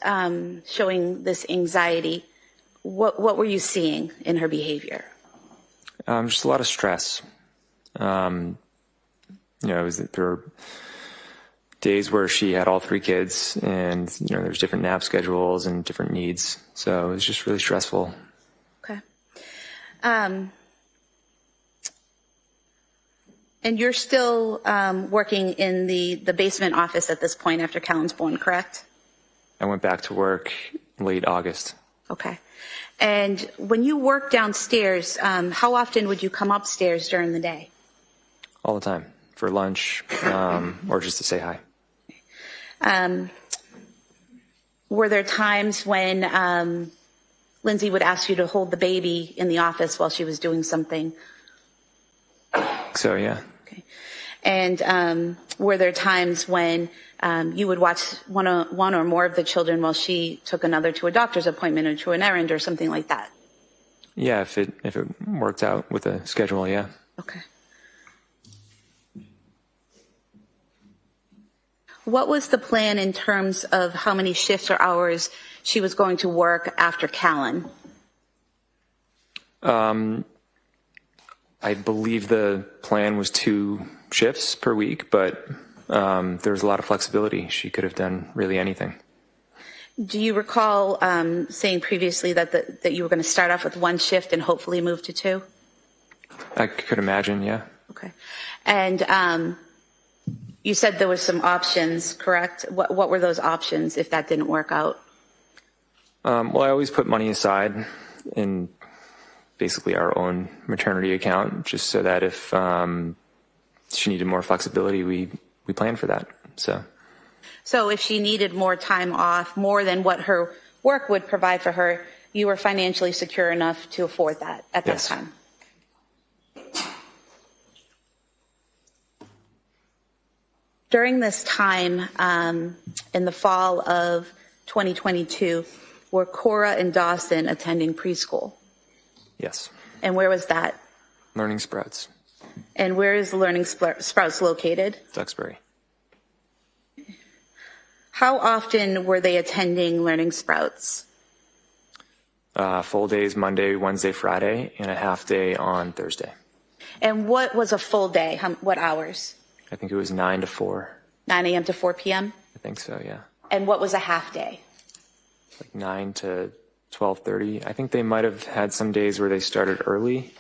showing this anxiety, what were you seeing in her behavior? Just a lot of stress. There were days where she had all three kids, and there's different nap schedules and different needs. So it was just really stressful. Okay. And you're still working in the basement office at this point after Callan's born, correct? I went back to work late August. Okay. And when you work downstairs, how often would you come upstairs during the day? All the time, for lunch or just to say hi. Were there times when Lindsay would ask you to hold the baby in the office while she was doing something? So, yeah. Okay. And were there times when you would watch one or more of the children while she took another to a doctor's appointment or to an errand or something like that? Yeah, if it worked out with the schedule, yeah. Okay. What was the plan in terms of how many shifts or hours she was going to work after Callan? I believe the plan was 2 shifts per week, but there was a lot of flexibility. She could have done really anything. Do you recall saying previously that you were going to start off with 1 shift and hopefully move to 2? I could imagine, yeah. Okay. And you said there was some options, correct? What were those options if that didn't work out? Well, I always put money aside in basically our own maternity account, just so that if she needed more flexibility, we planned for that. So if she needed more time off, more than what her work would provide for her, you were financially secure enough to afford that at that Yes. time? During this time, in the fall of 2022, were Cora and Dawson attending preschool? yes, And where was that? Learning Sprouts, And where is Learning Sprouts located? Duxbury. How often were they attending Learning Sprouts? Full days Monday, Wednesday, Friday, and a half day on Thursday. And what was a full day? What hours? I think it was 9 to 4. 9 a.m. to 4 p.m.? I think so, yeah. And what was a half day? Like 9 to 12:30. I think they might have had some days where they started early.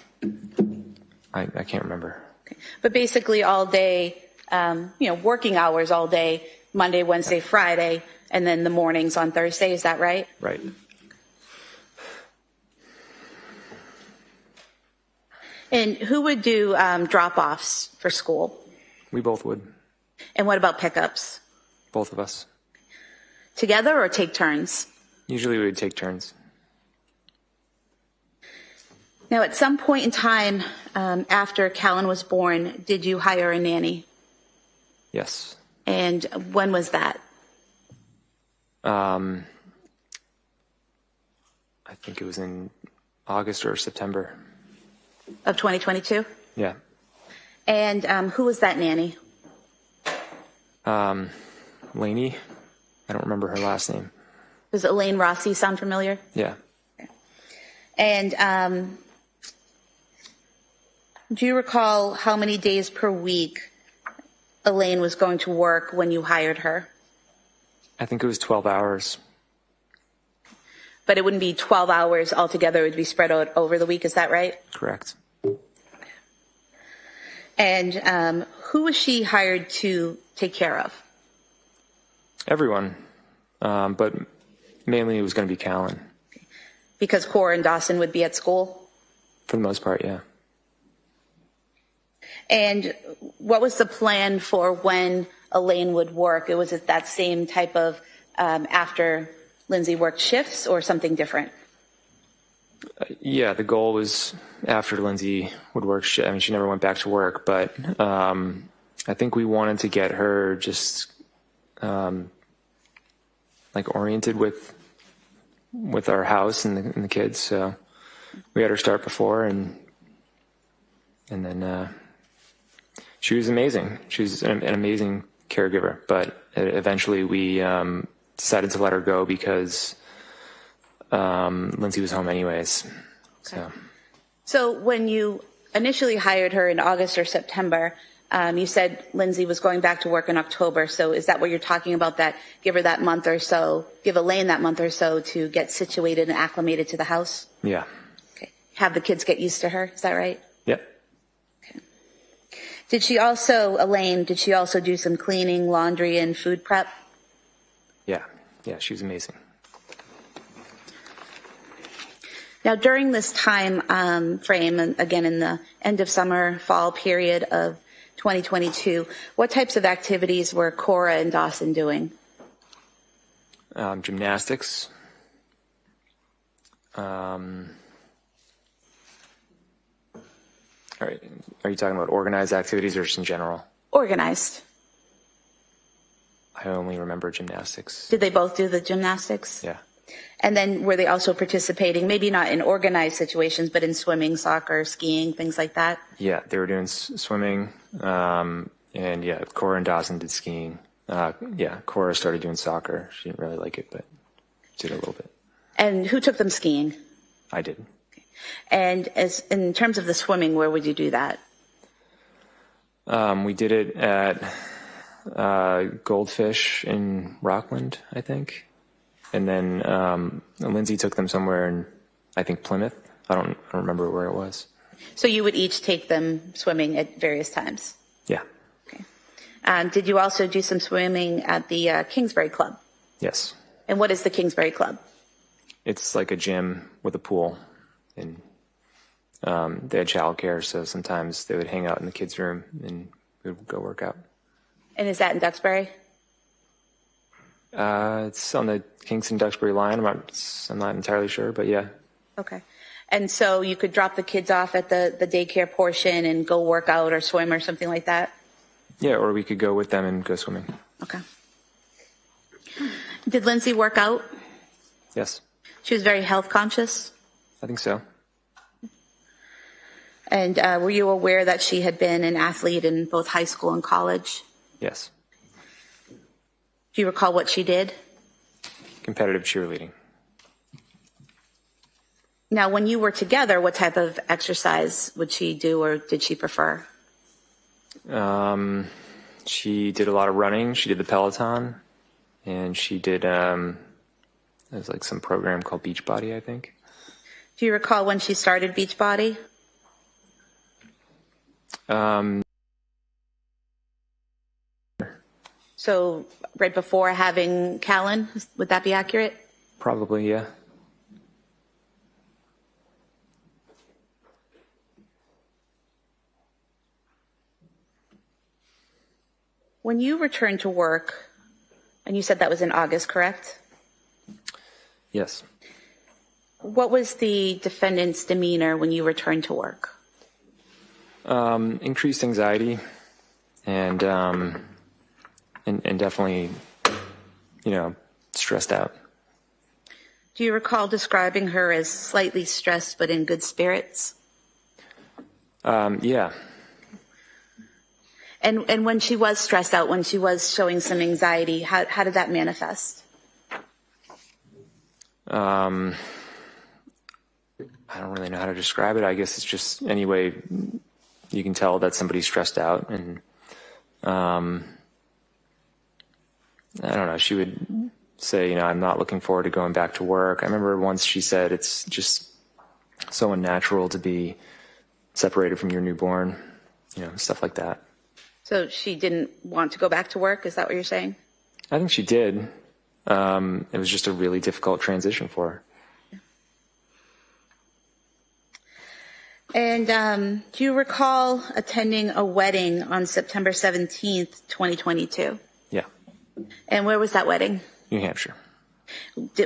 I can't remember. Okay. But basically all day, working hours all day, Monday, Wednesday, Friday, and then the mornings on Thursday. Is that right? Right. And who would do drop-offs for school? We both would. And what about pickups? Both of us. Together or take turns? Usually we would take turns. Now, at some point in time after Callan was born, did you hire a nanny? Yes. And when was that? I think it was in August or September. Of 2022? Yeah. And who was that nanny? Lainey. I don't remember her last name. Does Elaine Rossi sound familiar? Yeah. And do you recall how many days per week Elaine was going to work when you hired her? I think it was 12 hours. But it wouldn't be 12 hours altogether. It would be spread out over the week. Is that right? Correct. And who was she hired to take care of? Everyone. But mainly it was going to be Callan. Because Cora and Dawson would be at school? For the most part, yeah. And what was the plan for when Elaine would work? Was it that same type of after Lindsay worked shifts or something different? Yeah, the goal was after Lindsay would work. I mean, she never went back to work, but I think we wanted to get her just oriented with our house and the kids. So we had her start before, and then she was amazing. She was an amazing caregiver, but eventually we decided to let her go because Lindsay was home anyways. Okay. So when you initially hired her in August or September, you said Lindsay was going back to work in October. So is that what you're talking about, that give her that month or so, give Elaine that month or so to get situated and acclimated to the house? Yeah. Okay. Have the kids get used to her. Is that right? Yep. Okay. Elaine, did she also do some cleaning, laundry, and food prep? Yeah. Yeah, she was amazing. Now, during this time frame, and again in the end of summer, fall period of 2022, what types of activities were Cora and Dawson doing? Gymnastics. Are you talking about organized activities or just in general? Organized. I only remember gymnastics. Did they both do the gymnastics? Yeah. And then were they also participating, maybe not in organized situations, but in swimming, soccer, skiing, things like that? Yeah, they were doing swimming, and yeah, Cora and Dawson did skiing. Yeah, Cora started doing soccer. She didn't really like it, but did a little bit. And who took them skiing? I did. And as in terms of the swimming, where would you do that? We did it at Goldfish in Rockland, I think. And then Lindsay took them somewhere in, I think, Plymouth. I don't remember where it was. So you would each take them swimming at various times? Yeah. Okay. Did you also do some swimming at the Kingsbury Club? Yes. And what is the Kingsbury Club? It's like a gym with a pool. And they had childcare, so sometimes they would hang out in the kids' room and we would go work out. And is that in Duxbury? It's on the Kingston-Duxbury line. I'm not entirely sure, but yeah. Okay. And so you could drop the kids off at the daycare portion and go work out or swim or something like that? Yeah, or we could go with them and go swimming. Okay. Did Lindsay work out? Yes, She was very health conscious? I think so. And were you aware that she had been an athlete in both high school and college? Yes. Do you recall what she did? Competitive cheerleading. Now, when you were together, what type of exercise would she do or did she prefer? She did a lot of running. She did the Peloton, and she did there's like some program called Beachbody, I think. Do you recall when she started Beachbody? So right before having Callan, would that be accurate? Probably, yeah. When you returned to work, and you said that was in August, correct? Yes. What was the defendant's demeanor when you returned to work? Increased anxiety and definitely, stressed out. Do you recall describing her as slightly stressed but in good spirits? Yeah. And when she was stressed out, when she was showing some anxiety, how did that manifest? I don't really know how to describe it. I guess it's just any way you can tell that somebody's stressed out. And I don't know, she would say, I'm not looking forward to going back to work. I remember once she said it's just so unnatural to be separated from your newborn, stuff like that. So she didn't want to go back to work? Is that what you're saying? I think she did. It was just a really difficult transition for her. And do you recall attending a wedding on September 17th, 2022? Yeah. And where was that wedding? New Hampshire.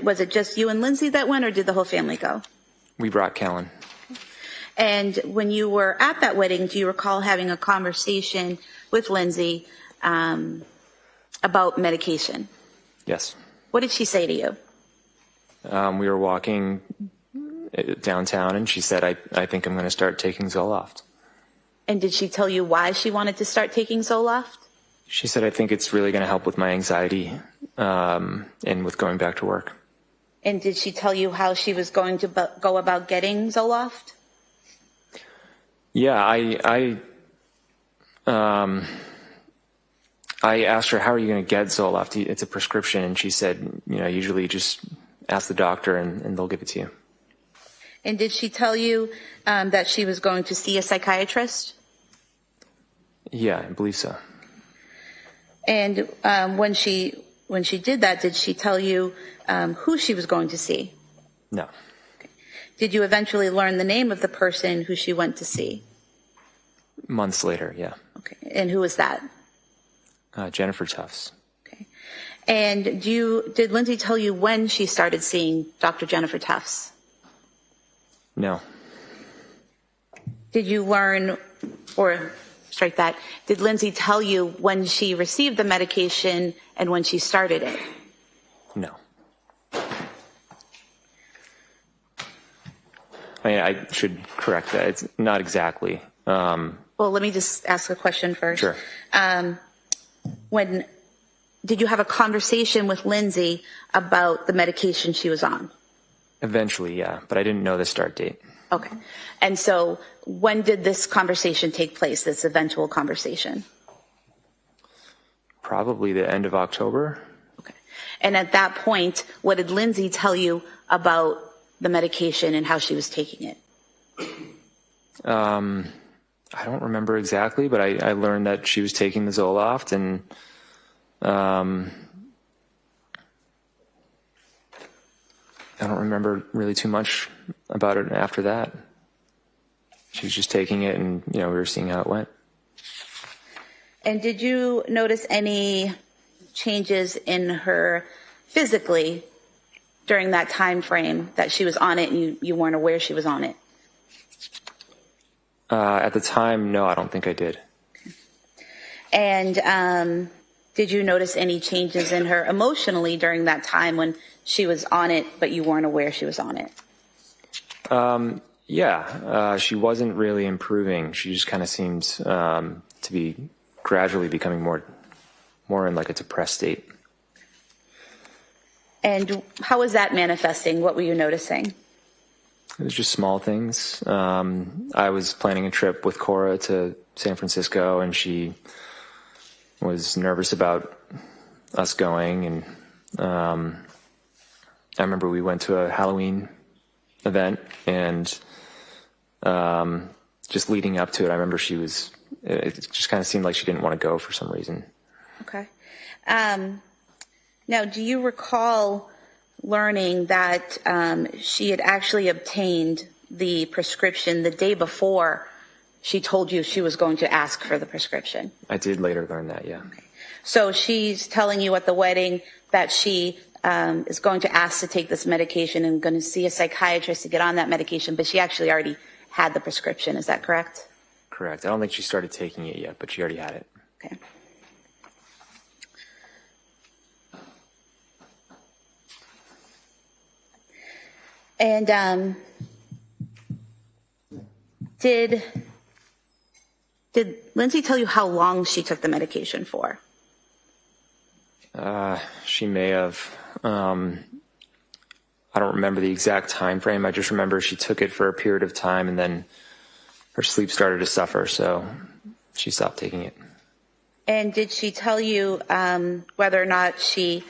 Was it just you and Lindsay that went, or did the whole family go? We brought Callan. And when you were at that wedding, do you recall having a conversation with Lindsay about medication? Yes. What did she say to you? We were walking downtown, and she said, I think I'm going to start taking Zoloft. And did she tell you why she wanted to start taking Zoloft? She said, I think it's really going to help with my anxiety and with going back to work. And did she tell you how she was going to go about getting Zoloft? Yeah, I asked her, how are you going to get Zoloft? It's a prescription. And she said, usually just ask the doctor and they'll give it to you. And did she tell you that she was going to see a psychiatrist? Yeah, I believe so. And when she did that, did she tell you who she was going to see? No. Did you eventually learn the name of the person who she went to see? Months later, yeah. Okay. And who was that? Jennifer Tufts. Okay. And did Lindsay tell you when she started seeing Dr. Jennifer Tufts? No. Did you learn, or strike that, did Lindsay tell you when she received the medication and when she started it? No. I should correct that. It's not exactly. Well, let me just ask a question first. Sure. When did you have a conversation with Lindsay about the medication she was on? Eventually, yeah, but I didn't know the start date. Okay. And so when did this conversation take place, this eventual conversation? Probably the end of October. Okay. And at that point, what did Lindsay tell you about the medication and how she was taking it? I don't remember exactly, but I learned that she was taking the Zoloft, and I don't remember really too much about it after that. She was just taking it, and we were seeing how it went. And did you notice any changes in her physically during that time frame that she was on it and you weren't aware she was on it? At the time, no, I don't think I did. And did you notice any changes in her emotionally during that time when she was on it, but you weren't aware she was on it? Yeah, she wasn't really improving. She just kind of seemed to be gradually becoming more in like a depressed state. And how was that manifesting? What were you noticing? It was just small things. I was planning a trip with Cora to San Francisco, and she was nervous about us going. And I remember we went to a Halloween event, and just leading up to it, I remember it just kind of seemed like she didn't want to go for some reason. Okay. Now, do you recall learning that she had actually obtained the prescription the day before she told you she was going to ask for the prescription? I did later learn that, yeah. Okay. So she's telling you at the wedding that she is going to ask to take this medication and going to see a psychiatrist to get on that medication, but she actually already had the prescription. Is that correct? Correct. I don't think she started taking it yet, but she already had it. Okay. And did Lindsay tell you how long she took the medication for? She may have. I don't remember the exact time frame. I just remember she took it for a period of time, and then her sleep started to suffer, so she stopped taking it. And did she tell you whether or not she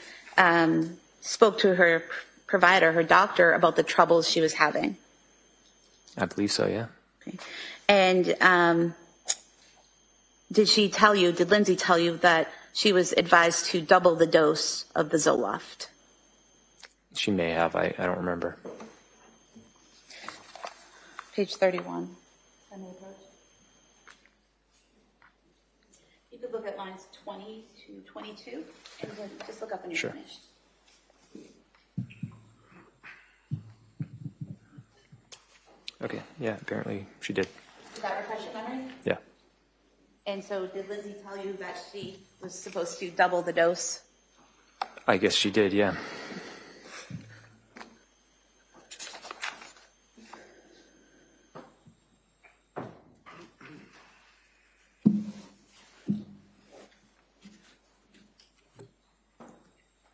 spoke to her provider, her doctor, about the troubles she was having? I believe so, yeah. Okay. And did Lindsay tell you that she was advised to double the dose of the Zoloft? She may have. I don't remember. Page 31. You could look at lines 20 to 22, and then just look up when you're Sure. finished. Okay, yeah, apparently she did. Did that refresh your memory? Yeah. And so did Lindsay tell you that she was supposed to double the dose? I guess she did, yeah.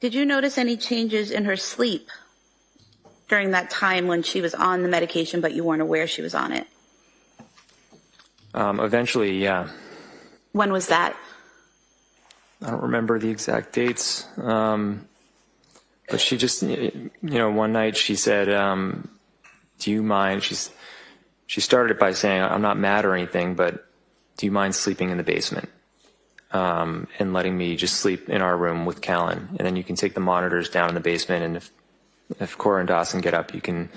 Did you notice any changes in her sleep during that time when she was on the medication but you weren't aware she was on it? Eventually, yeah. When was that? I don't remember the exact dates. But she just, one night she said, do you mind? She started by saying, I'm not mad or anything, but do you mind sleeping in the basement? And letting me just sleep in our room with Callan. And then you can take the monitors down in the basement, and if Cora and Dawson get up, you can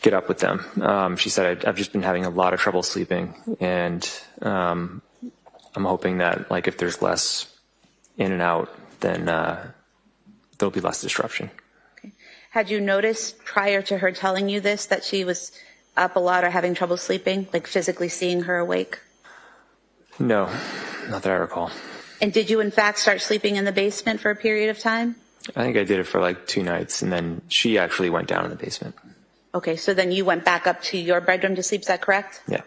get up with them. She said, I've just been having a lot of trouble sleeping, and I'm hoping that, like, if there's less in and out, then there'll be less disruption. Okay. Had you noticed prior to her telling you this that she was up a lot or having trouble sleeping, like physically seeing her awake? No, not that I recall. And did you in fact start sleeping in the basement for a period of time? I think I did it for like 2 nights, and then she actually went down in the basement. Okay, so then you went back up to your bedroom to sleep, is that correct? Yeah.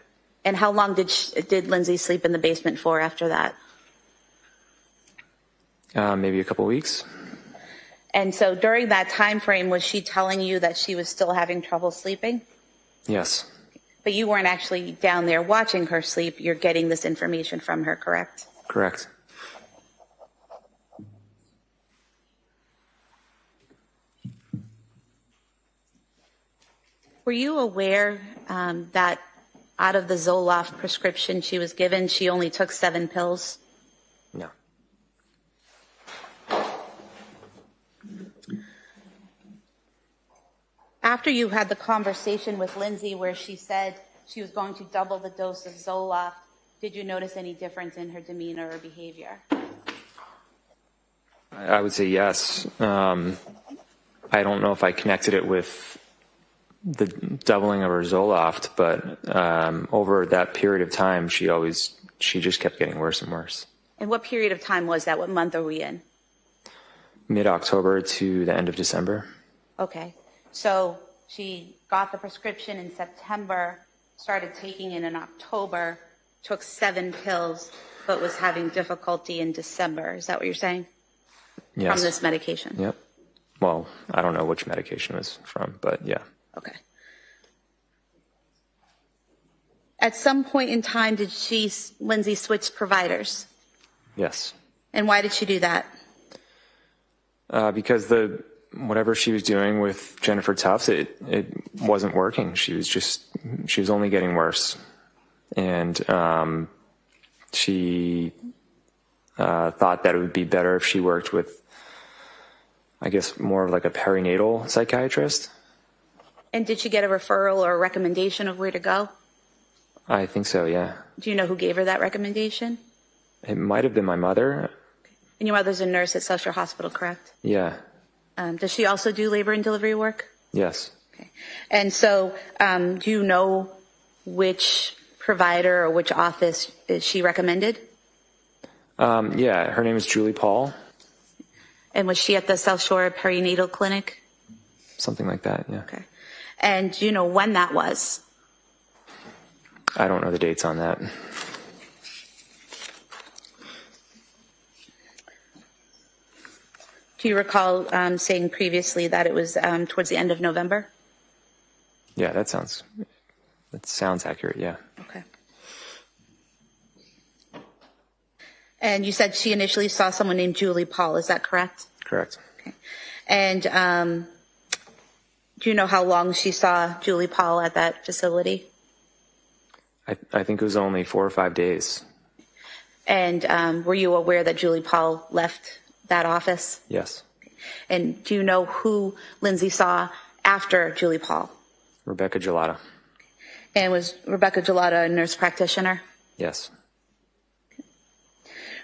And how long did Lindsay sleep in the basement for after that? Maybe a couple weeks. And so during that time frame, was she telling you that she was still having trouble sleeping? Yes. But you weren't actually down there watching her sleep. You're getting this information from her, correct? Correct. Were you aware that out of the Zoloft prescription she was given, she only took 7 pills? No. After you had the conversation with Lindsay where she said she was going to double the dose of Zoloft, did you notice any difference in her demeanor or behavior? I would say yes. I don't know if I connected it with the doubling of her Zoloft, but over that period of time, she just kept getting worse and worse. And what period of time was that? What month are we in? Mid-October to the end of December. Okay. So she got the prescription in September, started taking it in October, took 7 pills, but was having difficulty in December. Is that what you're saying? Yes. From this medication? Yep. Well, I don't know which medication it was from, but yeah. Okay. At some point in time, did Lindsay, switch providers? Yes. And why did she do that? Because whatever she was doing with Jennifer Tufts, it wasn't working. She was only getting worse. And she thought that it would be better if she worked with, I guess, more of like a perinatal psychiatrist. And did she get a referral or a recommendation of where to go? I think so, yeah. Do you know who gave her that recommendation? It might have been my mother. And your mother's a nurse at South Shore Hospital, correct? Yeah. Does she also do labor and delivery work? Yes. Okay. And so do you know which provider or which office she recommended? Yeah, her name is Julie Paul. And was she at the South Shore Perinatal Clinic? Something like that, yeah. Okay. And do you know when that was? I don't know the dates on that. Do you recall saying previously that it was towards the end of November? Yeah, that sounds accurate, yeah. Okay. And you said she initially saw someone named Julie Paul, is that correct? Correct. Okay. And do you know how long she saw Julie Paul at that facility? I think it was only 4 or 5 days. And were you aware that Julie Paul left that office? Yes. And do you know who Lindsay saw after Julie Paul? Rebecca Gelata. And was Rebecca Gelata a nurse practitioner? Yes.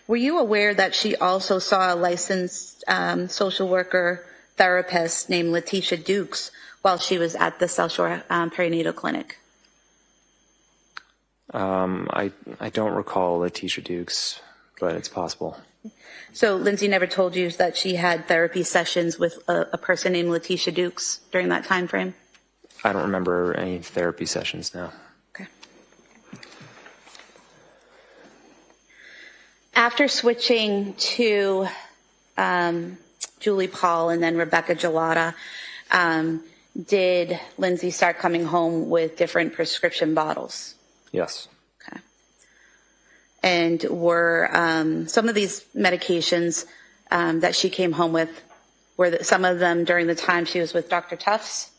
Were you aware that she also saw a licensed social worker therapist named Letitia Dukes while she was at the South Shore Perinatal Clinic? I don't recall Letitia Dukes, but it's possible. So Lindsay never told you that she had therapy sessions with a person named Letitia Dukes during that time frame? I don't remember any therapy sessions now. Okay. After switching to Julie Paul and then Rebecca Gelata, did Lindsay start coming home with different prescription bottles? Yes. Okay. And were some of these medications that she came home with, were some of them during the time she was with Dr. Tufts?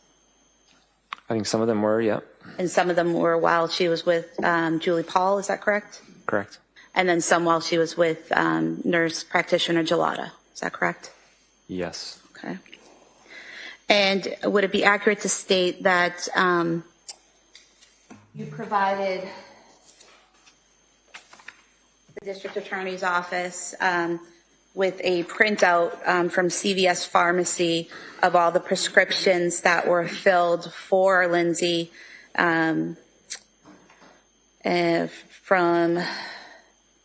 I think some of them were, yeah. And some of them were while she was with Julie Paul, is that correct? Correct. And then some while she was with nurse practitioner Gelata, is that correct? Yes. Okay. And would it be accurate to state that you provided the district attorney's office with a printout from CVS Pharmacy of all the prescriptions that were filled for Lindsay from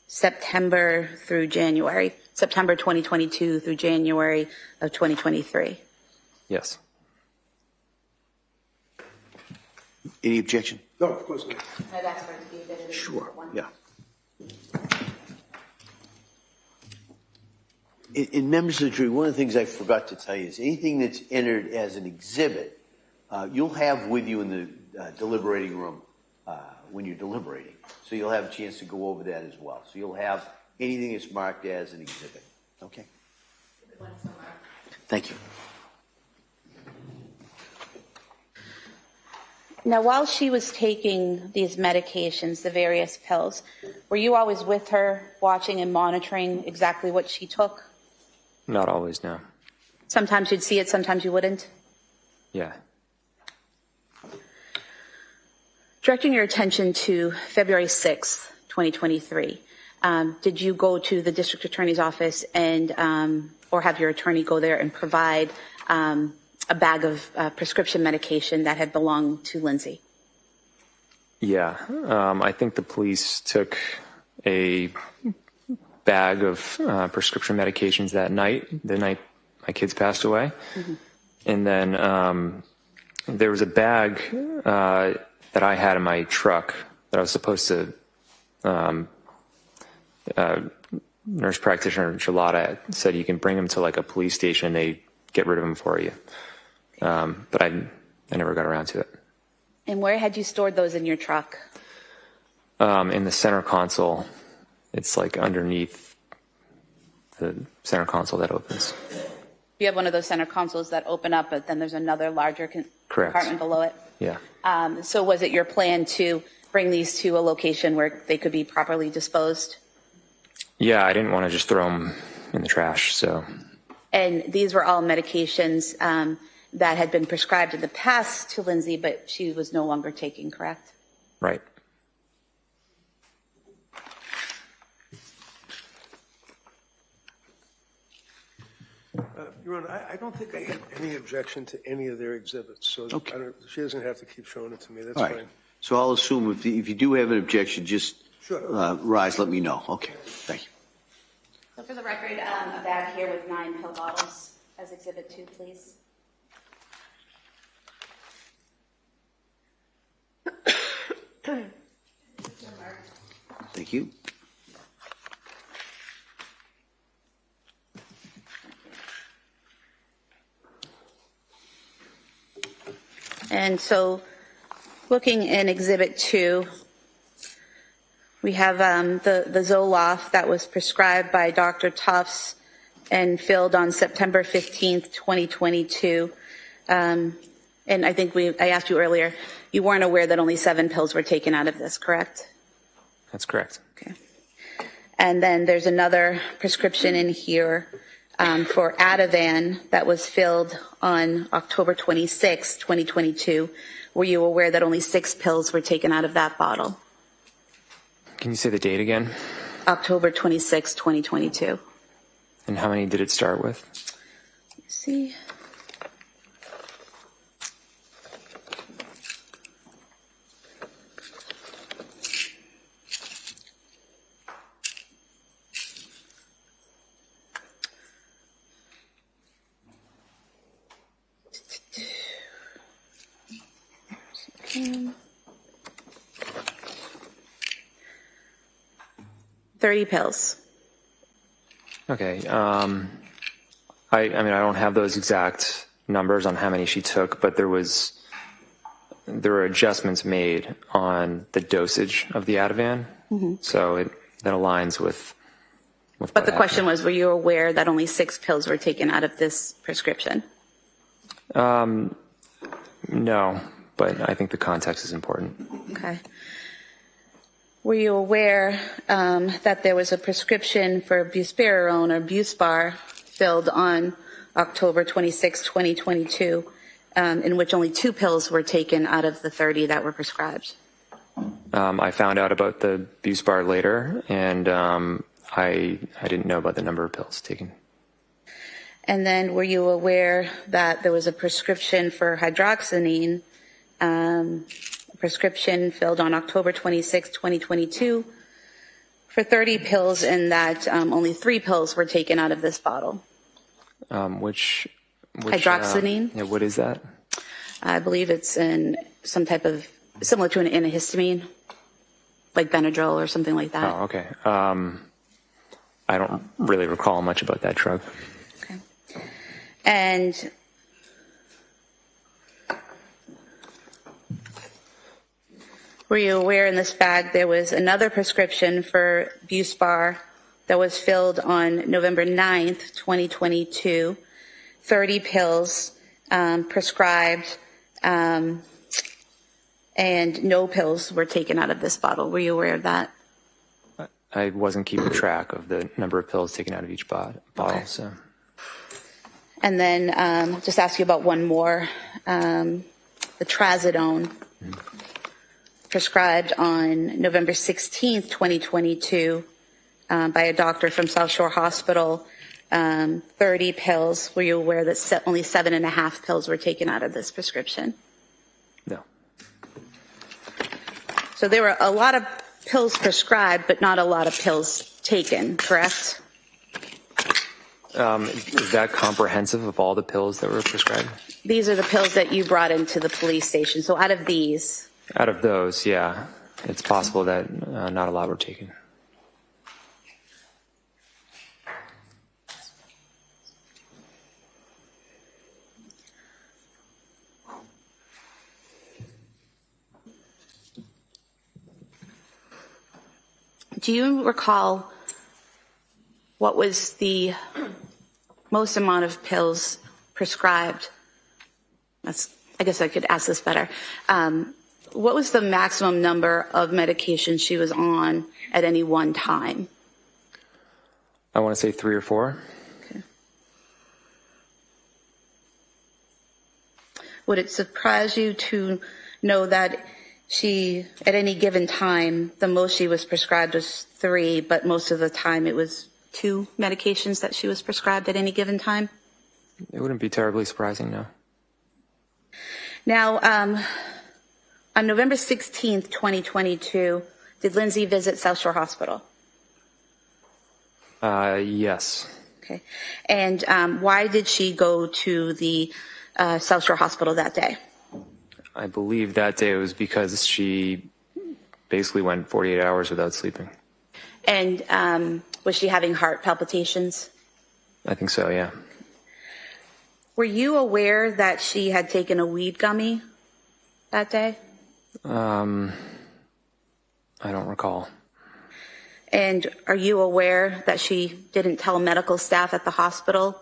September through January, September 2022 through January of 2023? Yes. Any objection? No, of course not. I'd ask her to be a bit of a Sure, one. yeah. In members of the jury, one of the things I forgot to tell you is anything that's entered as an exhibit, you'll have with you in the deliberating room when you're deliberating. So you'll have a chance to go over that as well. So you'll have anything that's marked as an exhibit. Okay? Thank you. Now, while she was taking these medications, the various pills, were you always with her, watching and monitoring exactly what she took? Not always, no. Sometimes you'd see it, sometimes you wouldn't? Yeah. Directing your attention to February 6th, 2023, did you go to the district attorney's office and, or have your attorney go there and provide a bag of prescription medication that had belonged to Lindsay? Yeah. I think the police took a bag of prescription medications that night, the night my kids passed away. Mm-hmm. And then there was a bag that I had in my truck that I was supposed to, nurse practitioner Charlotta said you can bring them to like a police station and they get rid of them for you. But I never got around to it. And where had you stored those in your truck? In the center console. It's like underneath the center console that opens. You have one of those center consoles that open up, but then there's another larger compartment below it? Yeah. So was it your plan to bring these to a location where they could be properly disposed? Yeah, I didn't want to just throw them in the trash, so. And these were all medications that had been prescribed in the past to Lindsay, but she was no longer taking, correct? Right. Your Honor, I don't think I have any objection to any of their exhibits, so Okay. she doesn't have to keep showing it to me. That's All fine. right. So I'll assume if you do have an objection, just Sure. rise, let me know. Okay. Thank you. So for the record, a bag here with 9 pill bottles as Exhibit 2, please. Thank you. And so looking in Exhibit 2, we have the Zoloft that was prescribed by Dr. Tufts and filled on September 15th, 2022. And I think I asked you earlier, you weren't aware that only 7 pills were taken out of this, correct? That's correct. Okay. And then there's another prescription in here for Ativan that was filled on October 26, 2022. Were you aware that only 6 pills were taken out of that bottle? Can you say the date again? October 26, 2022. And how many did it start with? Let's see. Okay. 30 pills. Okay. I mean, I don't have those exact numbers on how many she took, but there were adjustments made on the dosage of the Ativan. Mm-hmm. So that aligns with But the question was, were you aware that only 6 pills were taken out of this prescription? No, but I think the context is important. Okay. Were you aware that there was a prescription for buspirone or Buspar filled on October 26, 2022, in which only 2 pills were taken out of the 30 that were prescribed? I found out about the Buspar later, and I didn't know about the number of pills taken. And then were you aware that there was a prescription for hydroxynine, prescription filled on October 26, 2022 for 30 pills, and that only 3 pills were taken out of this bottle? Which Hydroxynine? Yeah, what is that? I believe it's in some type of, similar to an antihistamine, like Benadryl or something like that. Oh, okay. I don't really recall much about that drug. Okay. And were you aware in this bag there was another prescription for Buspar that was filled on November 9th, 2022, 30 pills prescribed, and no pills were taken out of this bottle. Were you aware of that? I wasn't keeping track of the number of pills taken out of each bottle. Okay. So. And then just ask you about one more, the trazodone, prescribed on November 16th, 2022, by a doctor from South Shore Hospital, 30 pills. Were you aware that only 7.5 pills were taken out of this prescription? No. So there were a lot of pills prescribed, but not a lot of pills taken, correct? Is that comprehensive of all the pills that were prescribed? These are the pills that you brought into the police station. So out of these, Out of those, yeah, it's possible that not a lot were taken. do you recall what was the most amount of pills prescribed? I guess I could ask this better. What was the maximum number of medications she was on at any one time? I want to say 3 or 4. Okay. Would it surprise you to know that she, at any given time, the most she was prescribed was 3, but most of the time it was 2 medications that she was prescribed at any given time? It wouldn't be terribly surprising, no. Now, on November 16th, 2022, did Lindsay visit South Shore Hospital? Yes. Okay. And why did she go to the South Shore Hospital that day? I believe that day it was because she basically went 48 hours without sleeping. And was she having heart palpitations? I think so, yeah. Were you aware that she had taken a weed gummy that day? I don't recall. And are you aware that she didn't tell medical staff at the hospital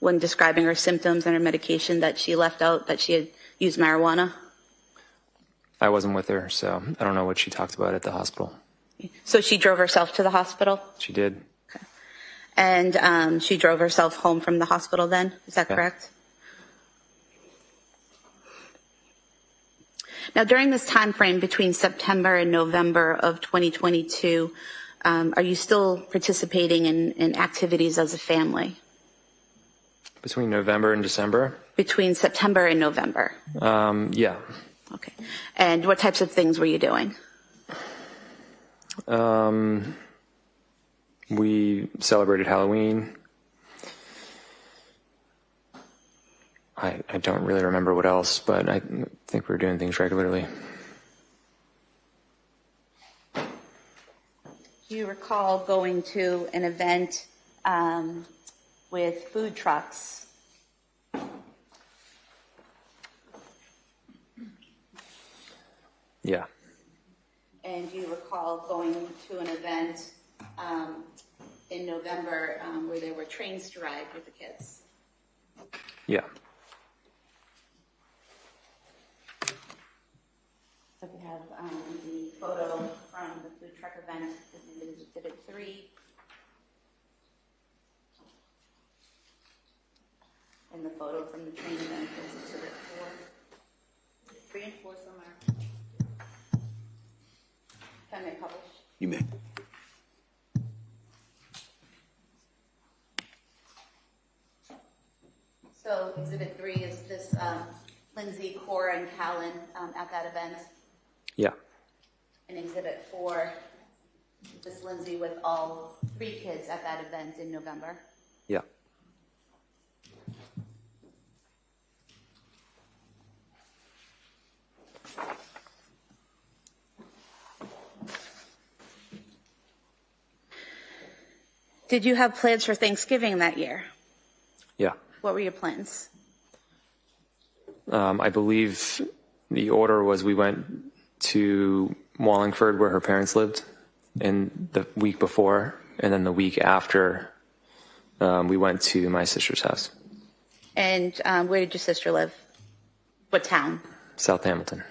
when describing her symptoms and her medication that she left out that she had used marijuana? I wasn't with her, so I don't know what she talked about at the hospital. So she drove herself to the hospital? She did. Okay. And she drove herself home from the hospital then? Is that correct? Now, during this time frame between September and November of 2022, are you still participating in activities as a family? Between November and December? Between September and November? Yeah. Okay. And what types of things were you doing? We celebrated Halloween. I don't really remember what else, but I think we were doing things regularly. Do you recall going to an event with food trucks? Yeah. And do you recall going to an event in November where there were trains to ride with the kids? Yeah. So we have the photo from the food truck event, this is Exhibit 3. And the photo from the train event is Exhibit 4. 3 and 4 somewhere. Can I publish? You may. So Exhibit 3 is this Lindsay, Cora, and Callan at that event. Yeah. And Exhibit 4, this Lindsay with all 3 kids at that event in November. Yeah. Did you have plans for Thanksgiving that year? Yeah. What were your plans? I believe the order was we went to Wallingford, where her parents lived, in the week before, and then the week after, we went to my sister's house. And where did your sister live? What town? South Hamilton.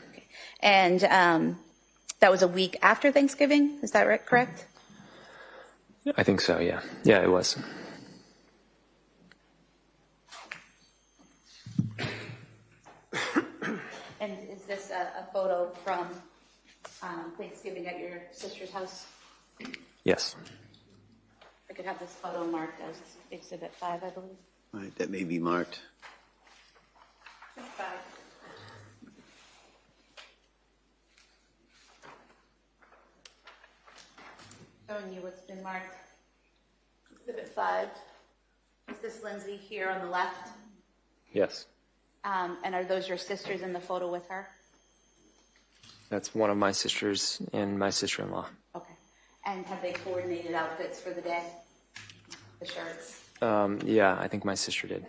And that was a week after Thanksgiving, is that right, correct? I think so, yeah. Yeah, it was. And is this a photo from Thanksgiving at your sister's house? Yes. I could have this photo marked as Exhibit 5, I believe. All right, that may be marked. Exhibit 5. Showing you what's been marked. Exhibit 5. Is this Lindsay here on the left? Yes. And are those your sisters in the photo with her? That's one of my sisters and my sister-in-law. Okay. And have they coordinated outfits for the day? The shirts? Yeah, I think my sister did.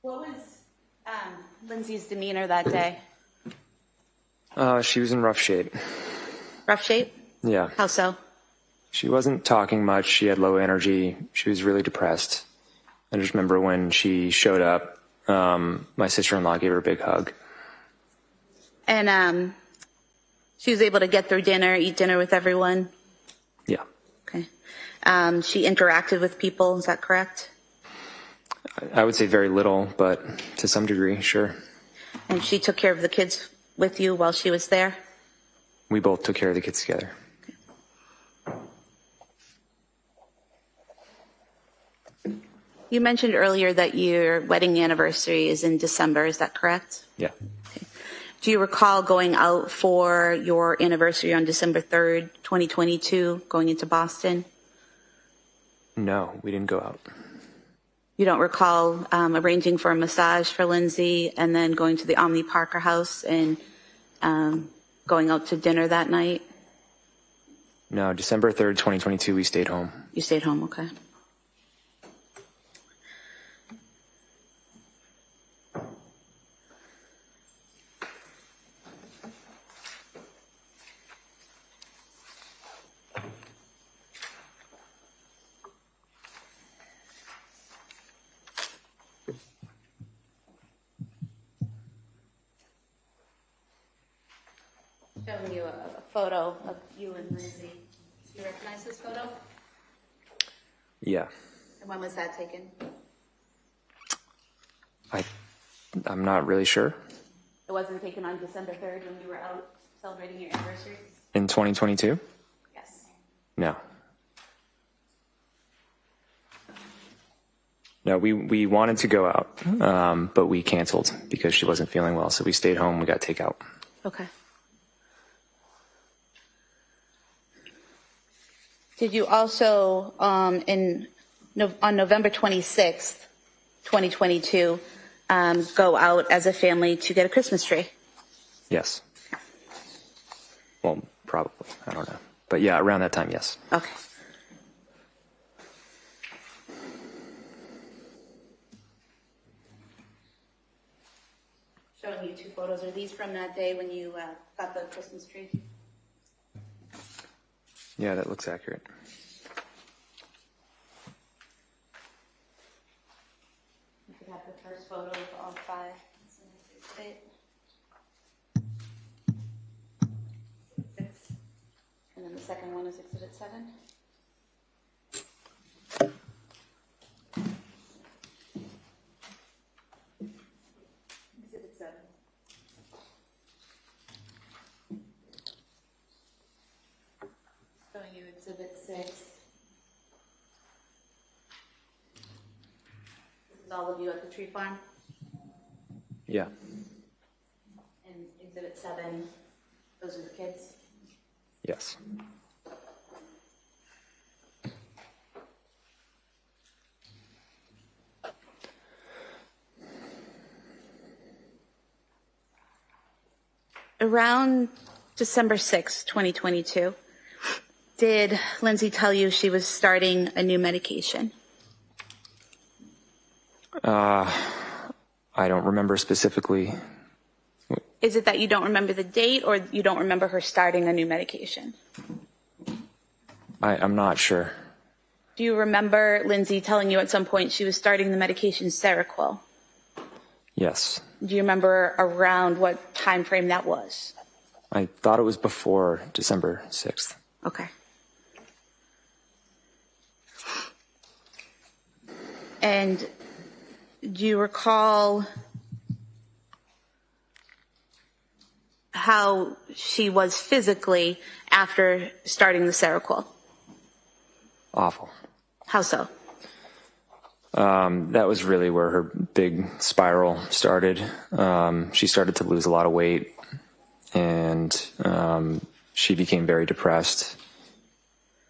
What was Lindsay's demeanor that day? She was in rough shape. Rough shape? Yeah. How so? She wasn't talking much. She had low energy. She was really depressed. I just remember when she showed up, my sister-in-law gave her a big hug. And she was able to get through dinner, eat dinner with everyone? Yeah. Okay. She interacted with people, is that correct? I would say very little, but to some degree, sure. And she took care of the kids with you while she was there? We both took care of the kids together. You mentioned earlier that your wedding anniversary is in December, is that correct? Yeah. Do you recall going out for your anniversary on December 3rd, 2022, going into Boston? No, we didn't go out. You don't recall arranging for a massage for Lindsay and then going to the Omni Parker house and going out to dinner that night? No, December 3rd, 2022, we stayed home. You stayed home, okay. Showing you a photo of you and Lindsay. Do you recognize this photo? Yeah. And when was that taken? I'm not really sure. It wasn't taken on December 3rd when you were out celebrating your anniversary? In 2022? Yes. No. No, we wanted to go out, but we canceled because she wasn't feeling well. So we stayed home. We got takeout. Okay. Did you also, on November 26th, 2022, go out as a family to get a Christmas tree? Yes. Well, probably. I don't know. But yeah, around that time, yes. Okay. Showing you two photos. Are these from that day when you got the Christmas tree? Yeah, that looks accurate. You could have the first photo of all 5. Six. And then the second one is Exhibit 7. Exhibit 7. Showing you Exhibit 6. This is all of you at the tree farm. Yeah. And Exhibit 7, those are the kids. Yes. Around December 6th, 2022, did Lindsay tell you she was starting a new medication? I don't remember specifically. Is it that you don't remember the date, or you don't remember her starting a new medication? I'm not sure. Do you remember Lindsay telling you at some point she was starting the medication Seroquel? Yes. Do you remember around what time frame that was? I thought it was before December 6th. Okay. And do you recall how she was physically after starting the Seroquel? Awful. How so? That was really where her big spiral started. She started to lose a lot of weight, and she became very depressed,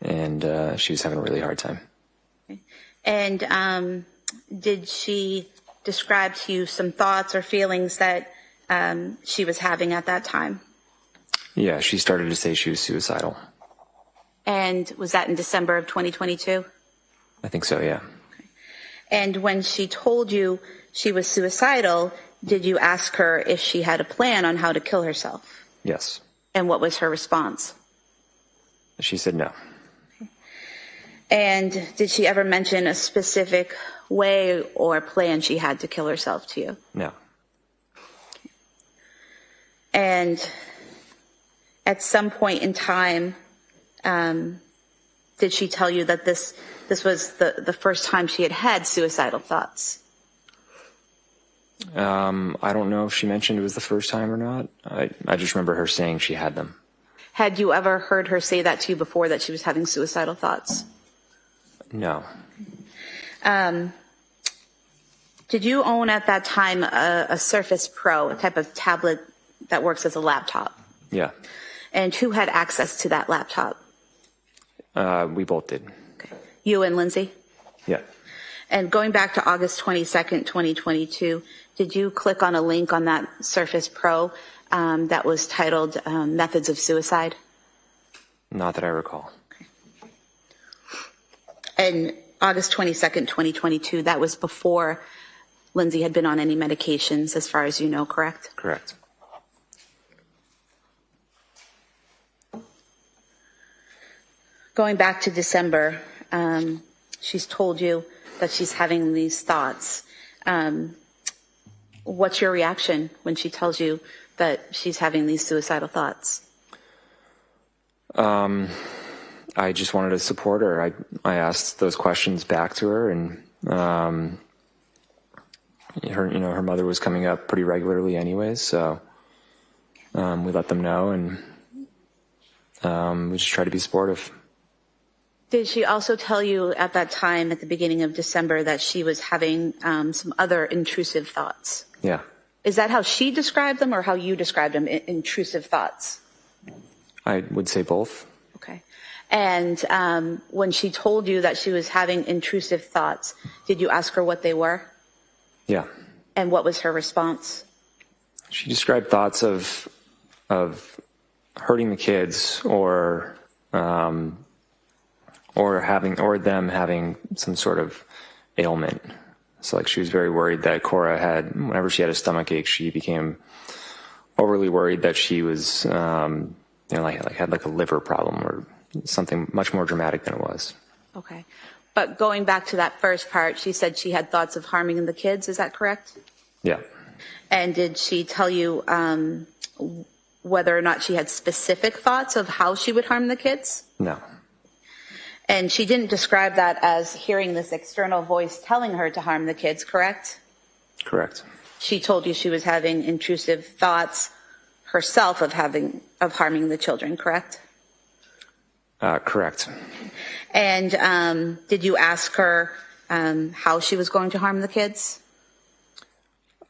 and she was having a really hard time. And did she describe to you some thoughts or feelings that she was having at that time? Yeah, she started to say she was suicidal. And was that in December of 2022? I think so, yeah. And when she told you she was suicidal, did you ask her if she had a plan on how to kill herself? Yes. And what was her response? She said no. And did she ever mention a specific way or plan she had to kill herself to you? No. And at some point in time, did she tell you that this was the first time she had suicidal thoughts? I don't know if she mentioned it was the first time or not. I just remember her saying she had them. Had you ever heard her say that to you before, that she was having suicidal thoughts? No. Did you own at that time a Surface Pro, a type of tablet that works as a laptop? Yeah. And who had access to that laptop? We both did. Okay. You and Lindsay? Yeah. And going back to August 22nd, 2022, did you click on a link on that Surface Pro that was titled Methods of Suicide? Not that I recall. Okay. And August 22nd, 2022, that was before Lindsay had been on any medications, as far as you know, correct? Correct. Going back to December, she's told you that she's having these thoughts. What's your reaction when she tells you that she's having these suicidal thoughts? I just wanted to support her. I asked those questions back to her, and her mother was coming up pretty regularly anyways, so we let them know, and we just try to be supportive. Did she also tell you at that time, at the beginning of December, that she was having some other intrusive thoughts? Yeah. Is that how she described them, or how you described them, intrusive thoughts? I would say both. Okay. And when she told you that she was having intrusive thoughts, did you ask her what they were? Yeah. And what was her response? She described thoughts of hurting the kids, or them having some sort of ailment. So like she was very worried that Cora had, whenever she had a stomach ache, she became overly worried that she was, had like a liver problem or something much more dramatic than it was. Okay. But going back to that first part, she said she had thoughts of harming the kids. Is that correct? Yeah. And did she tell you whether or not she had specific thoughts of how she would harm the kids? No. And she didn't describe that as hearing this external voice telling her to harm the kids, correct? Correct. She told you she was having intrusive thoughts herself of harming the children, correct? Correct. And did you ask her how she was going to harm the kids?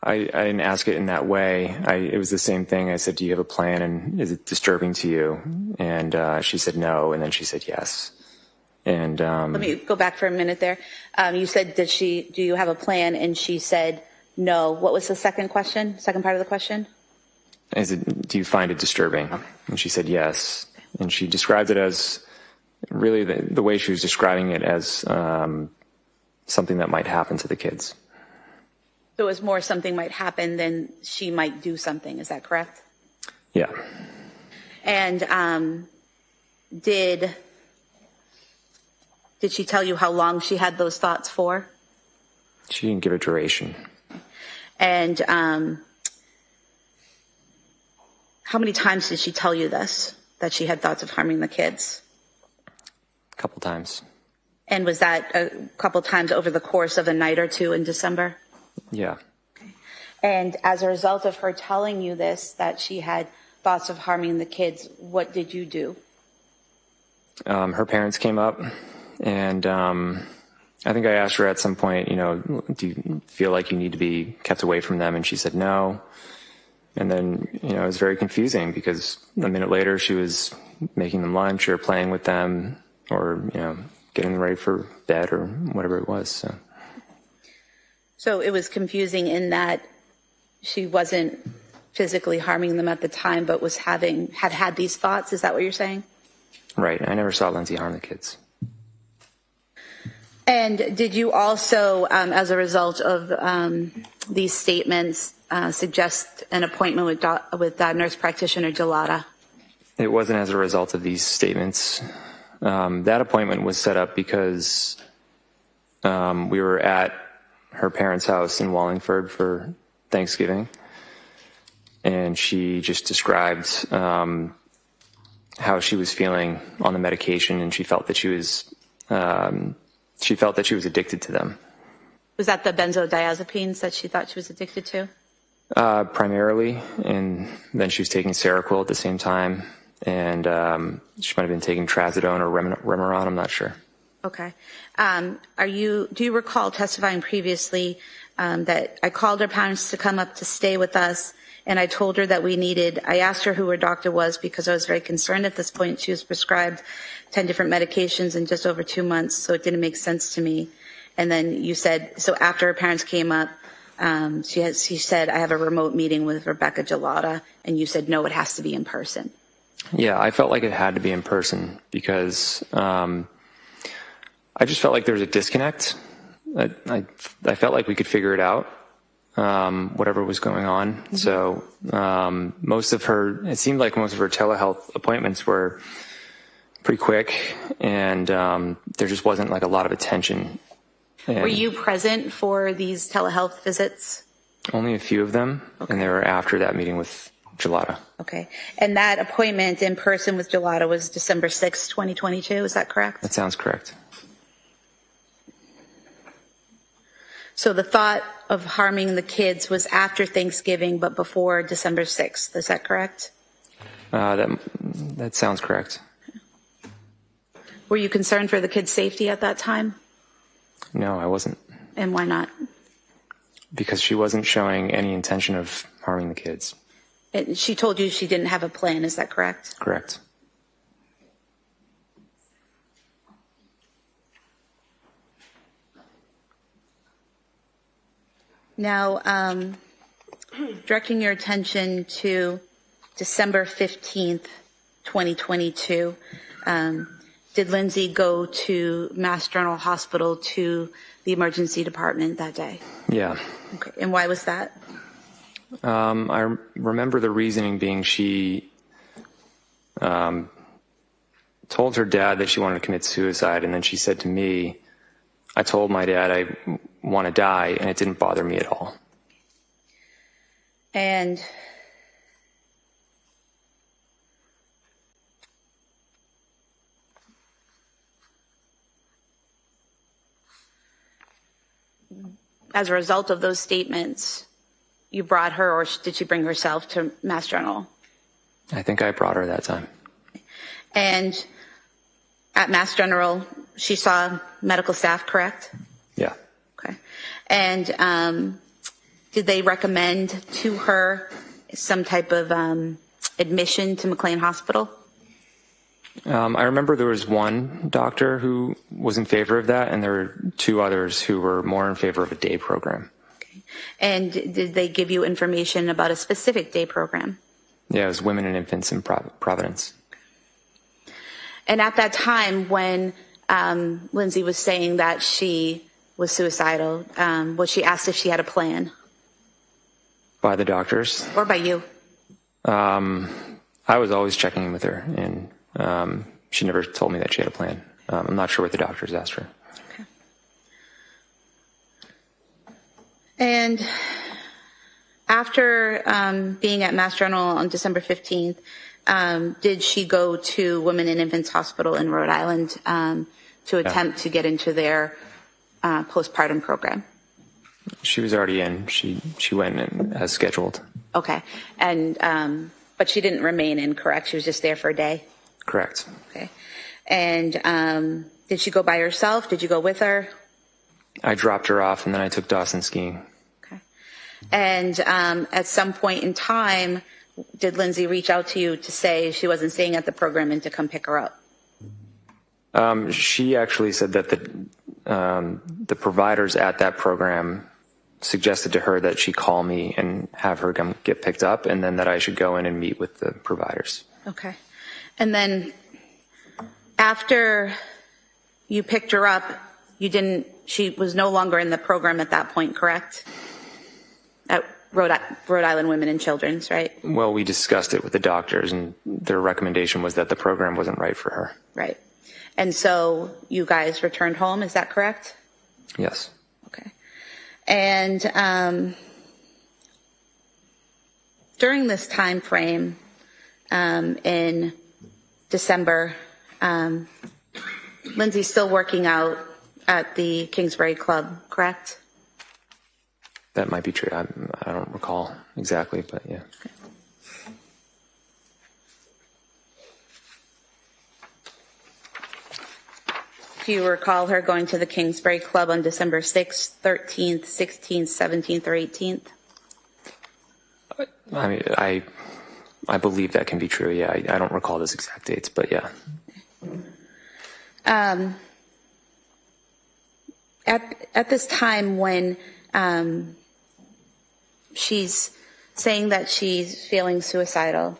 I didn't ask it in that way. It was the same thing. I said, do you have a plan, and is it disturbing to you? And she said no, and then she said yes. And let me go back for a minute there. You said, do you have a plan? And she said no. What was the second question? Second part of the question? Do you find it disturbing? Okay. And she said yes. And she described it as really the way she was describing it as something that might happen to the kids. So it was more something might happen than she might do something. Is that correct? Yeah. And did she tell you how long she had those thoughts for? She didn't give a duration. And how many times did she tell you this, that she had thoughts of harming the kids? A couple times. And was that a couple times over the course of a night or two in December? Yeah. And as a result of her telling you this, that she had thoughts of harming the kids, what did you do? Her parents came up, and I think I asked her at some point, do you feel like you need to be kept away from them? And she said no. And then, it was very confusing because a minute later she was making them lunch or playing with them or, getting them ready for bed or whatever it was. So it was confusing in that she wasn't physically harming them at the time, but was had these thoughts. Is that what you're saying? Right. I never saw Lindsay harm the kids. And did you also, as a result of these statements, suggest an appointment with nurse practitioner Gelada? It wasn't as a result of these statements. That appointment was set up because we were at her parents' house in Wallingford for Thanksgiving, and she just described how she was feeling on the medication, and she felt that she was addicted to them. Was that the benzodiazepines that she thought she was addicted to? Primarily, and then she was taking Seroquel at the same time, and she might have been taking Trazodone or Remeron, I'm not sure. Okay. Do you recall testifying previously that I called her parents to come up to stay with us, and I told her that I asked her who her doctor was because I was very concerned at this point. She was prescribed 10 different medications in just over 2 months, so it didn't make sense to me. And then you said, so after her parents came up, she said, I have a remote meeting with Rebecca Gelada, and you said, no, it has to be in person. Yeah, I felt like it had to be in person because I just felt like there was a disconnect. I felt like we could figure it out, whatever was going on. Mm-hmm. So it seemed like most of her telehealth appointments were pretty quick, and there just wasn't like a lot of attention. Were you present for these telehealth visits? Only a few of them, okay. And they were after that meeting with Gelada. Okay. And that appointment in person with Gelada was December 6, 2022, is that correct? That sounds correct. So the thought of harming the kids was after Thanksgiving, but before December 6th, is that correct? That sounds correct. Were you concerned for the kids' safety at that time? No, I wasn't. And why not? Because she wasn't showing any intention of harming the kids. And she told you she didn't have a plan, is that correct? Correct. Now, directing your attention to December 15th, 2022, did Lindsay go to Mass General Hospital to the emergency department that day? Yeah. Okay. And why was that? I remember the reasoning being she told her dad that she wanted to commit suicide, and then she said to me, I told my dad I want to die, and it didn't bother me at all. And as a result of those statements, you brought her, or did she bring herself to Mass General? I think I brought her that time. And at Mass General, she saw medical staff, correct? Yeah. Okay. And did they recommend to her some type of admission to McLean Hospital? I remember there was one doctor who was in favor of that, and there were two others who were more in favor of a day program. Okay. And did they give you information about a specific day program? Yeah, it was Women and Infants in Providence. And at that time, when Lindsay was saying that she was suicidal, was she asked if she had a plan? By the doctors. Or by you? I was always checking in with her, and she never told me that she had a plan. I'm not sure what the doctors asked her. Okay. And after being at Mass General on December 15th, did she go to Women and Infants Hospital in Rhode Island to attempt to get into their postpartum program? She was already in. She went in as scheduled. Okay. And but she didn't remain in, correct? She was just there for a day? Correct. Okay. And did she go by herself? Did you go with her? I dropped her off, and then I took Dawson skiing. Okay. And at some point in time, did Lindsay reach out to you to say she wasn't staying at the program and to come pick her up? She actually said that the providers at that program suggested to her that she call me and have her come get picked up, and then that I should go in and meet with the providers. Okay. And then after you picked her up, she was no longer in the program at that point, correct? At Rhode Island Women and Children's, right? Well, we discussed it with the doctors, and their recommendation was that the program wasn't right for her. Right. And so you guys returned home, is that correct? Yes. Okay. And during this time frame in December, Lindsay's still working out at the Kingsbury Club, correct? That might be true. I don't recall exactly, but yeah. Okay. Do you recall her going to the Kingsbury Club on December 6th, 13th, 16th, 17th, or 18th? I mean, I believe that can be true. Yeah, I don't recall those exact dates, but yeah. At this time when she's saying that she's feeling suicidal,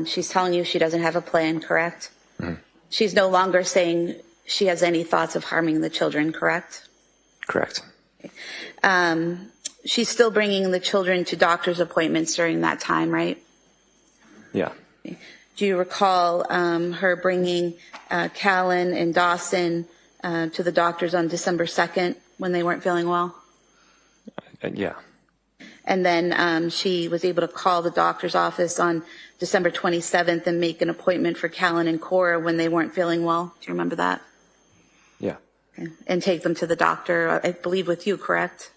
she's telling you she doesn't have a plan, correct? Mm-hmm. She's no longer saying she has any thoughts of harming the children, correct? Correct. She's still bringing the children to doctor's appointments during that time, right? Yeah. Do you recall her bringing Callan and Dawson to the doctors on December 2nd when they weren't feeling well? Yeah. And then she was able to call the doctor's office on December 27th and make an appointment for Callan and Cora when they weren't feeling well. Do you remember that? Yeah. Okay. And take them to the doctor, I believe with you, correct?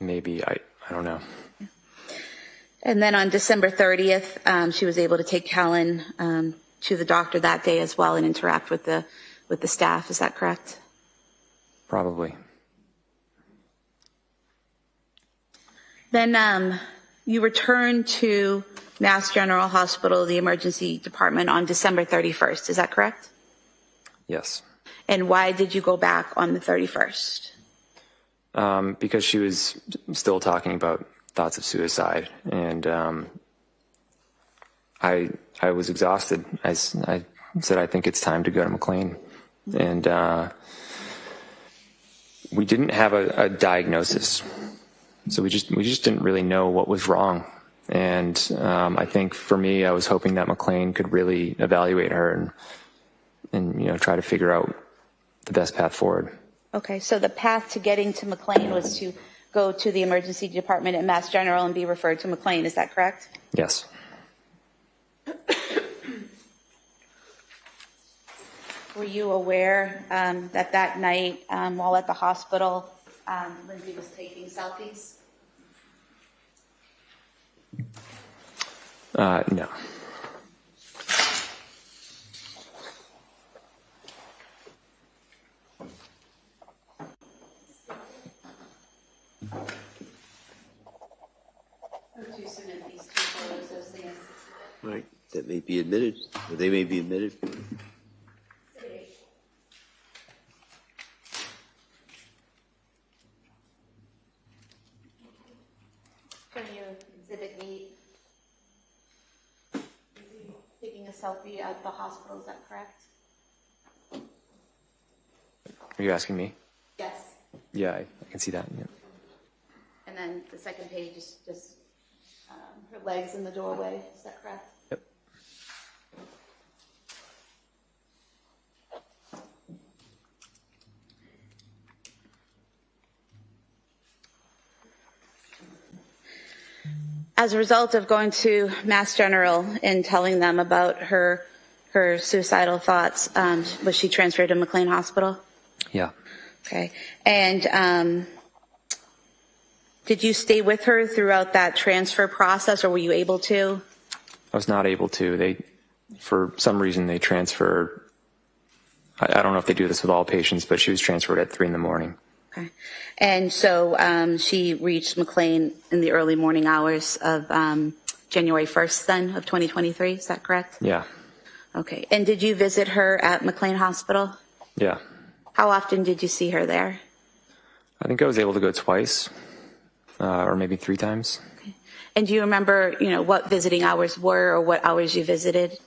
Maybe. I don't know. And then on December 30th, she was able to take Callan to the doctor that day as well and interact with the staff. Is that correct? Probably. Then you returned to Mass General Hospital, the emergency department, on December 31st. Is that correct? Yes. And why did you go back on the 31st? Because she was still talking about thoughts of suicide, and I was exhausted. I said, I think it's time to go to McLean. And we didn't have a diagnosis, so we just didn't really know what was wrong. And I think for me, I was hoping that McLean could really evaluate her and try to figure out the best path forward. Okay, so the path to getting to McLean was to go to the emergency department at Mass General and be referred to McLean. Is that correct? Yes. Were you aware that night while at the hospital, Lindsay was taking selfies? No. Right, that may be admitted, or they may be admitted. Can you exhibit me? selfie at the hospital, is that correct? Are you asking me? Yes. Yeah, I can see that. Yeah. And then the second page is just her legs in the doorway, is that correct? Yep. As a result of going to Mass General and telling them about her suicidal thoughts, was she transferred to McLean Hospital? Yeah. Okay. And did you stay with her throughout that transfer process, or were you able to? I was not able to. For some reason, they transferred. I don't know if they do this with all patients, but she was transferred at 3 a.m. Okay. And so she reached McLean in the early morning hours of January 1st then of 2023, is that correct? Yeah. Okay. And did you visit her at McLean Hospital? Yeah. How often did you see her there? I think I was able to go twice, or maybe 3 times. Okay. And do you remember, what visiting hours were or what hours you visited?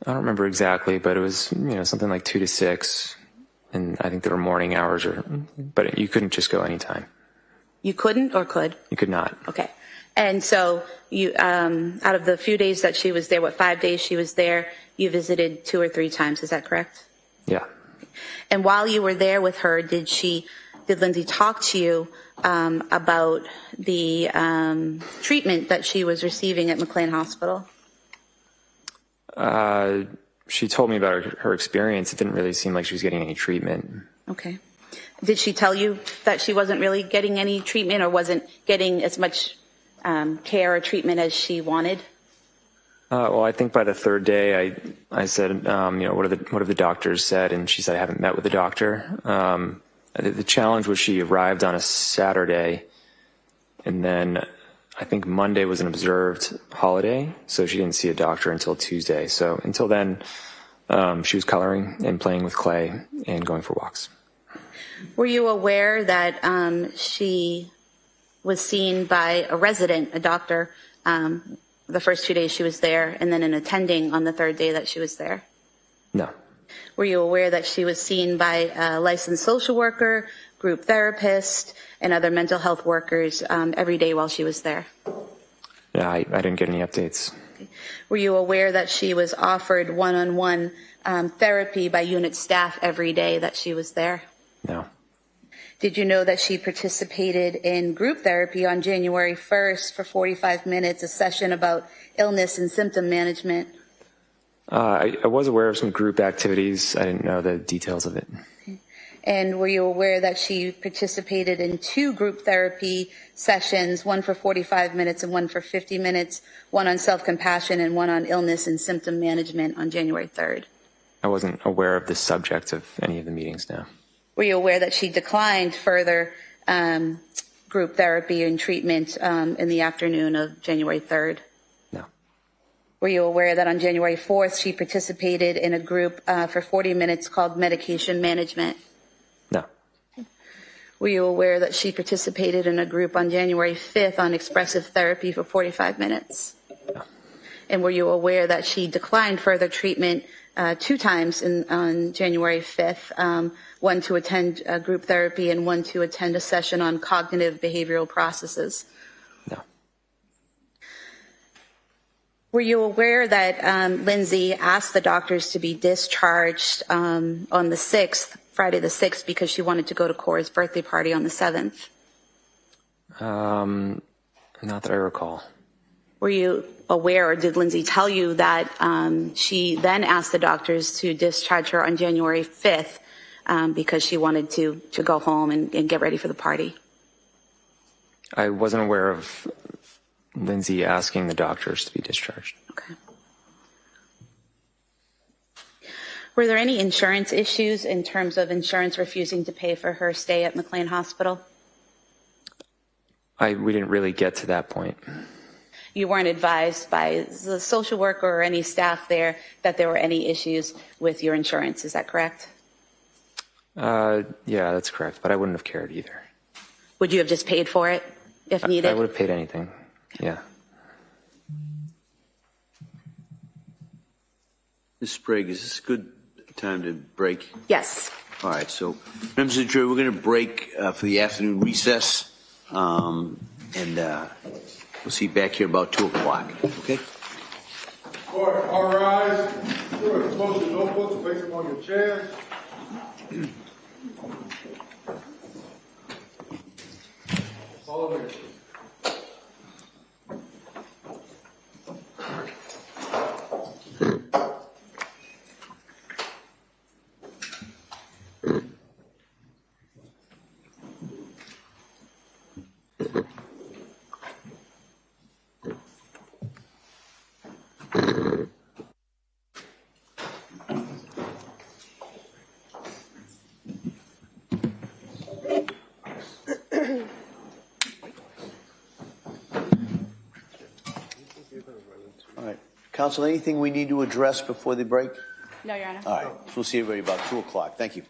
I don't remember exactly, but it was, something like 2 to 6. And I think there were morning hours, but you couldn't just go anytime. You couldn't or could? You could not. Okay. And so you, out of the few days that she was there, 5 days she was there, you visited 2 or 3 times, is that correct? Yeah. And while you were there with her, did Lindsay talk to you about the treatment that she was receiving at McLean Hospital? She told me about her experience. It didn't really seem like she was getting any treatment. Okay. Did she tell you that she wasn't really getting any treatment or wasn't getting as much care or treatment as she wanted? Well, I think by the 3rd day, I said, what have the doctors said? And she said, I haven't met with the doctor. The challenge was she arrived on a Saturday, and then I think Monday was an observed holiday, so she didn't see a doctor until Tuesday. So until then, she was coloring and playing with clay and going for walks. Were you aware that she was seen by a resident, a doctor, the first 2 days she was there, and then an attending on the 3rd day that she was there? No. Were you aware that she was seen by a licensed social worker, group therapist, and other mental health workers every day while she was there? Yeah, I didn't get any updates. Okay. Were you aware that she was offered one-on-one therapy by unit staff every day that she was there? No. Did you know that she participated in group therapy on January 1st for 45 minutes, a session about illness and symptom management? I was aware of some group activities. I didn't know the details of it. Okay. And were you aware that she participated in 2 group therapy sessions, one for 45 minutes and one for 50 minutes, one on self-compassion and one on illness and symptom management on January 3rd? I wasn't aware of the subject of any of the meetings now. Were you aware that she declined further group therapy and treatment in the afternoon of January 3rd? No. Were you aware that on January 4th she participated in a group for 40 minutes called medication management? No. Were you aware that she participated in a group on January 5th on expressive therapy for 45 minutes? No. And were you aware that she declined further treatment 2 times on January 5th, one to attend group therapy and one to attend a session on cognitive behavioral processes? No. Were you aware that Lindsay asked the doctors to be discharged on the 6th, Friday the 6th, because she wanted to go to Cora's birthday party on the 7th? Not that I recall. Were you aware, or did Lindsay tell you that she then asked the doctors to discharge her on January 5th because she wanted to go home and get ready for the party? I wasn't aware of Lindsay asking the doctors to be discharged. Okay. Were there any insurance issues in terms of insurance refusing to pay for her stay at McLean Hospital? We didn't really get to that point. You weren't advised by the social worker or any staff there that there were any issues with your insurance, is that correct? Yeah, that's correct, but I wouldn't have cared either. Would you have just paid for it if needed? I would have paid anything, yeah. Ms. Sprague, is this a good time to break? Yes. All right, so members of the jury, we're going to break for the afternoon recess, and we'll see you back here about 2 o'clock. Okay? Court, all rise. Jury, close your notebooks, place them on your chairs. Follow me. All right. Counsel, anything we need to address before the break? No, Your Honor. All right, so we'll see everybody about 2 o'clock. Thank you.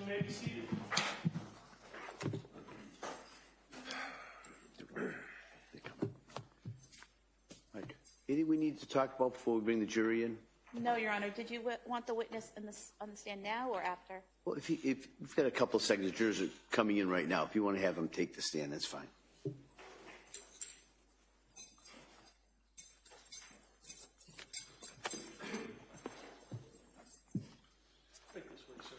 you may be seated. Right. Anything we need to talk about before we bring the jury in? No, Your Honor. Did you want the witness on the stand now or after? Well, if we've got a couple of seconds, the jurors are coming in right now. If you want to have them take the stand, that's fine. Take this way, sir.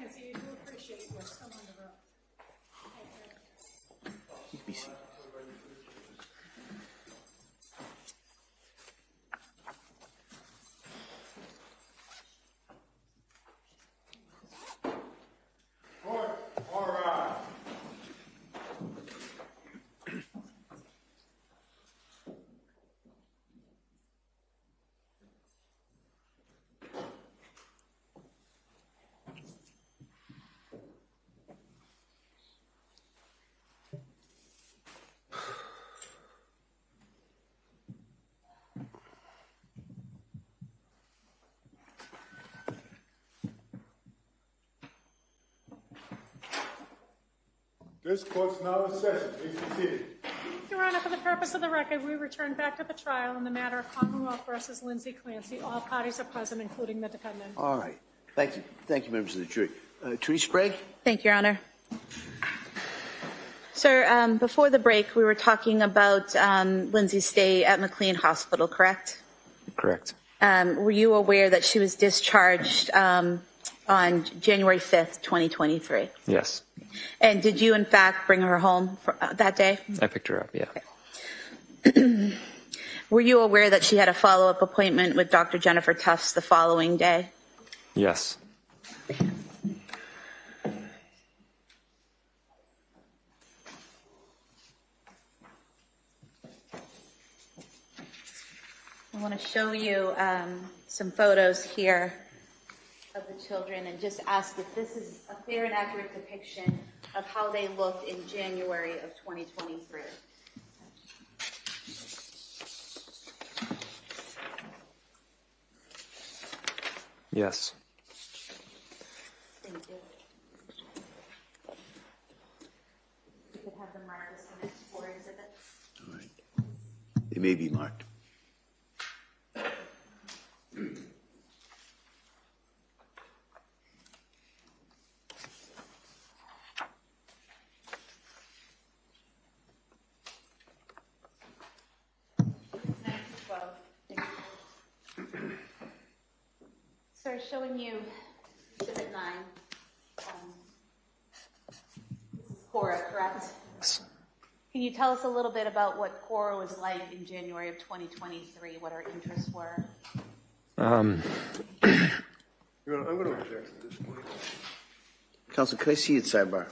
Nancy, you do appreciate you're still on the road. You can be seated. Court, all rise. This court's now in session. Please be seated. Your Honor, for the purpose of the record, we return back to the trial in the matter of Commonwealth versus Lindsay Clancy. All parties are present, including the defendant. All right. Thank you. Thank you, members of the jury. Attorney Sprague? Thank you, Your Honor. Sir, before the break, we were talking about Lindsay's stay at McLean Hospital, correct? Correct. Were you aware that she was discharged on January 5th, 2023? Yes. And did you, in fact, bring her home that day? I picked her up, yeah. Were you aware that she had a follow-up appointment with Dr. Jennifer Tufts the following day? Yes. I want to show you some photos here of the children and just ask if this is a fair and accurate depiction of how they looked in January of 2023. Yes. Thank you. You could have them mark this the next 4 exhibits. All right. They may be marked. Sir, showing you Exhibit 9. This is Cora, correct? Yes. Can you tell us a little bit about what Cora was like in January of 2023, what her interests were? I'm going to object at this point. Counsel, could I see you at sidebar?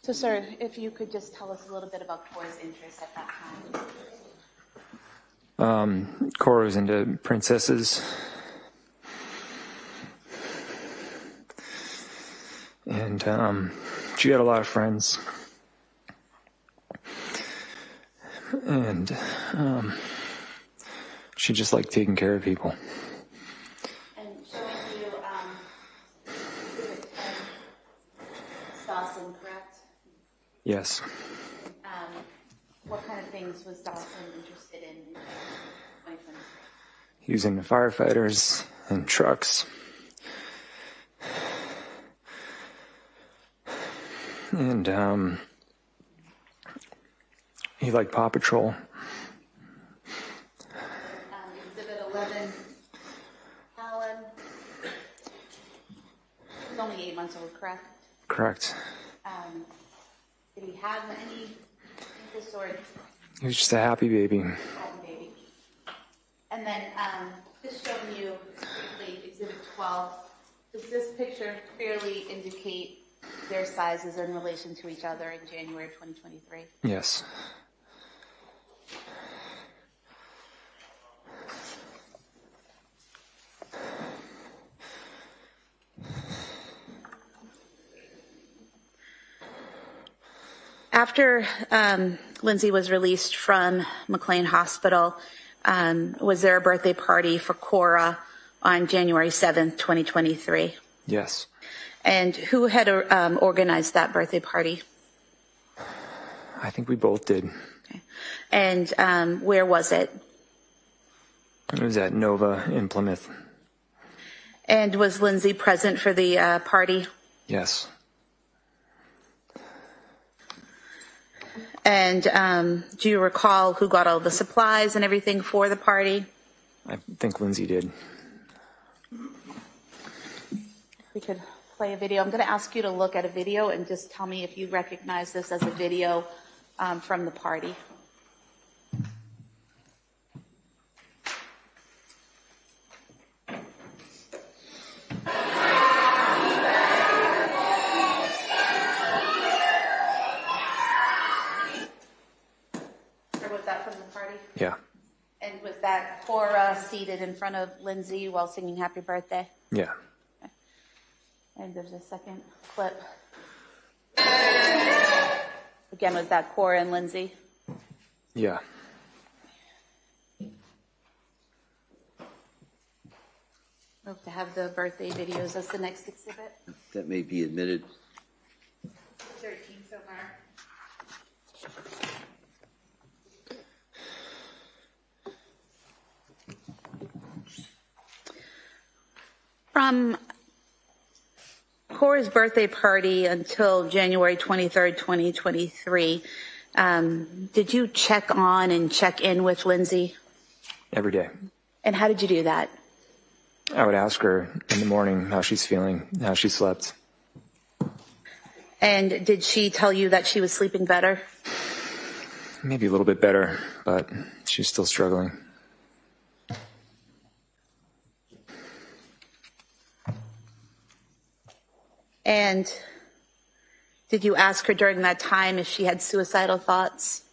So, sir, if you could just tell us a little bit about Cora's interests at that time. Cora was into princesses. And she had a lot of friends. And she just liked taking care of people. And showing you Exhibit 10, Dawson, correct? Yes. What kind of things was Dawson interested in 2023? Using firefighters and trucks. And he liked Paw Patrol. Exhibit 11, Callan. He's only 8 months old, correct? Correct. Did he have any interest or He was just a happy baby. baby? And then just showing you briefly Exhibit 12. Does this picture clearly indicate their sizes in relation to each other in January of 2023? Yes. After Lindsay was released from McLean Hospital, was there a birthday party for Cora on January 7th, 2023? Yes. And who had organized that birthday party? I think we both did. Okay. And where was it? It was at Nova in Plymouth. And was Lindsay present for the party? Yes. And do you recall who got all the supplies and everything for the party? I think Lindsay did. We could play a video. I'm going to ask you to look at a video and just tell me if you recognize this as a video from the party. Or was that from the party? Yeah. And was that Cora seated in front of Lindsay while singing Happy Birthday? Yeah. And there's a second clip. Again, was that Cora and Lindsay? Yeah. Hope to have the birthday videos as the next exhibit. That may be admitted. 13 so far. From Cora's birthday party until January 23rd, 2023, did you check on and check in with Lindsay? Every day. And how did you do that? I would ask her in the morning how she's feeling, how she slept. And did she tell you that she was sleeping better? Maybe a little bit better, but she's still struggling. And did you ask her during that time if she had suicidal thoughts?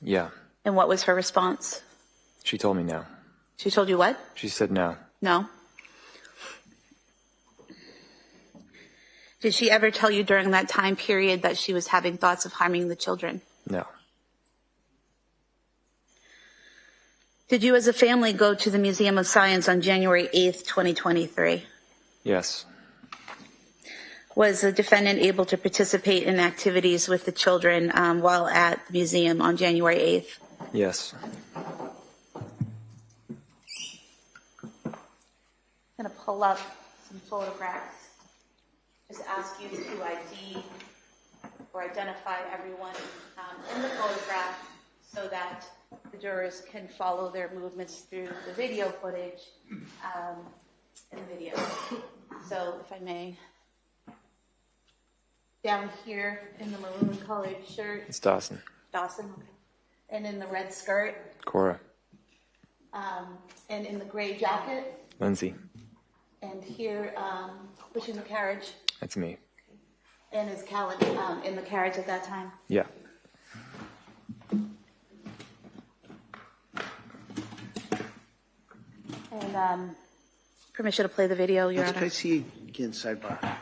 Yeah. And what was her response? She told me no. She told you what? She said no. No. Did she ever tell you during that time period that she was having thoughts of harming the children? No. Did you as a family go to the Museum of Science on January 8th, 2023? Yes. Was the defendant able to participate in activities with the children while at the museum on January 8th? Yes. I'm going to pull up some photographs. Just ask you to ID or identify everyone in the photograph so that the jurors can follow their movements through the video footage in the video. So, if I may, down here in the maroon colored shirt, It's Dawson. Dawson, okay. And in the red skirt, Cora. and in the gray jacket, Lindsay. and here pushing the carriage. That's me. And is Callan in the carriage at that time? Yeah. And permission to play the video, Your Can I Honor? see you again, sidebar?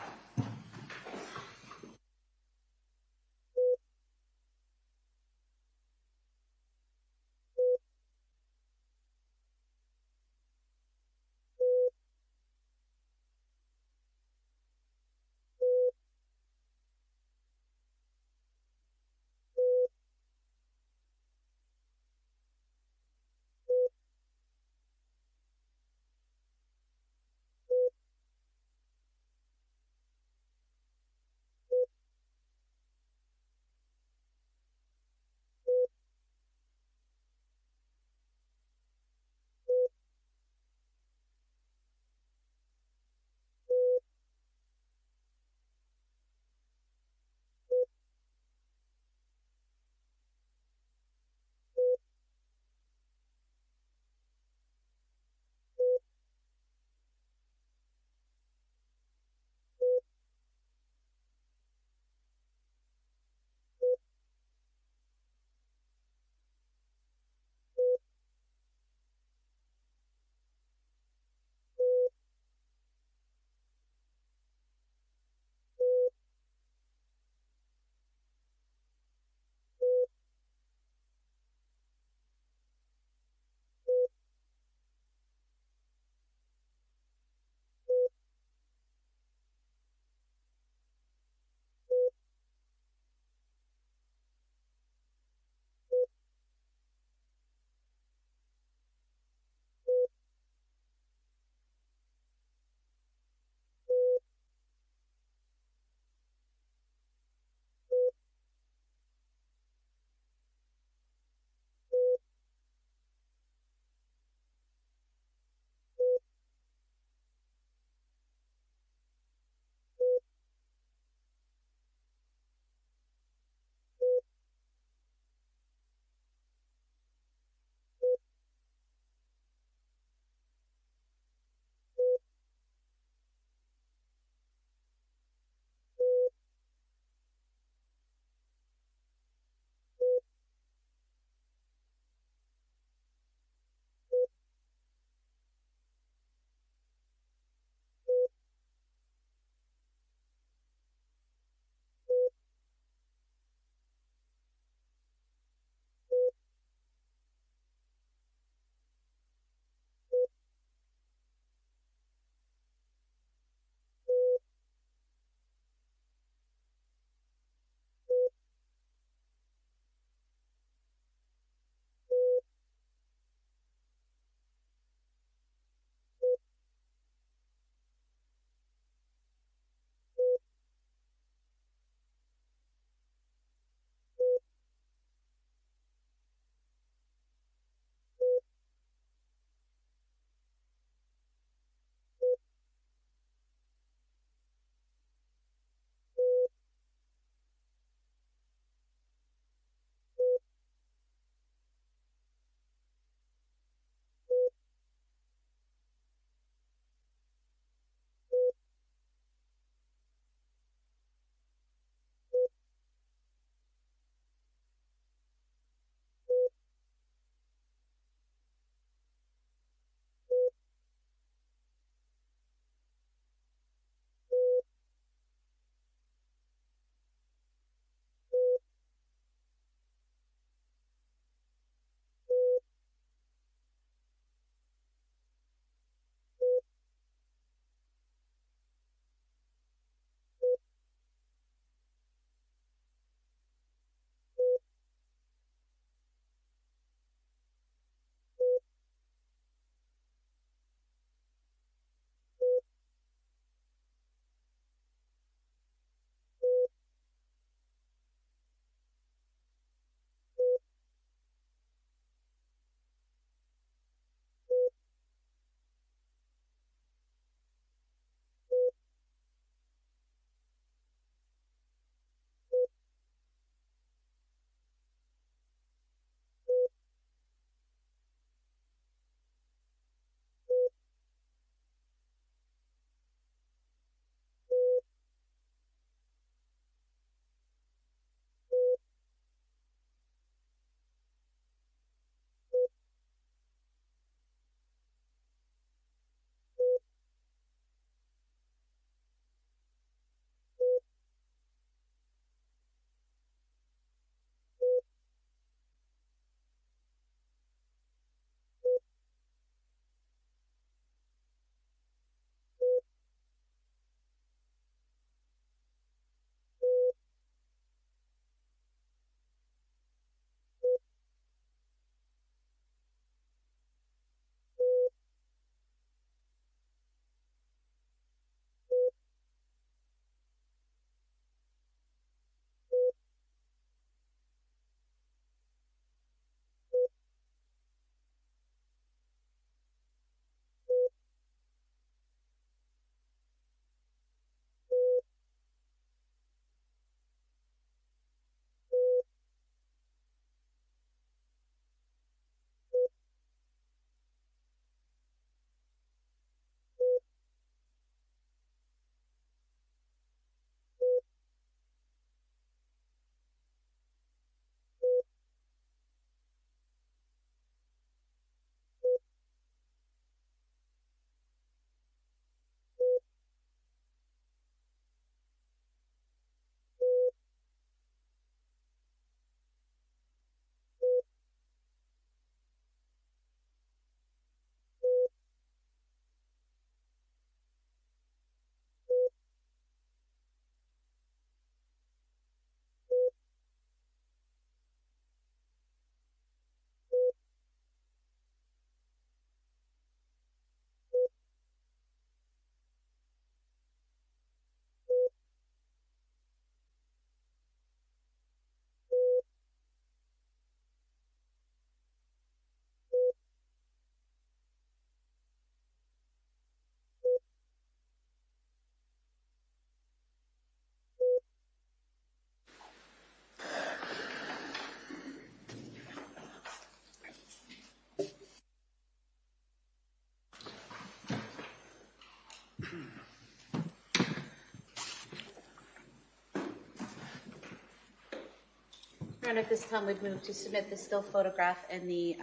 Your Honor, at this time, we'd move to submit the still photograph and the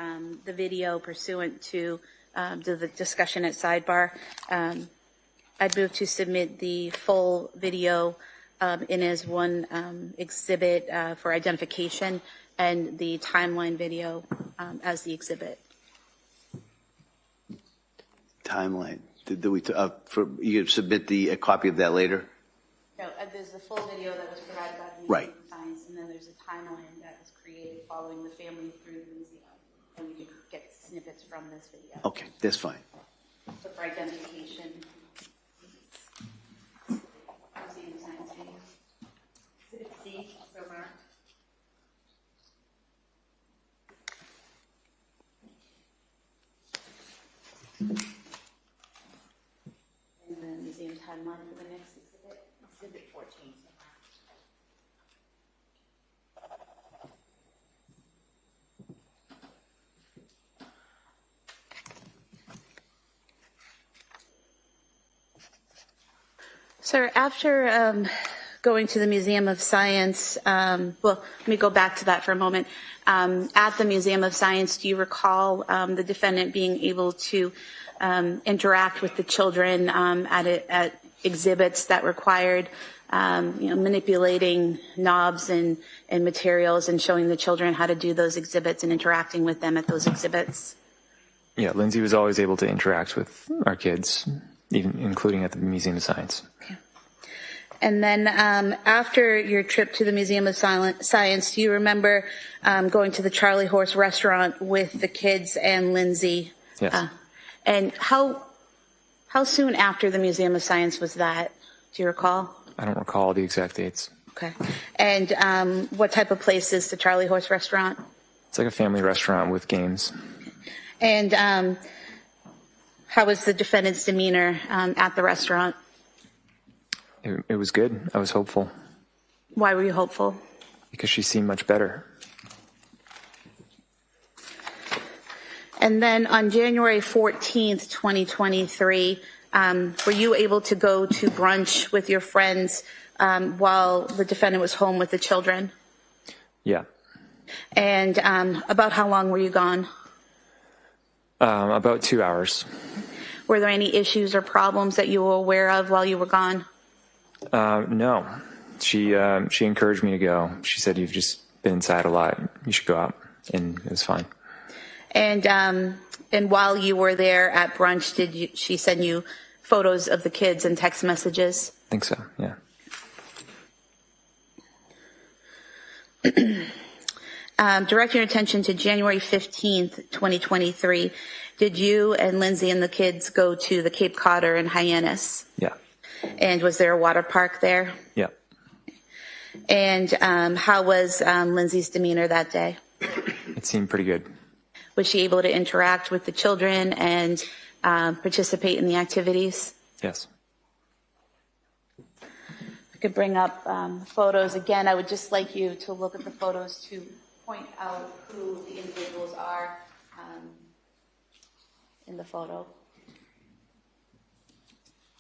video pursuant to the discussion at sidebar. I'd move to submit the full video in as one exhibit for identification and the timeline video as the exhibit. Timeline. You can submit a copy of that later? No, there's the full video that was provided by the Museum Right. of Science, and then there's a timeline that was created following the family through the museum. And you can get snippets from this video. Okay, that's fine. So for identification, Museum of Science video. Exhibit C, so marked. And then museum timeline for the next exhibit, exhibit 14. So marked. Sir, after going to the Museum of Science, well, let me go back to that for a moment. At the Museum of Science, do you recall the defendant being able to interact with the children at exhibits that required, manipulating knobs and materials and showing the children how to do those exhibits and interacting with them at those exhibits? Yeah, Lindsay was always able to interact with our kids, even including at the Museum of Science. Okay. And then after your trip to the Museum of Science, do you remember going to the Charlie Horse restaurant with the kids and Lindsay? Yes. And how soon after the Museum of Science was that? Do you recall? I don't recall the exact dates. Okay. And what type of place is the Charlie Horse restaurant? It's like a family restaurant with games. And how was the defendant's demeanor at the restaurant? It was good. I was hopeful Why were you hopeful? because she seemed much better. And then on January 14th, 2023, were you able to go to brunch with your friends while the defendant was home with the children? Yeah. And about how long were you gone? About 2 hours. Were there any issues or problems that you were aware of while you were gone? No. She encouraged me to go. She said, "You've just been inside a lot. You should go out." And it was fine. And while you were there at brunch, did she send you photos of the kids and text messages? I think so, yeah. Direct your attention to January 15th, 2023. Did you and Lindsay and the kids go to the Cape Codder in Hyannis? Yeah. And was there a water park there? Yeah. And how was Lindsay's demeanor that day? It seemed pretty good. Was she able to interact with the children and participate in the activities? Yes. I could bring up photos again. I would just like you to look at the photos to point out who the individuals are in the photo.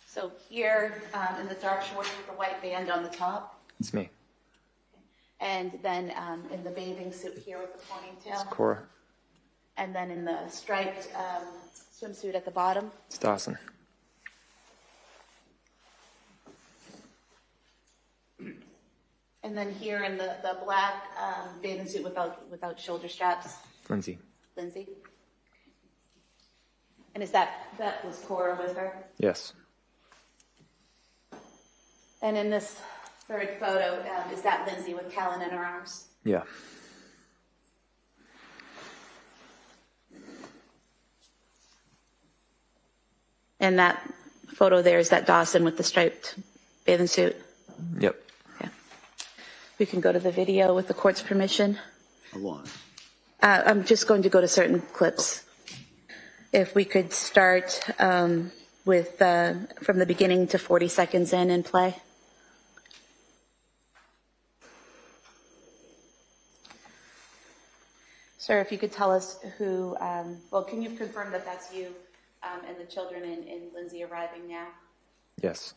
So here in the dark shorts with the white band on the top, It's me. and then in the bathing suit here with the ponytail, It's Cora. and then in the striped swimsuit at the bottom. It's Dawson. And then here in the black bathing suit without shoulder straps, Lindsay. Lindsay. And that was Cora with her? Yes. And in this third photo, is that Lindsay with Callan in her arms? Yeah. And that photo there, is that Dawson with the striped bathing suit? Yep. Yeah. We can go to the video with the court's permission. How long? I'm just going to go to certain clips. If we could start with from the beginning to 40 seconds in and play. Sir, if you could tell us who, well, can you confirm that that's you and the children and Lindsay arriving now? Yes.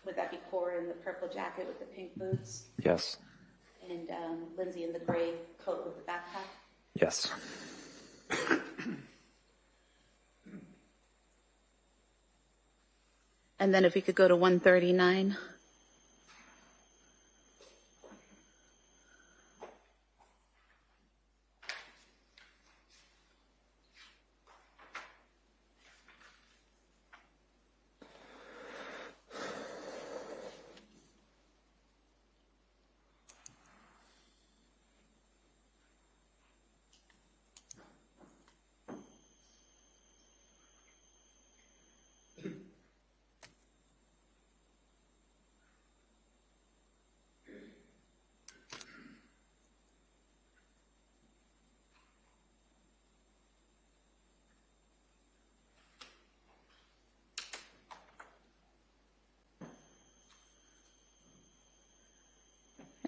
would that be Cora in the purple jacket with the pink boots? Yes. And Lindsay in the gray coat with the backpack? Yes. And then if we could go to 139.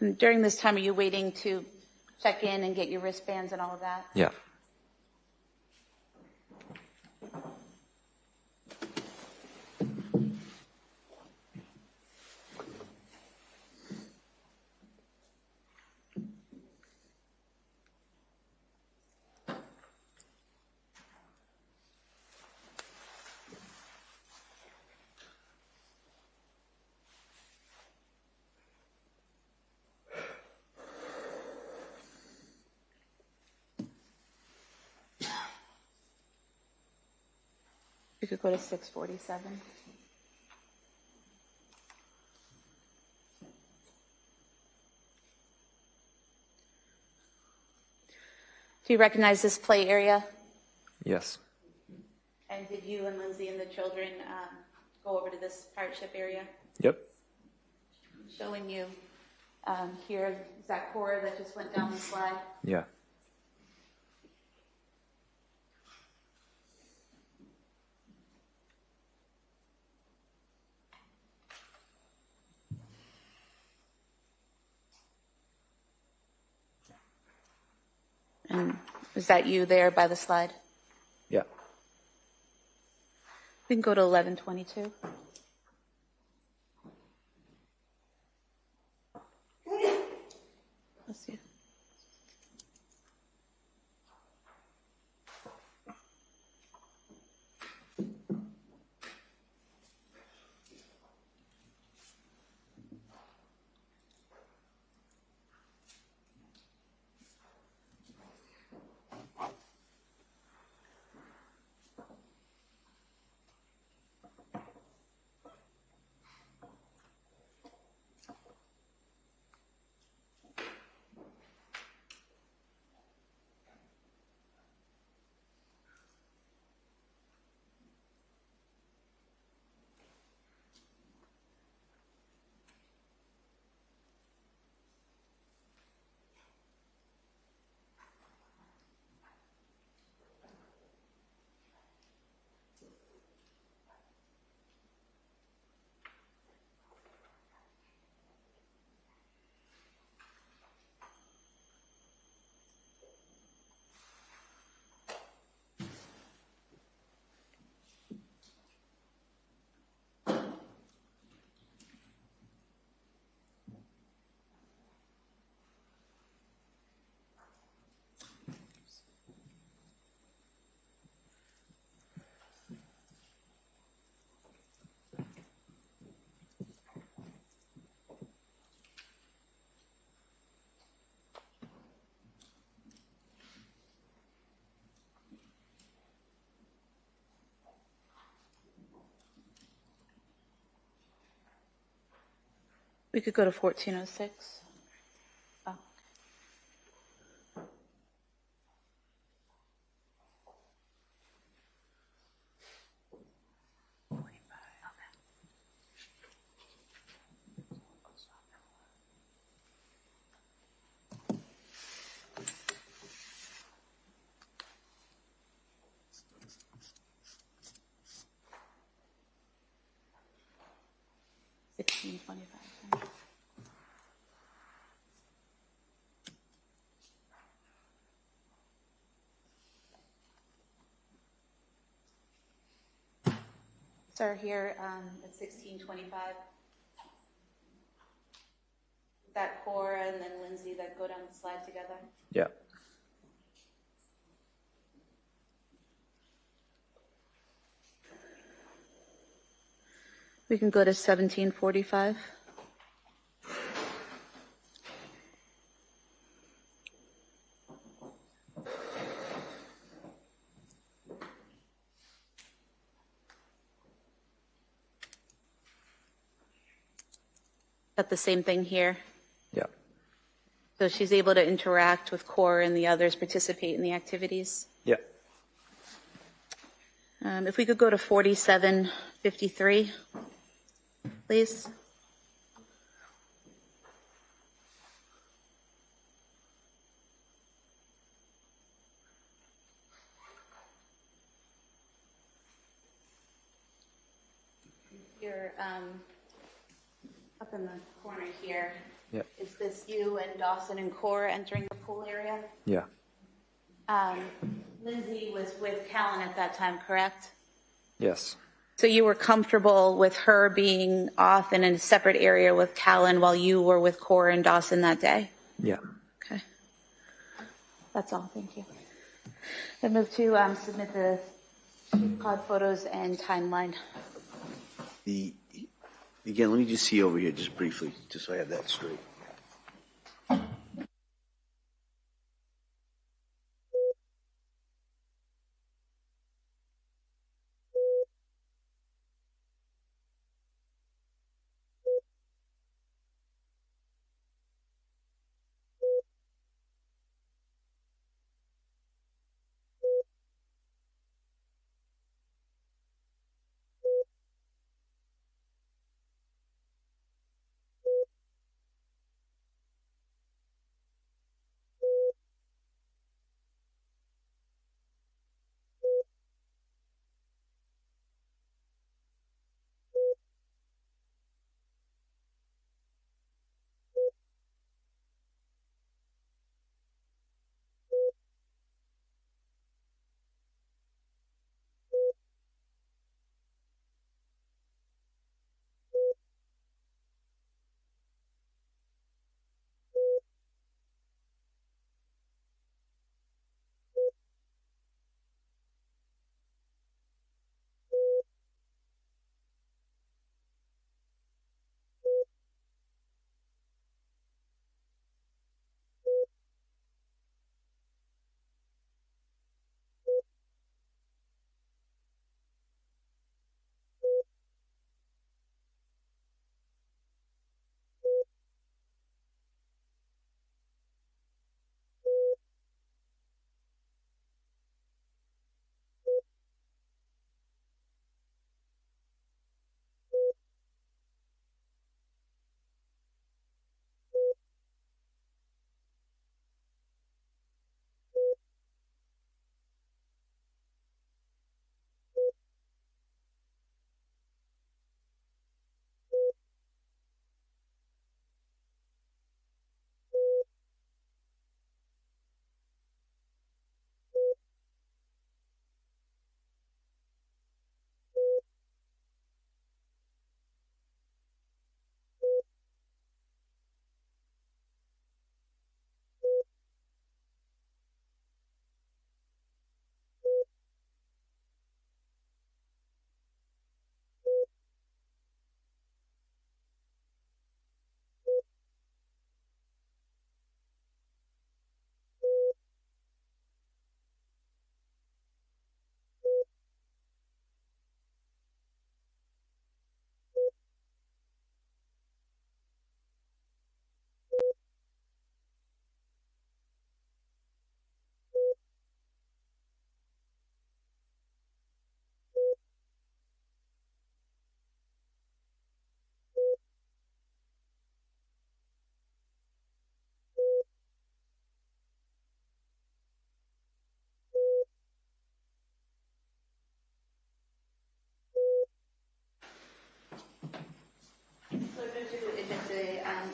And during this time, are you waiting to check in and get your wristbands and all of that? Yeah. We could go to 647. Do you recognize this play area? Yes. And did you and Lindsay and the children go over to this hardship area? Yep. Showing you here, is that Cora that just went down the slide? Yeah. And is that you there by the slide? Yeah. We can go to 1122. Let's see. We could go to 1406. Oh. $16.25. Sir, here at 1625. that Cora and then Lindsay that go down the slide together? Yeah. We can go to 1745. Got the same thing here. Yeah. So she's able to interact with Cora and the others, participate in the activities. Yeah. If we could go to 4753, please. You're up in the corner here. Yeah. Is this you and Dawson and Cora entering the pool area? Yeah. Lindsay was with Callan at that time, correct? Yes. So you were comfortable with her being off in a separate area with Callan while you were with Cora and Dawson that day? Yeah. Okay. That's all. Thank you. I move to submit the card photos and timeline. Again, let me just see over here just briefly, just so I have that straight.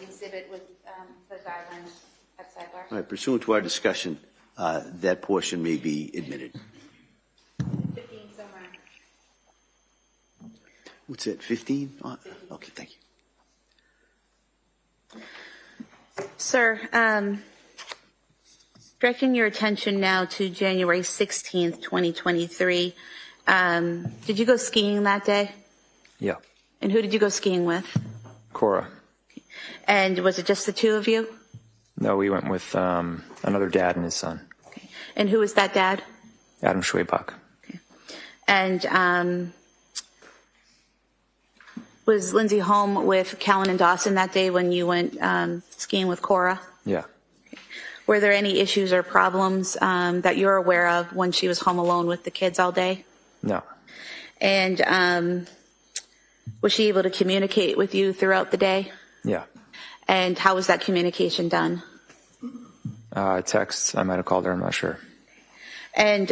Exhibit with the guidelines at sidebar. All right, pursuant to our discussion, that portion may be admitted. 15 somewhere. What's that, 15? Oh, okay, thank you. Sir, directing your attention now to January 16th, 2023. Did you go skiing that day? Yeah. And who did you go skiing with? Cora. And was it just the two of you? No, we went with another dad and his son, Okay. And who was that dad? Adam Schwebach. Okay. And was Lindsay home with Callan and Dawson that day when you went skiing with Cora? Yeah. Were there any issues or problems that you're aware of when she was home alone with the kids all day? No. And was she able to communicate with you throughout the day? Yeah. And how was that communication done? Text. I might have called her. I'm not sure. And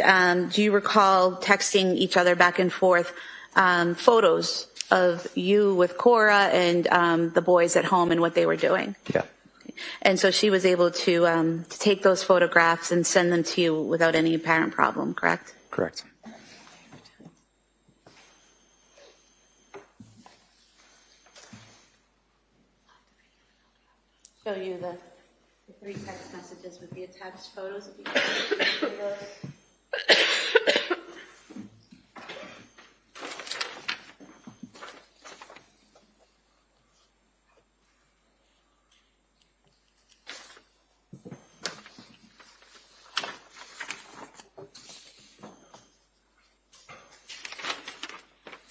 do you recall texting each other back and forth photos of you with Cora and the boys at home and what they were doing? Yeah. And so she was able to take those photographs and send them to you without any apparent problem, correct? Correct. Show you the 3 text messages with the attached photos. If you can see those.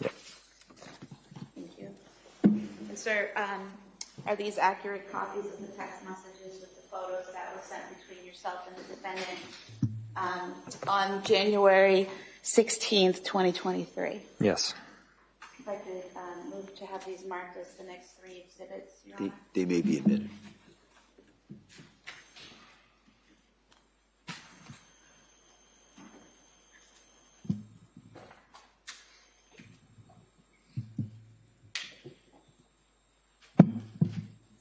Yeah. Thank you. And sir, are these accurate copies of the text messages with the photos that were sent between yourself and the defendant on January 16th, 2023? Yes. If I could move to have these marked as the next 3 exhibits, Your They, Honor. they may be admitted.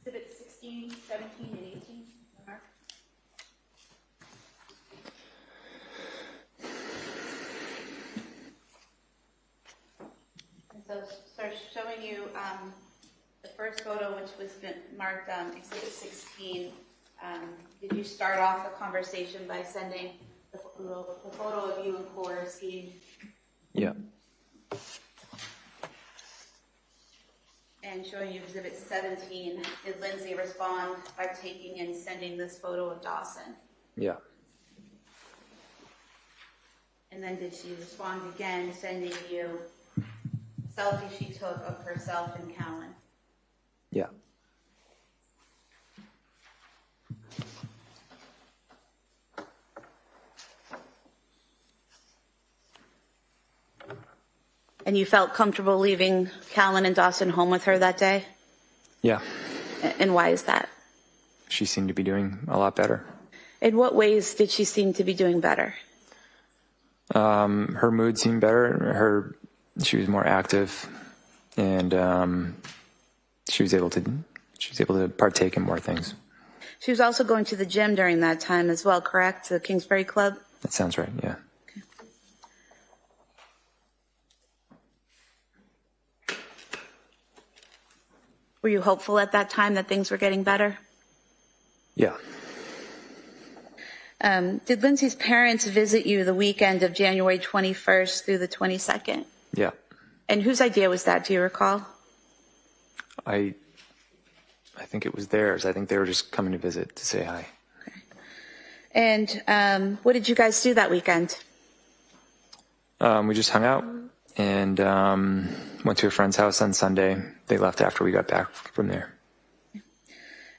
Exhibits 16, 17, and 18. Your Honor. And so, sir, showing you the first photo, which was marked Exhibit 16. Did you start off the conversation by sending the photo of you and Cora skiing? Yeah. And showing you Exhibit 17, did Lindsay respond by taking and sending this photo of Dawson? Yeah. And then did she respond again, sending you a selfie she took of herself and Callan? Yeah. And you felt comfortable leaving Callan and Dawson home with her that day? Yeah. And why is that? She seemed to be doing a lot better. In what ways did she seem to be doing better? Her mood seemed better. She was more active, and she was able to partake in more things. She was also going to the gym during that time as well, correct? The Kingsbury Club? That sounds right. Yeah. Were you hopeful at that time that things were getting better? Yeah. Did Lindsay's parents visit you the weekend of January 21st through the 22nd? Yeah. And whose idea was that? Do you recall? I think it was theirs. I think they were just coming to visit to say hi. Okay. And what did you guys do that weekend? We just hung out and went to a friend's house on Sunday. They left after we got back from there.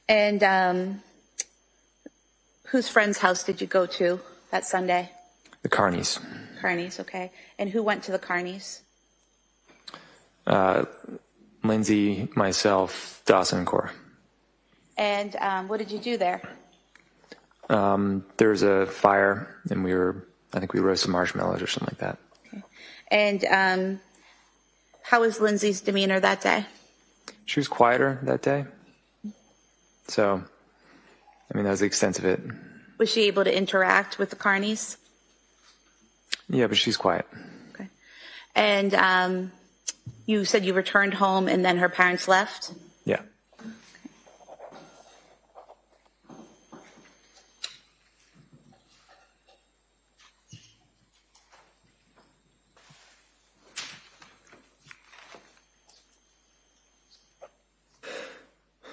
And whose friend's house did you go to that Sunday? The Carneys. Carneys, okay. And who went to the Carneys? Lindsay, myself, Dawson, and Cora. And what did you do there? There was a fire, and I think we roasted marshmallows or something like that. Okay. And how was Lindsay's demeanor that day? She was quieter that day. So, I mean, that was the extent of it. Was she able to interact with the Carneys? Yeah, but she's quiet. Okay. And you said you returned home and then her parents left? Yeah.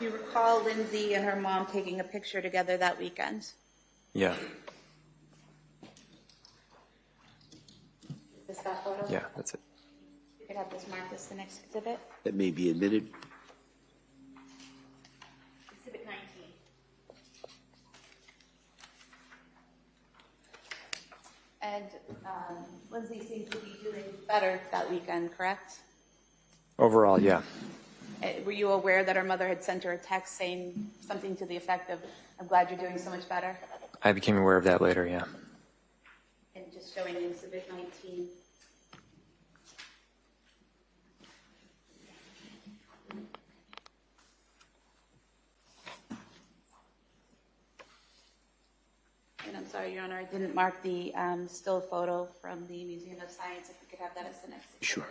Do you recall Lindsay and her mom taking a picture together that weekend? Yeah. Is this that photo? Yeah, that's it. You could have this marked as the next exhibit. That may be admitted. Exhibit 19. And Lindsay seemed to be doing better that weekend, correct? Overall, yeah. Were you aware that her mother had sent her a text saying something to the effect of, "I'm glad you're doing so much better"? I became aware of that later, yeah. And just showing in exhibit 19. And I'm sorry, Your Honor, I didn't mark the still photo from the Museum of Science. If we could have that as the next exhibit. Sure.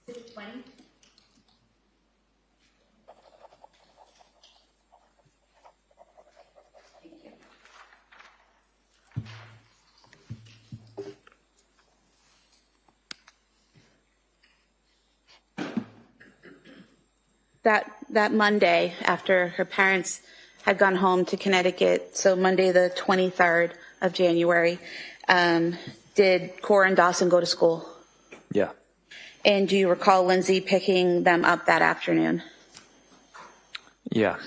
Exhibit 20. Thank you. That Monday, after her parents had gone home to Connecticut, so Monday the 23rd of January, did Cora and Dawson go to school? Yeah. And do you recall Lindsay picking them up that afternoon? Yeah.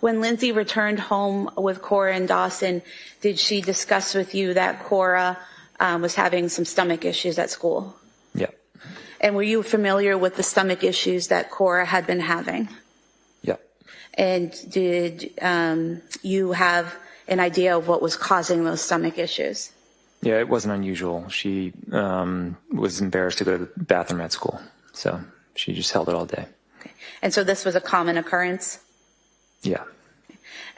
When Lindsay returned home with Cora and Dawson, did she discuss with you that Cora was having some stomach issues at school? Yeah. And were you familiar with the stomach issues that Cora had been having? Yeah. And did you have an idea of what was causing those stomach issues? Yeah, it wasn't unusual. She was embarrassed to go to the bathroom at school, so she just held it all day. Okay. And so this was a common occurrence? Yeah.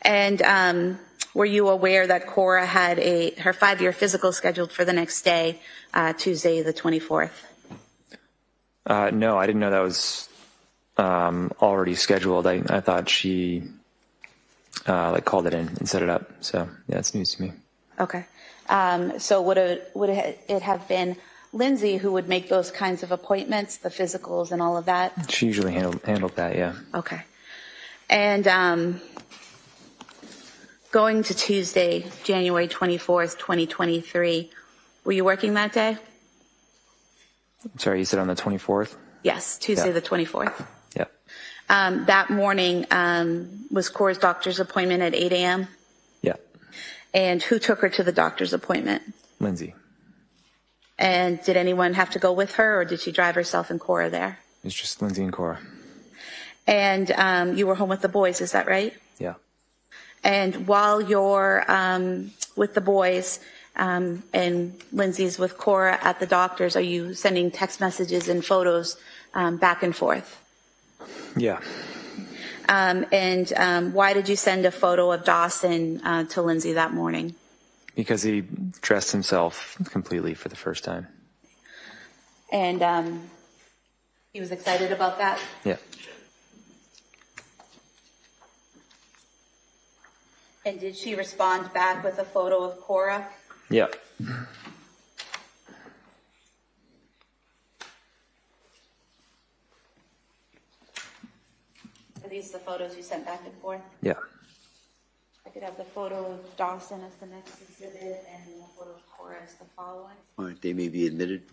And were you aware that Cora had her 5-year physical scheduled for the next day, Tuesday the 24th? No, I didn't know that was already scheduled. I thought she called it in and set it up. So yeah, it's news to me. Okay. So would it have been Lindsay who would make those kinds of appointments, the physicals and all of that? She usually handled that, yeah. Okay. And going to Tuesday, January 24th, 2023, were you working that day? I'm sorry, you said on the 24th? Yes, Tuesday Yeah. the 24th. Yeah. That morning was Cora's doctor's appointment at 8 a.m.? Yeah. And who took her to the doctor's appointment? Lindsay. And did anyone have to go with her, or did she drive herself and Cora there? It's just Lindsay and Cora. And you were home with the boys, is that right? Yeah. And while you're with the boys and Lindsay's with Cora at the doctor's, are you sending text messages and photos back and forth? Yeah. And why did you send a photo of Dawson to Lindsay that morning? Because he dressed himself completely for the first time. And he was excited about that? Yeah. And did she respond back with a photo of Cora? Yeah. Are these the photos you sent back and forth? Yeah. I could have the photo of Dawson as the next exhibit and the photo of Cora as the following. All right, they may be admitted.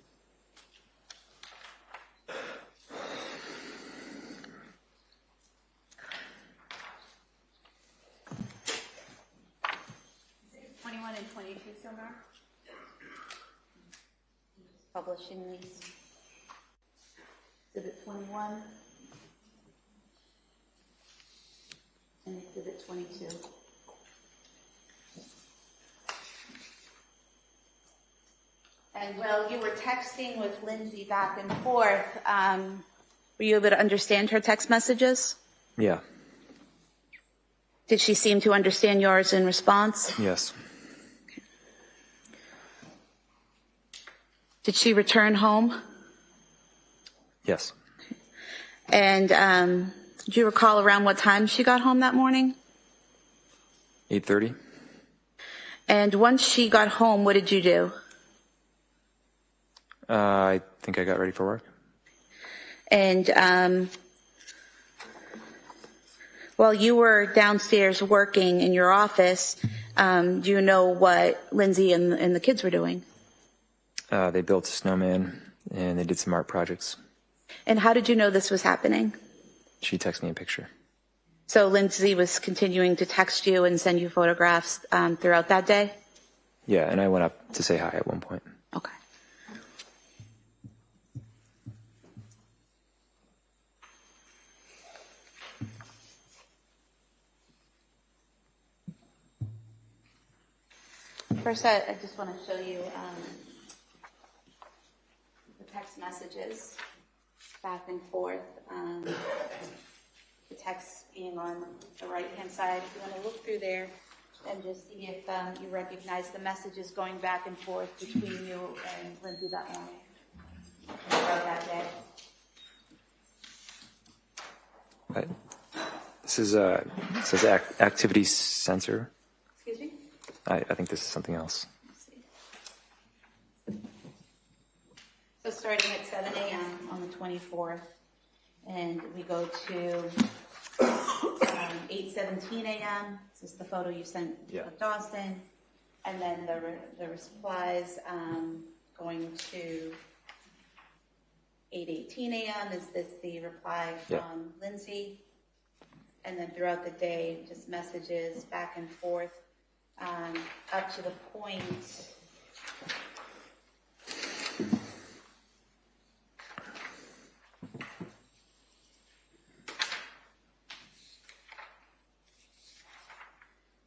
And 22 somewhere? Publishing these. Exhibit 21 and Exhibit 22. And while you were texting with Lindsay back and forth, were you able to understand her text messages? Yeah. Did she seem to understand yours in response? Yes. Did she return home? Yes. And do you recall around what time she got home that morning? 8:30. And once she got home, what did you do? I think I got ready for work. And While you were downstairs working in your office, do you know what Lindsay and the kids were doing? They built a snowman and they did some art projects. And how did you know this was happening? She texted me a picture. So Lindsay was continuing to text you and send you photographs throughout that day? Yeah, and I went up to say hi at one point. Okay. First, I just want to show you the text messages back and forth. The text being on the right-hand side. If you want to look through there and just see if you recognize the messages going back and forth between you and Lindsay that morning or that day. Right. This is it says activity sensor. Excuse me? I think this is something else. Let's see. So starting at 7 a.m. on the 24th, and we go to 8:17 a.m. This is the photo you sent of Dawson, and then the replies going to 8:18 a.m. Is this the reply from Lindsay? And then throughout the day, just messages back and forth up to the point.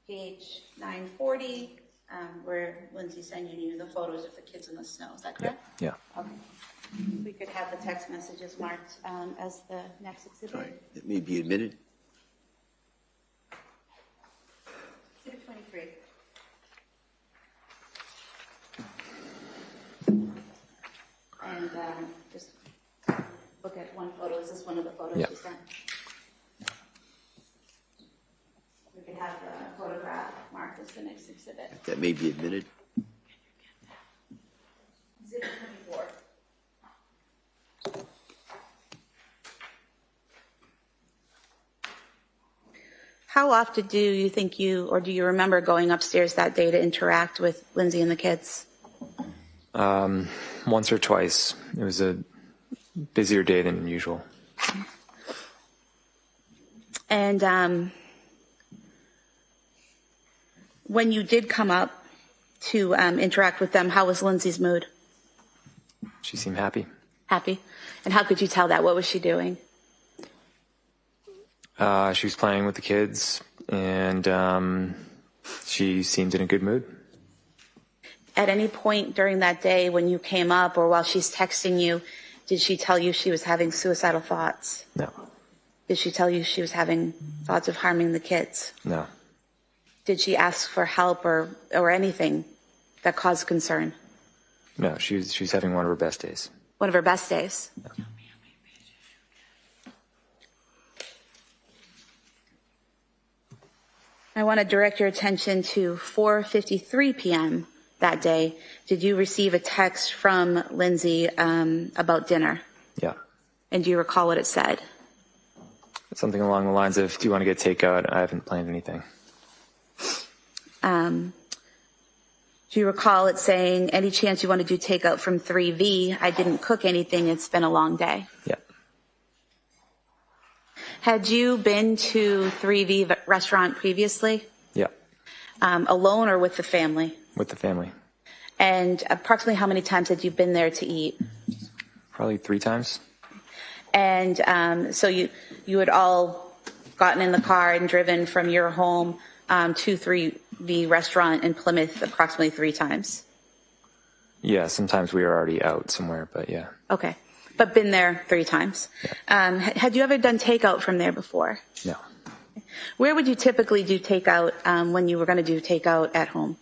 Page 940, where Lindsay's sending you the photos of the kids in the snow. Is that correct? Yeah. Okay. We could have the text messages marked as the next exhibit. All right, it may be admitted. Exhibit 23. And just look at one photo. Is this one of the photos you sent? We could have the photograph marked as the next exhibit. That may be admitted. Exhibit 24. How often do you think or do you remember going upstairs that day to interact with Lindsay and the kids? Once or twice. It was a busier day than usual. And when you did come up to interact with them, how was Lindsay's mood? She seemed happy. Happy? And how could you tell that? What was she doing? She was playing with the kids, and she seemed in a good mood. At any point during that day when you came up or while she's texting you, did she tell you she was having suicidal thoughts? No. Did she tell you she was having thoughts of harming the kids? No. Did she ask for help or anything that caused concern? No, she was having one of her best days. One of her best days? No. I want to direct your attention to 4:53 p.m. that day. Did you receive a text from Lindsay about dinner? Yeah. And do you recall what it said? Something along the lines of, do you want to get takeout? I haven't planned anything. Do you recall it saying, any chance you want to do takeout from 3V? I didn't cook anything. It's been a long day. Yeah. Had you been to 3V restaurant previously? Yeah. Alone or with the family? With the family. And approximately how many times had you been there to eat? Probably 3 times. And so you had all gotten in the car and driven from your home to 3V restaurant in Plymouth approximately 3 times? Yeah, sometimes we were already out somewhere, but yeah. Okay. But been there 3 times. Yeah. Had you ever done takeout from there before? No. Where would you typically do takeout when you were going to do takeout at home?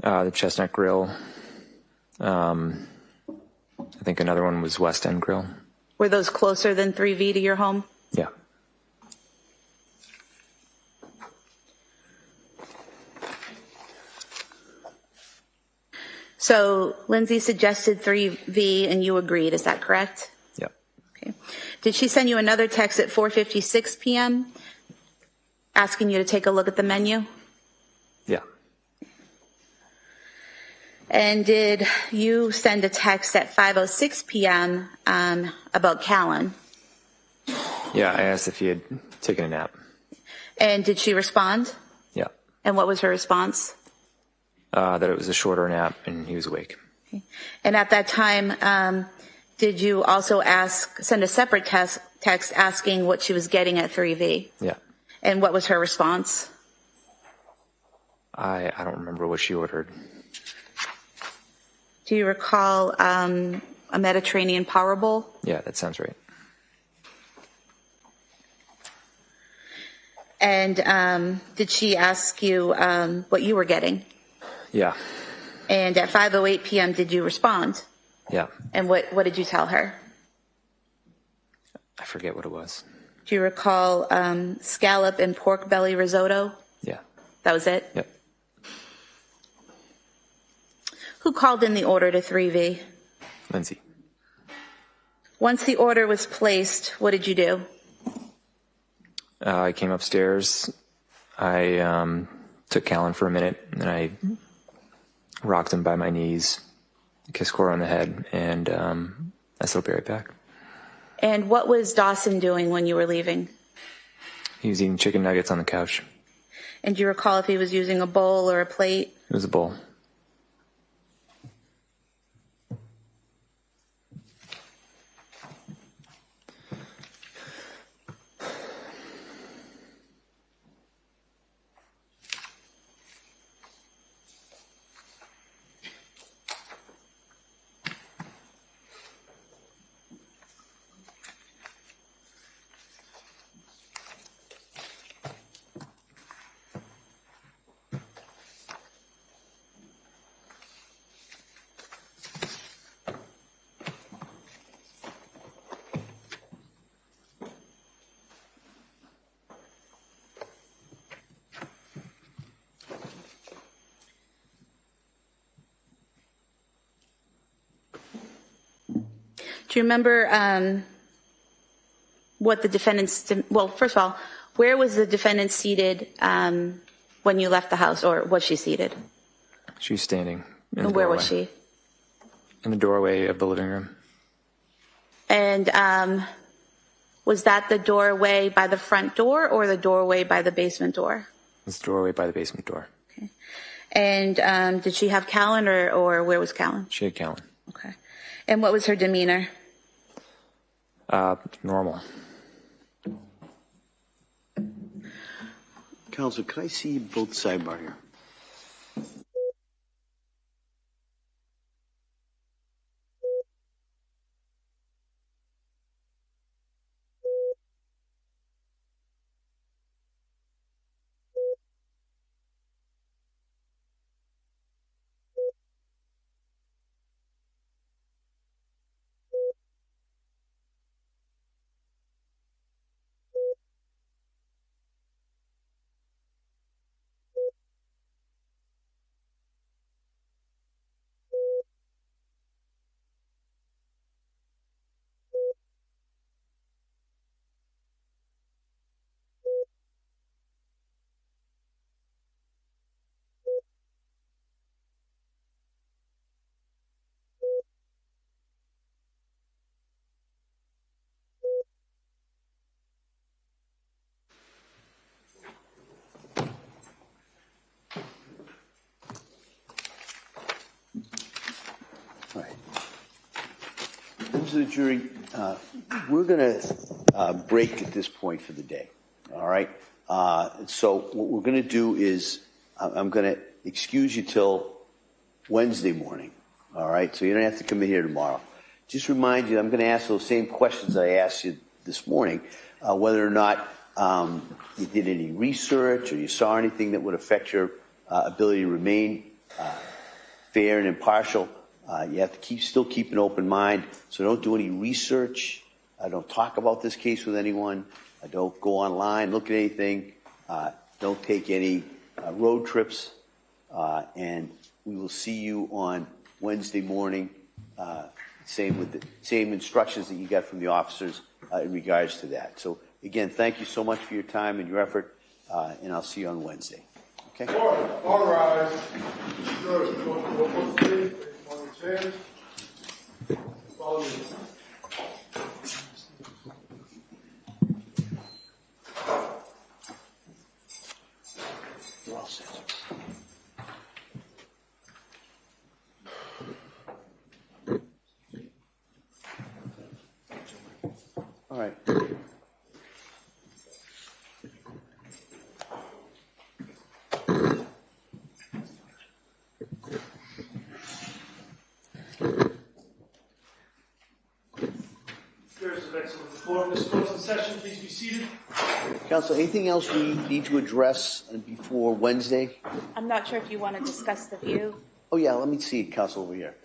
The Chestnut Grill. I think another one was West End Grill. Were those closer than 3V to your home? Yeah. So Lindsay suggested 3V and you agreed, is that correct? Yep. Okay. Did she send you another text at 4:56 p.m.? asking you to take a look at the menu? Yeah. And did you send a text at 5:06 p.m. About Callan? Yeah, I asked if he had taken a nap. And did she respond? Yeah. And what was her response? That it was a shorter nap and he was awake. And at that time, did you also send a separate text asking what she was getting at 3V? Yeah. And what was her response? I don't remember what she ordered. Do you recall a Mediterranean power bowl? Yeah, that sounds right. And did she ask you what you were getting? Yeah. And at 5:08 p.m., did you respond? Yeah. And what did you tell her? I forget what it was. Do you recall scallop and pork belly risotto? Yeah. That was it? Yep. Who called in the order to 3V? Lindsay. Once the order was placed, what did you do? I came upstairs. I took Callan for a minute, and I rocked him by my knees, kissed Cora on the head, and I said, "I'll be right back." And what was Dawson doing when you were leaving? He was eating chicken nuggets on the couch. And do you recall if he was using a bowl or a plate? It was a bowl. Do you remember what the defendant's, well, first of all, where was the defendant seated when you left the house, or was she seated? She was standing in the And where doorway. was she? In the doorway of the living room. And was that the doorway by the front door or the doorway by the basement door? It was the doorway by the basement door. Okay. And did she have Callan, or where was Callan? She had Callan. Okay. And what was her demeanor? Normal. Counselor, can I see both sidebar here? All right. Members of the jury, we're going to break at this point for the day. All right. So what we're going to do is I'm going to excuse you till Wednesday morning. All right. So you don't have to come in here tomorrow. Just remind you, I'm going to ask those same questions I asked you this morning, whether or not you did any research or you saw anything that would affect your ability to remain fair and impartial. You have to still keep an open mind. So don't do any research. Don't talk about this case with anyone. Don't go online, look at anything. Don't take any road trips. And we will see you on Wednesday morning. Same with the same instructions that you got from the officers in regards to that. So again, thank you so much for your time and your effort. and I'll see you on Wednesday. Okay? Court, all rise. Jurors, close the doorpost, please. Face on your chairs. Follow me. You're all set. All right. Jurors of excellent report. This court's in session. Please be seated. Counsel, anything else we need to address before Wednesday? I'm not sure if you want to discuss the view. Oh, yeah, let me see it, Counsel, over here.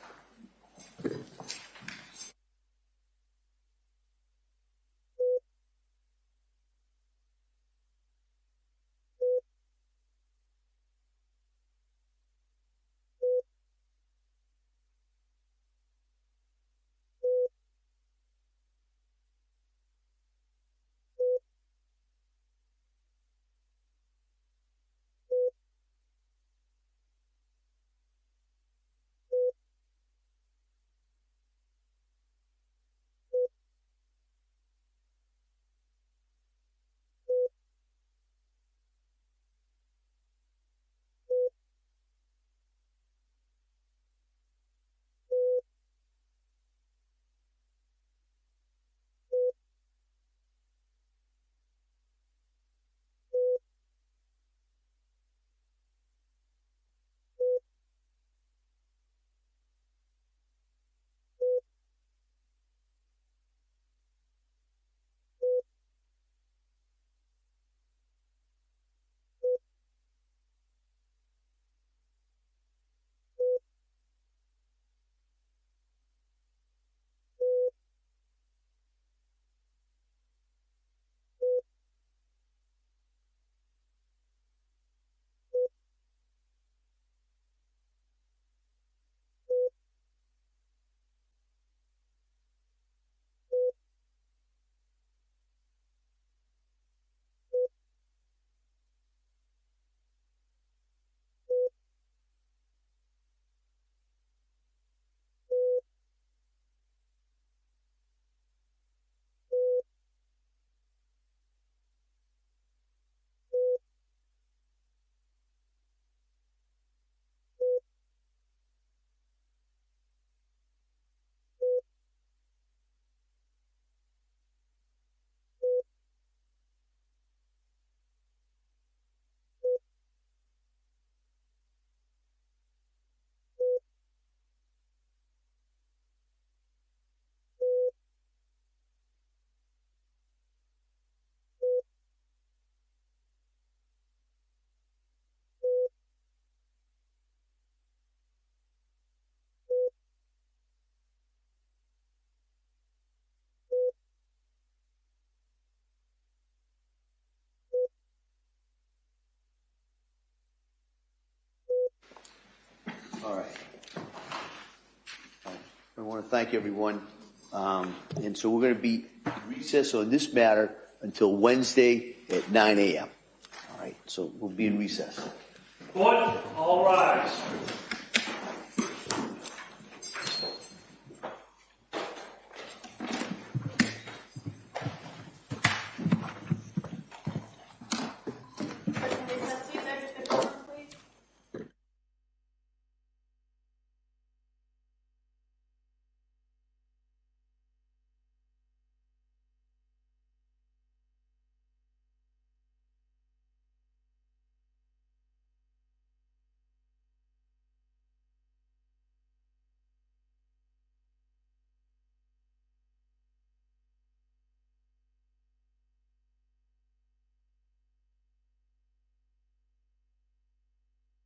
All right. I want to thank everyone. And so we're going to be in recess on this matter until Wednesday at 9 a.m. All right, so we'll be in recess. Court, all rise.